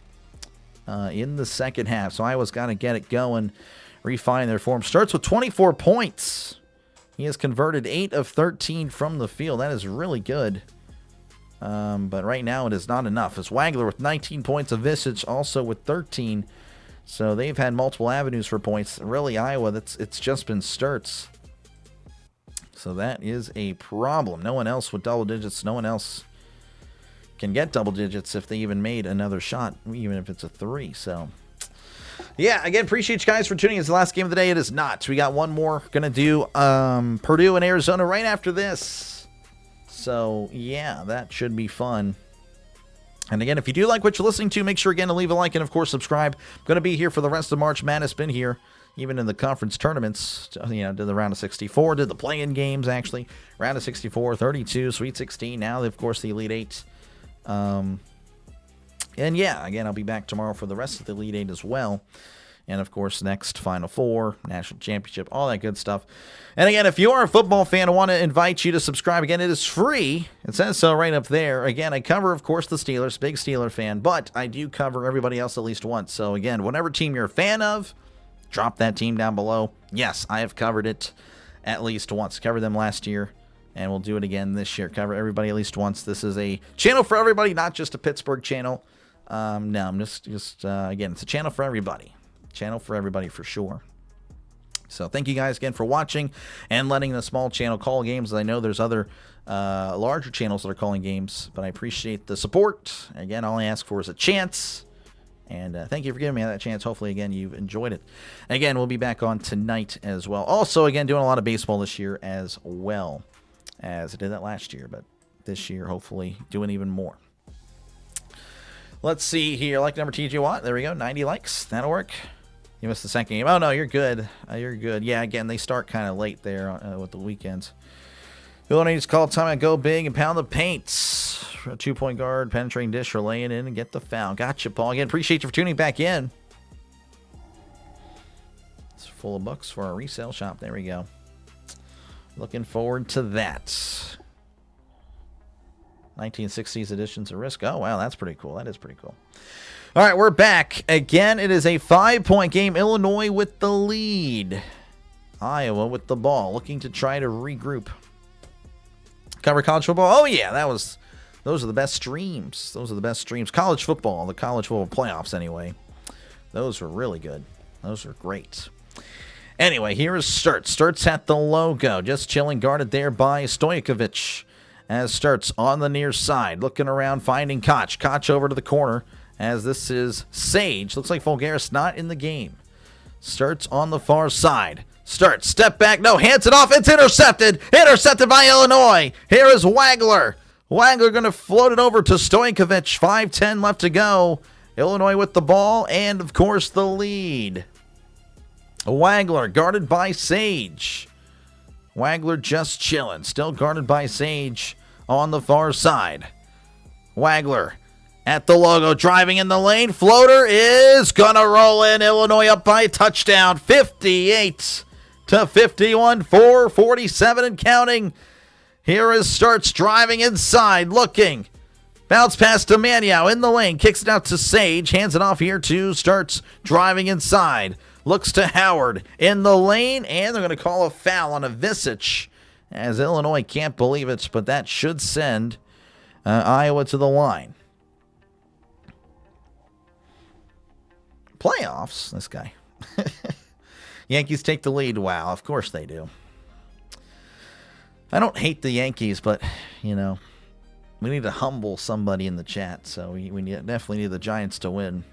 in the second half. So Iowa's got to get it going, refine their form. Starts with 24 points. He has converted 8 of 13 from the field. That is really good. But right now it is not enough. As Wagler with 19 points, Avicic also with 13. So they've had multiple avenues for points. Really, Iowa, it's just been Sturts. So that is a problem. No one else with double digits. No one else can get double digits if they even made another shot, even if it's a 3. So, yeah, again, appreciate you guys for tuning in. It's the last game of the day. It is not. We got one more. Going to do Purdue and Arizona right after this. So, yeah, that should be fun. And again, if you do like what you're listening to, make sure again to leave a like and, of course, subscribe. I'm going to be here for the rest of March Madness. Been here even in the conference tournaments. You know, did the round of 64, did the play-in games, actually. Round of 64, 32, Sweet 16. Now, of course, the Elite 8. And yeah, again, I'll be back tomorrow for the rest of the Elite Eight as well. And, of course, next Final Four, National Championship, all that good stuff. And, again, if you are a football fan, I want to invite you to subscribe. Again, it is free. It says so right up there. Again, I cover, of course, the Steelers, big Steeler fan, but I do cover everybody else at least once. So, again, whatever team you're a fan of, drop that team down below. Yes, I have covered it at least once. Covered them last year, and we'll do it again this year. Cover everybody at least once. This is a channel for everybody, not just a Pittsburgh channel. No, I'm just again, it's a channel for everybody. Channel for everybody for sure. So thank you guys again for watching and letting the small channel call games. I know there's other larger channels that are calling games, but I appreciate the support. Again, all I ask for is a chance. And thank you for giving me that chance. Hopefully, again, you've enjoyed it. Again, we'll be back on tonight as well. Also, again, doing a lot of baseball this year as well, as I did that last year. But this year, hopefully, doing even more. Let's see here. Like number TJ Watt. There we go. 90 likes. That'll work. You missed the second game. Oh, no, you're good. You're good. Yeah, again, they start kind of late there with the weekends. Illinois needs to call time and go big and pound the paint. A 2-point guard, penetrating dish, or laying in and get the foul. Gotcha, Paul. Again, appreciate you for tuning back in. It's full of books for our resale shop. There we go. Looking forward to that. 1960s editions of Risk. Oh, wow, that's pretty cool. That is pretty cool. All right, we're back. Again, it is a 5-point game. Illinois with the lead. Iowa with the ball, looking to try to regroup. Cover college football. Oh, yeah, those are the best streams. Those are the best streams. College football, the college football playoffs anyway. Those were really good. Those were great. Anyway, here is Sturts. Sturts at the logo. Just chilling, guarded there by Stojkovic. As Sturts on the near side, looking around, finding Koch. Koch over to the corner. As this is Sage. Looks like Fulgaris not in the game. Sturts on the far side. Sturts, step back. No, hands it off. It's intercepted. Intercepted by Illinois. Here is Wagler. Wagler going to float it over to Stojkovic. 5:10 left to go. Illinois with the ball and, of course, the lead. Wagler guarded by Sage. Wagler just chilling. Still guarded by Sage on the far side. Wagler at the logo, driving in the lane. Floater is going to roll in. Illinois up by a touchdown. 58-51. 4:47 and counting. Here is Sturts driving inside, looking. Bounce pass to Maniau in the lane. Kicks it out to Sage. Hands it off here to Sturts driving inside. Looks to Howard in the lane. And they're going to call a foul on a Visich. As Illinois can't believe it, but that should send Iowa to the line. Playoffs? This guy. Yankees take the lead. Wow, of course they do. I don't hate the Yankees, but, you know, we need to humble somebody in the chat, so we definitely need the Giants to win.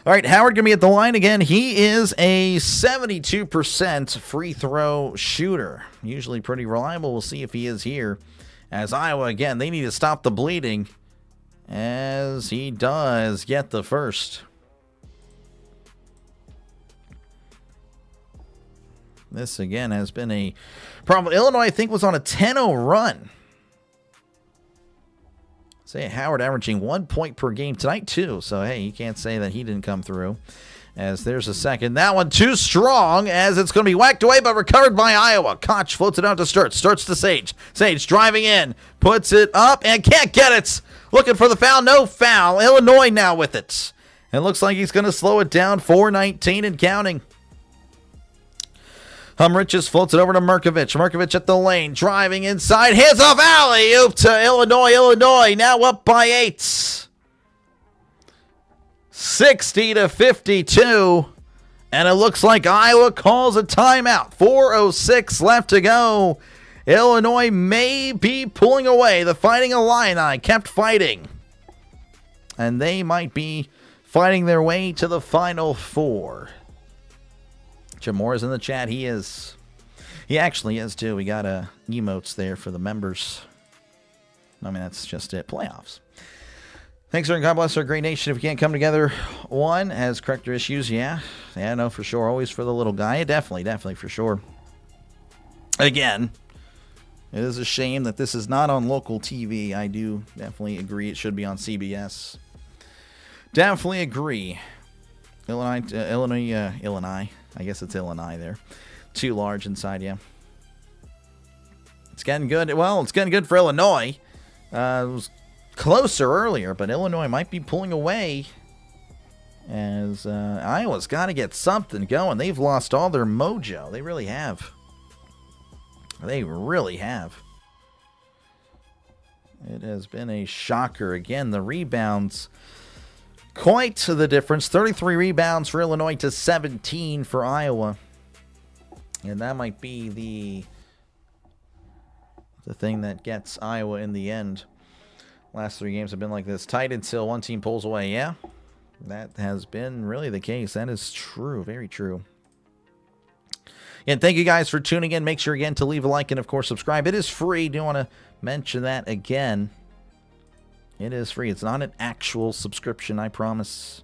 All right, Howard going to be at the line again. He is a 72% free throw shooter. Usually pretty reliable. We'll see if he is here. As Iowa, again, they need to stop the bleeding. As he does get the first. This, again, has been a problem. Illinois, I think, was on a 10-0 run. Say Howard averaging 1 point per game tonight, too. So, hey, you can't say that he didn't come through. As there's a second. That one too strong as it's going to be whacked away, but recovered by Iowa. Koch floats it out to Sturts. Sturts to Sage. Sage driving in. Puts it up and can't get it. Looking for the foul. No foul. Illinois now with it. It looks like he's going to slow it down. 4:19 and counting. Humriches floats it over to Merkovich. Merkovich at the lane. Driving inside. Hands off alley-oop to Illinois. Illinois now up by 8. 60-52. And it looks like Iowa calls a timeout. 4:06 left to go. Illinois may be pulling away. The Fighting Illini kept fighting. And they might be fighting their way to the Final Four. Jim Moore is in the chat. He is. He actually is, too. We got emotes there for the members. I mean, that's just it. Playoffs. Thanks, sir, and God bless our great nation. If we can't come together, one has corrector issues. Yeah, no, for sure. Always for the little guy. Definitely, for sure. Again, It is a shame that this is not on local TV. I do definitely agree it should be on CBS. Definitely agree. Illinois. I guess it's Illinois there. Too large inside, yeah. It's getting good. Well, it's getting good for Illinois. It was closer earlier, but Illinois might be pulling away as Iowa's got to get something going. They've lost all their mojo. They really have. They really have. It has been a shocker. Again, the rebounds, quite the difference. 33 rebounds for Illinois to 17 for Iowa. And that might be the thing that gets Iowa in the end. Last 3 games have been like this. Tight until one team pulls away. Yeah, that has been really the case. That is true. Very true. And thank you guys for tuning in. Make sure again to leave a like and, of course, subscribe. It is free. Do want to mention that again. It is free. It's not an actual subscription, I promise.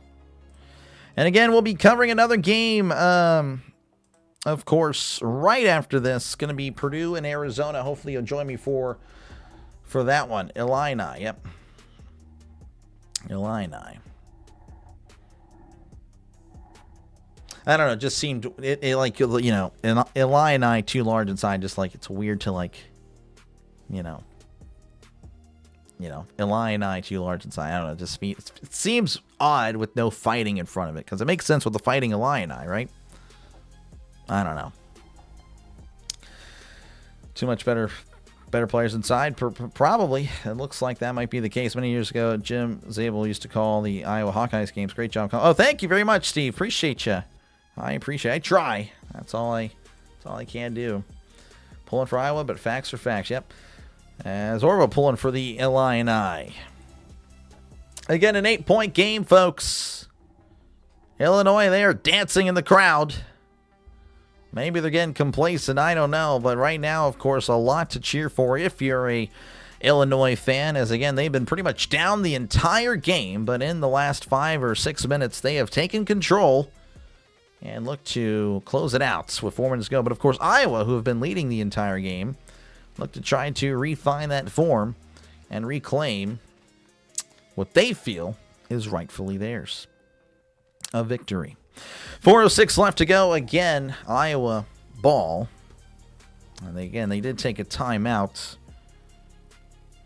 And again, we'll be covering another game, of course, right after this. It's going to be Purdue and Arizona. Hopefully you'll join me for that one. Illini, yep. Illini. I don't know, it just seemed, it like, you know, Illini too large inside, just like, it's weird to, like, you know, Illini too large inside. I don't know, just it seems odd with no fighting in front of it, because it makes sense with the fighting Illini, right? I don't know. Too much better players inside, probably. It looks like that might be the case. Many years ago, Jim Zabel used to call the Iowa Hawkeyes games. Great job. Oh, thank you very much, Steve. Appreciate you. I try. That's all I can do. Pulling for Iowa, but facts are facts. Yep. As Orville pulling for the Illini. Again, an 8-point game, folks. Illinois, they are dancing in the crowd. Maybe they're getting complacent. I don't know. But right now, of course, a lot to cheer for if you're a Illinois fan. As, again, they've been pretty much down the entire game. But in the last 5 or 6 minutes, they have taken control and look to close it out with 4 minutes to go. But, of course, Iowa, who have been leading the entire game, look to try to refine that form and reclaim what they feel is rightfully theirs. A victory. 4:06 left to go. Again, Iowa ball. And they did take a timeout.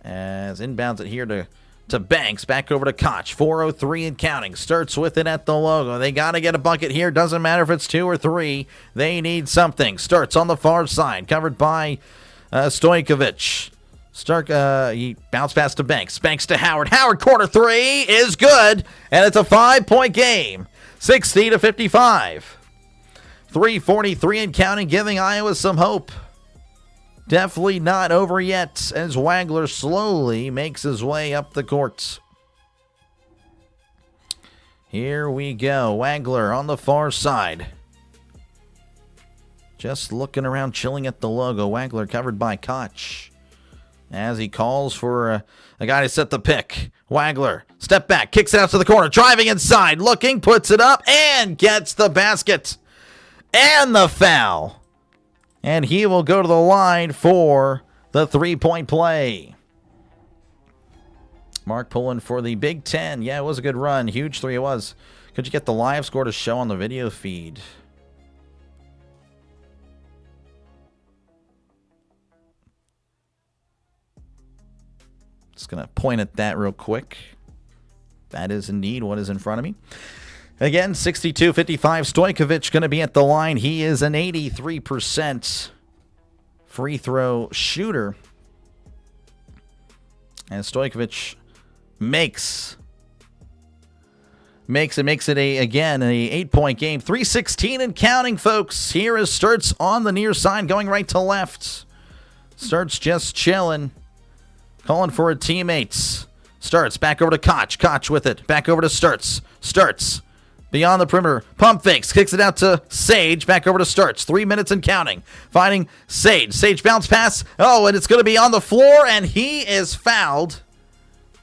As inbounds it here to Banks. Back over to Koch. 4:03 and counting. Starts with it at the logo. They got to get a bucket here. Doesn't matter if it's 2 or 3. They need something. Starts on the far side. Covered by Stojkovic. He bounced pass to Banks. Banks to Howard. Howard, corner 3 is good. And it's a 5-point game. 60-55. 3:43 and counting, giving Iowa some hope. Definitely not over yet as Wagler slowly makes his way up the court. Here we go. Wagler on the far side. Just looking around, chilling at the logo. Wagler covered by Koch. As he calls for a guy to set the pick. Wagler, step back, kicks it out to the corner, driving inside, looking, puts it up, and gets the basket. And the foul. And he will go to the line for the 3-point play. Mark pulling for the Big Ten. Yeah, it was a good run. Huge 3 it was. Could you get the live score to show on the video feed? Just going to point at that real quick. That is indeed what is in front of me. Again, 62-55. Stojkovic going to be at the line. He is an 83% free throw shooter. And Stojkovic makes it again a 8-point game. 3:16 and counting, folks. Here is Sturts on the near side, going right to left. Sturts just chilling. Calling for his teammates. Starts back over to Koch. Koch with it. Back over to Sturts. Sturts beyond the perimeter. Pump fakes. Kicks it out to Sage. Back over to Sturts. 3 minutes and counting. Finding Sage. Sage bounce pass. Oh, and it's going to be on the floor, and he is fouled.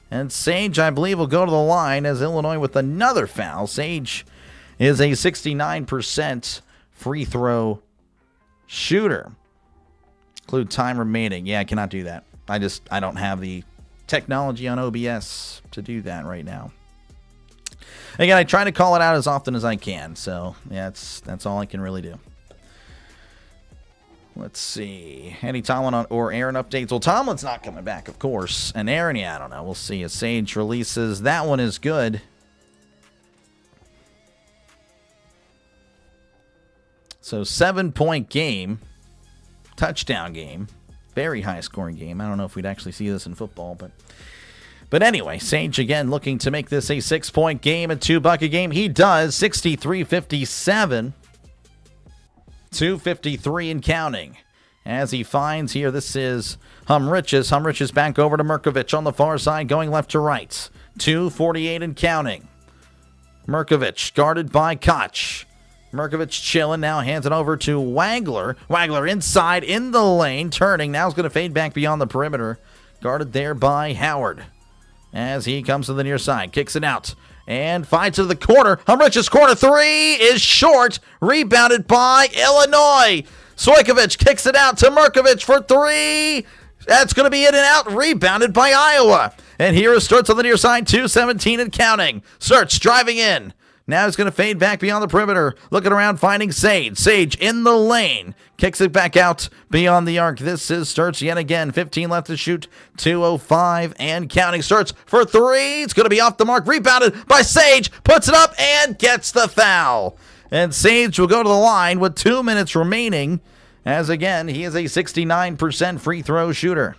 And Sage, I believe, will go to the line as Illinois with another foul. Sage is a 69% free throw shooter. Include time remaining. Yeah, I cannot do that. I don't have the technology on OBS to do that right now. Again, I try to call it out as often as I can, so yeah, that's all I can really do. Let's see. Any Tomlin or Aaron updates? Well, Tomlin's not coming back, of course. And Aaron, yeah, I don't know. We'll see. As Sage releases, that one is good. So 7-point game, touchdown game, very high scoring game. I don't know if we'd actually see this in football, but anyway, Sage again looking to make this a 6-point game, a 2-bucket game. He does. 63-57, 2:53 and counting. As he finds here, this is Humriches. Humriches back over to Merkovich on the far side, going left to right. 2:48 and counting. Merkovich guarded by Koch. Merkovich chilling now, hands it over to Wagler. Wagler inside in the lane, turning. Now is going to fade back beyond the perimeter. Guarded there by Howard. As he comes to the near side, kicks it out. And finds to the corner. Humrich's corner three is short. Rebounded by Illinois. Stojkovic kicks it out to Merkovich for three. That's going to be in and out. Rebounded by Iowa. And here is Sturts on the near side. 2:17 and counting. Sturts driving in. Now he's going to fade back beyond the perimeter. Looking around, finding Sage. Sage in the lane. Kicks it back out beyond the arc. This is Sturts yet again. 15 left to shoot. 2:05 and counting. Sturts for three. It's going to be off the mark. Rebounded by Sage. Puts it up and gets the foul. And Sage will go to the line with 2 minutes remaining. As again, he is a 69% free throw shooter.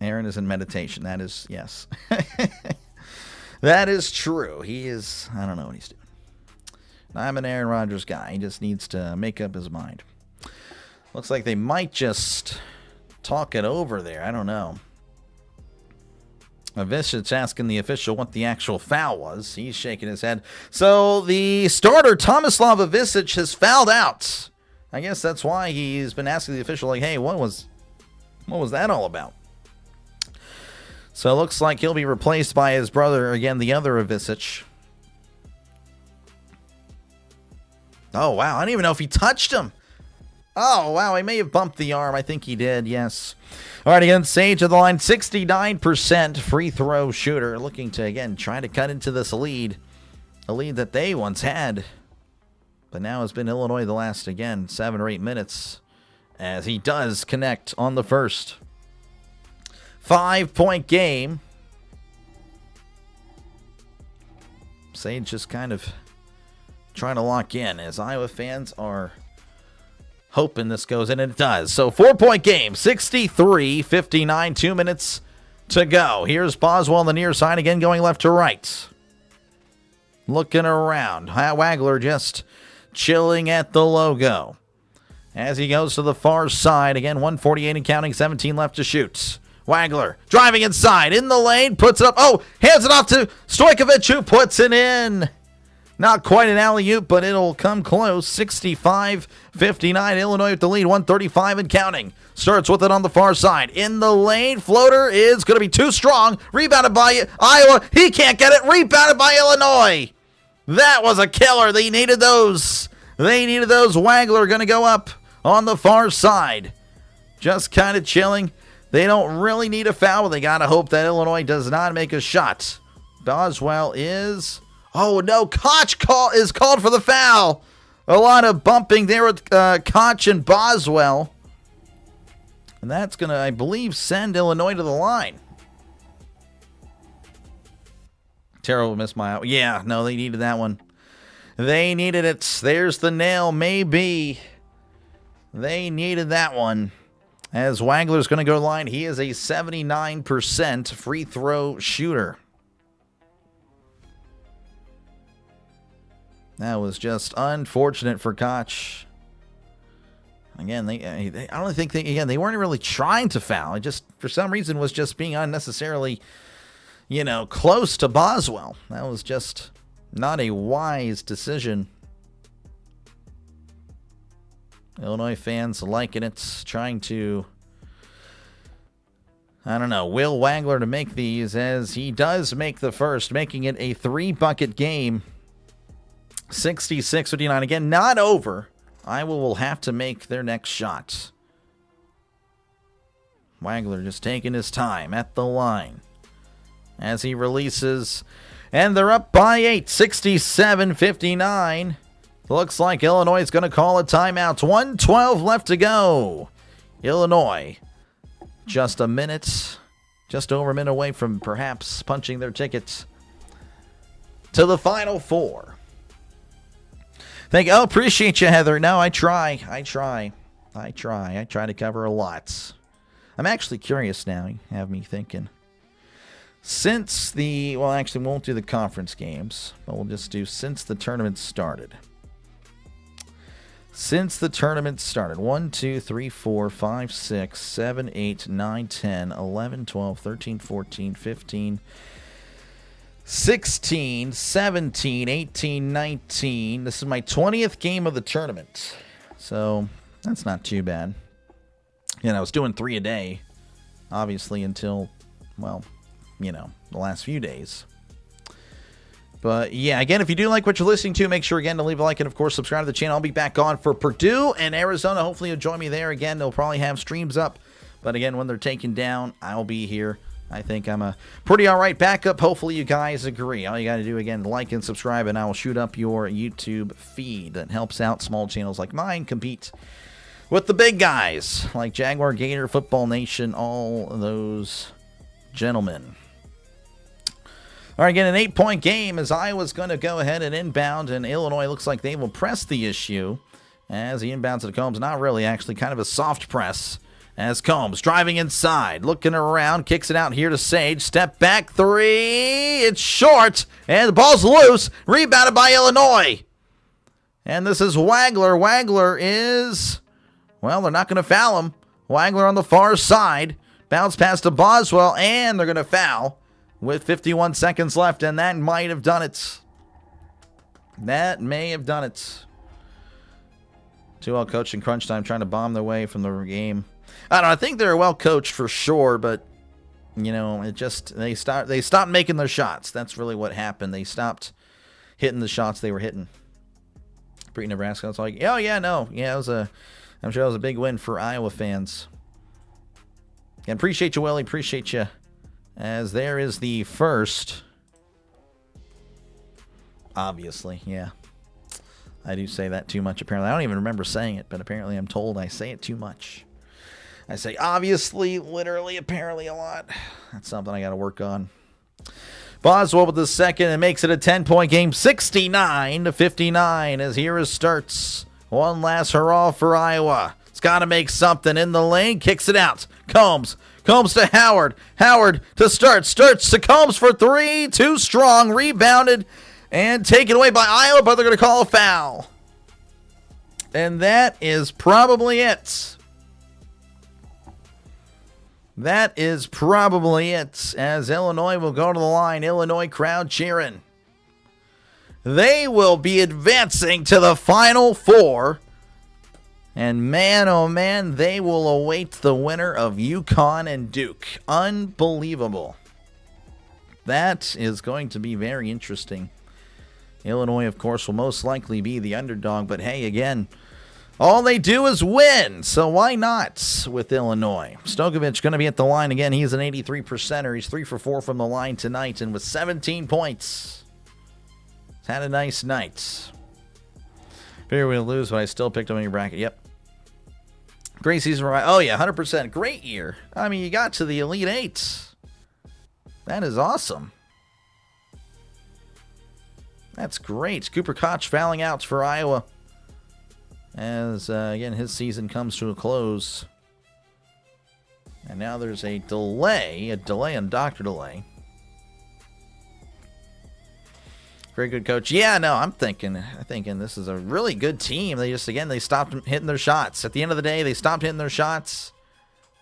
Aaron is in meditation. That is, yes. That is true. He is, I don't know what he's doing. I'm an Aaron Rodgers guy. He just needs to make up his mind. Looks like they might just talk it over there. I don't know. Avicic's asking the official what the actual foul was. He's shaking his head. So the starter, Tomislav Avicic, has fouled out. I guess that's why he's been asking the official, like, hey, what was that all about? So it looks like he'll be replaced by his brother, again, the other Avicic. Oh, wow. I don't even know if he touched him. Oh, wow. He may have bumped the arm. I think he did, yes. All right, again, Sage of the line, 69% free throw shooter. Looking to, again, try to cut into this lead. A lead that they once had. But now has been Illinois the last, again, 7 or 8 minutes. As he does connect on the first. 5-point game. Sage just kind of trying to lock in as Iowa fans are hoping this goes in, and it does. So 4-point game, 63-59, 2 minutes to go. Here's Boswell on the near side, again going left to right. Looking around. Wagler just chilling at the logo. As he goes to the far side, again 1:48 and counting, 17 left to shoot. Wagler driving inside in the lane, puts it up. Oh, hands it off to Stojkovic, who puts it in. Not quite an alley-oop, but it'll come close. 65-59, Illinois with the lead, 1:35 and counting. Starts with it on the far side. In the lane, floater is going to be too strong. Rebounded by Iowa. He can't get it. Rebounded by Illinois. That was a killer. They needed those. Wagler going to go up on the far side. Just kind of chilling. They don't really need a foul. They got to hope that Illinois does not make a shot. Boswell is... Oh, no. Koch is called for the foul. A lot of bumping there with Koch and Boswell. And that's going to, I believe, send Illinois to the line. Terrible miss my... Yeah, no, they needed that one. They needed it. There's the nail, maybe. They needed that one. As Wagler's going to go to the line, he is a 79% free throw shooter. That was just unfortunate for Koch. Again, I don't think they weren't really trying to foul. It just, for some reason, was just being unnecessarily, close to Boswell. That was just not a wise decision. Illinois fans liking it, trying to, will Wagler to make these, as he does make the first, making it a 3-bucket game. 66-59. Again, not over. Iowa will have to make their next shot. Wagler just taking his time at the line as he releases. And they're up by 8, 67-59. Looks like Illinois is going to call a timeout. 1:12 left to go. Illinois, just a minute, just over a minute away from perhaps punching their tickets to the Final Four. Appreciate you, Heather. No, I try to cover a lot. I'm actually curious now. You have me thinking. Since we won't do the conference games, but we'll just do since the tournament started. Since the tournament started, 1, 2, 3, 4, 5, 6, 7, 8, 9, 10, 11, 12, 13, 14, 15, 16, 17, 18, 19. This is my 20th game of the tournament. So that's not too bad. I was doing 3 a day, obviously, until, the last few days. But, yeah, again, if you do like what you're listening to, make sure, again, to leave a like and, of course, subscribe to the channel. I'll be back on for Purdue and Arizona. Hopefully you'll join me there. Again, they'll probably have streams up. But, again, when they're taken down, I'll be here. I think I'm a pretty all right backup. Hopefully you guys agree. All you got to do, again, like and subscribe, and I will shoot up your YouTube feed. That helps out small channels like mine compete with the big guys like Jaguar, Gator, Football Nation, all those gentlemen. All right, again, an 8-point game as Iowa's going to go ahead and inbound, and Illinois looks like they will press the issue as he inbounds to Combs. Not really, actually, kind of a soft press as Combs driving inside, looking around, kicks it out here to Sage. Step back three. It's short, and the ball's loose. Rebounded by Illinois. And this is Wagler. Wagler is, they're not going to foul him. Wagler on the far side. Bounce pass to Boswell, and they're going to foul with 51 seconds left, and that might have done it. That may have done it. Too well coached in crunch time, trying to bomb their way from the game. I don't know. I think they're well coached for sure, but it just they stopped making their shots. That's really what happened. They stopped hitting the shots they were hitting. Pre Nebraska, it's like, I'm sure it was a big win for Iowa fans. And appreciate you, Willie. Appreciate you. As there is the first. Obviously, yeah. I do say that too much, apparently. I don't even remember saying it, but apparently I'm told I say it too much. I say obviously, literally, apparently a lot. That's something I got to work on. Boswell with the second and makes it a 10-point game, 69-59 as here starts. One last hurrah for Iowa. It's got to make something in the lane. Kicks it out. Combs to Howard. Howard to Starts. Starts to Combs for three. Too strong. Rebounded and taken away by Iowa, but they're going to call a foul. And that is probably it. That is probably it, as Illinois will go to the line. Illinois crowd cheering. They will be advancing to the Final Four. And man, oh man, they will await the winner of UConn and Duke. Unbelievable. That is going to be very interesting. Illinois, of course, will most likely be the underdog. But hey, again, all they do is win, so why not with Illinois? Stokovich going to be at the line again. He's an 83%er. He's 3 for 4 from the line tonight, and with 17 points, he's had a nice night. Figure we'll lose, but I still picked him in your bracket. Yep. Great season for Oh, yeah, 100%. Great year. I mean, you got to the Elite Eight. That is awesome. That's great. Cooper Koch fouling out for Iowa. As, again, his season comes to a close. And now there's a delay on Dr. Delay. Very good coach. Yeah, no, I'm thinking this is a really good team. They stopped hitting their shots. At the end of the day, they stopped hitting their shots.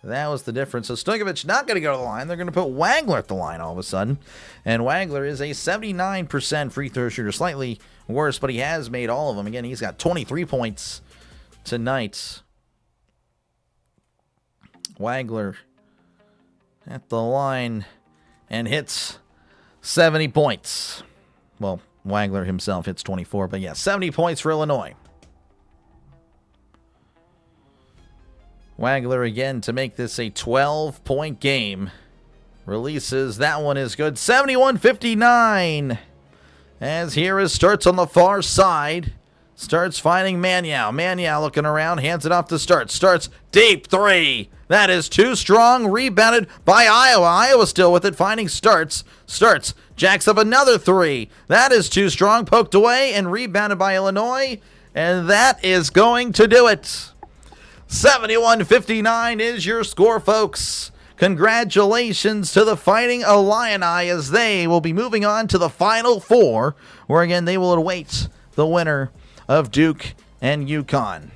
That was the difference. So Stokovich not going to go to the line. They're going to put Wagler at the line all of a sudden. And Wagler is a 79% free throw shooter. Slightly worse, but he has made all of them. Again, he's got 23 points tonight. Wagler at the line and hits 70 points. Well, Wagler himself hits 24. But yeah, 70 points for Illinois. Wagler again to make this a 12-point game. Releases. That one is good. 71-59. As here starts on the far side. Starts finding Maniau. Maniau looking around. Hands it off to Starts. Starts deep three. That is too strong. Rebounded by Iowa. Iowa still with it. Finding Starts. Starts jacks up another three. That is too strong. Poked away and rebounded by Illinois. And that is going to do it. 71-59 is your score, folks. Congratulations to the Fighting Illini as they will be moving on to the Final Four, where again they will await the winner of Duke and UConn.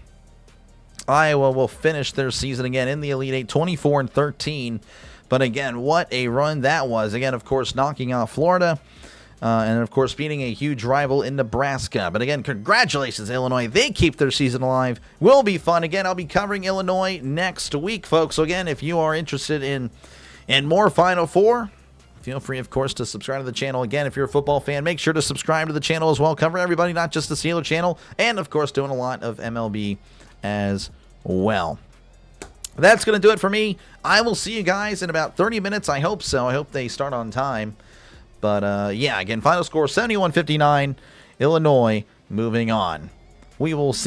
Iowa will finish their season again in the Elite Eight, 24-13. But again, what a run that was. Again, of course, knocking off Florida. And, of course, beating a huge rival in Nebraska. But, again, congratulations, Illinois. They keep their season alive. Will be fun. Again, I'll be covering Illinois next week, folks. So, again, if you are interested in more Final Four, feel free, of course, to subscribe to the channel. Again, if you're a football fan, make sure to subscribe to the channel as well. Covering everybody, not just the Steelers channel. And, of course, doing a lot of MLB as well. That's going to do it for me. I will see you guys in about 30 minutes. I hope so. I hope they start on time. But, yeah, again, final score 71-59, Illinois moving on. We will see.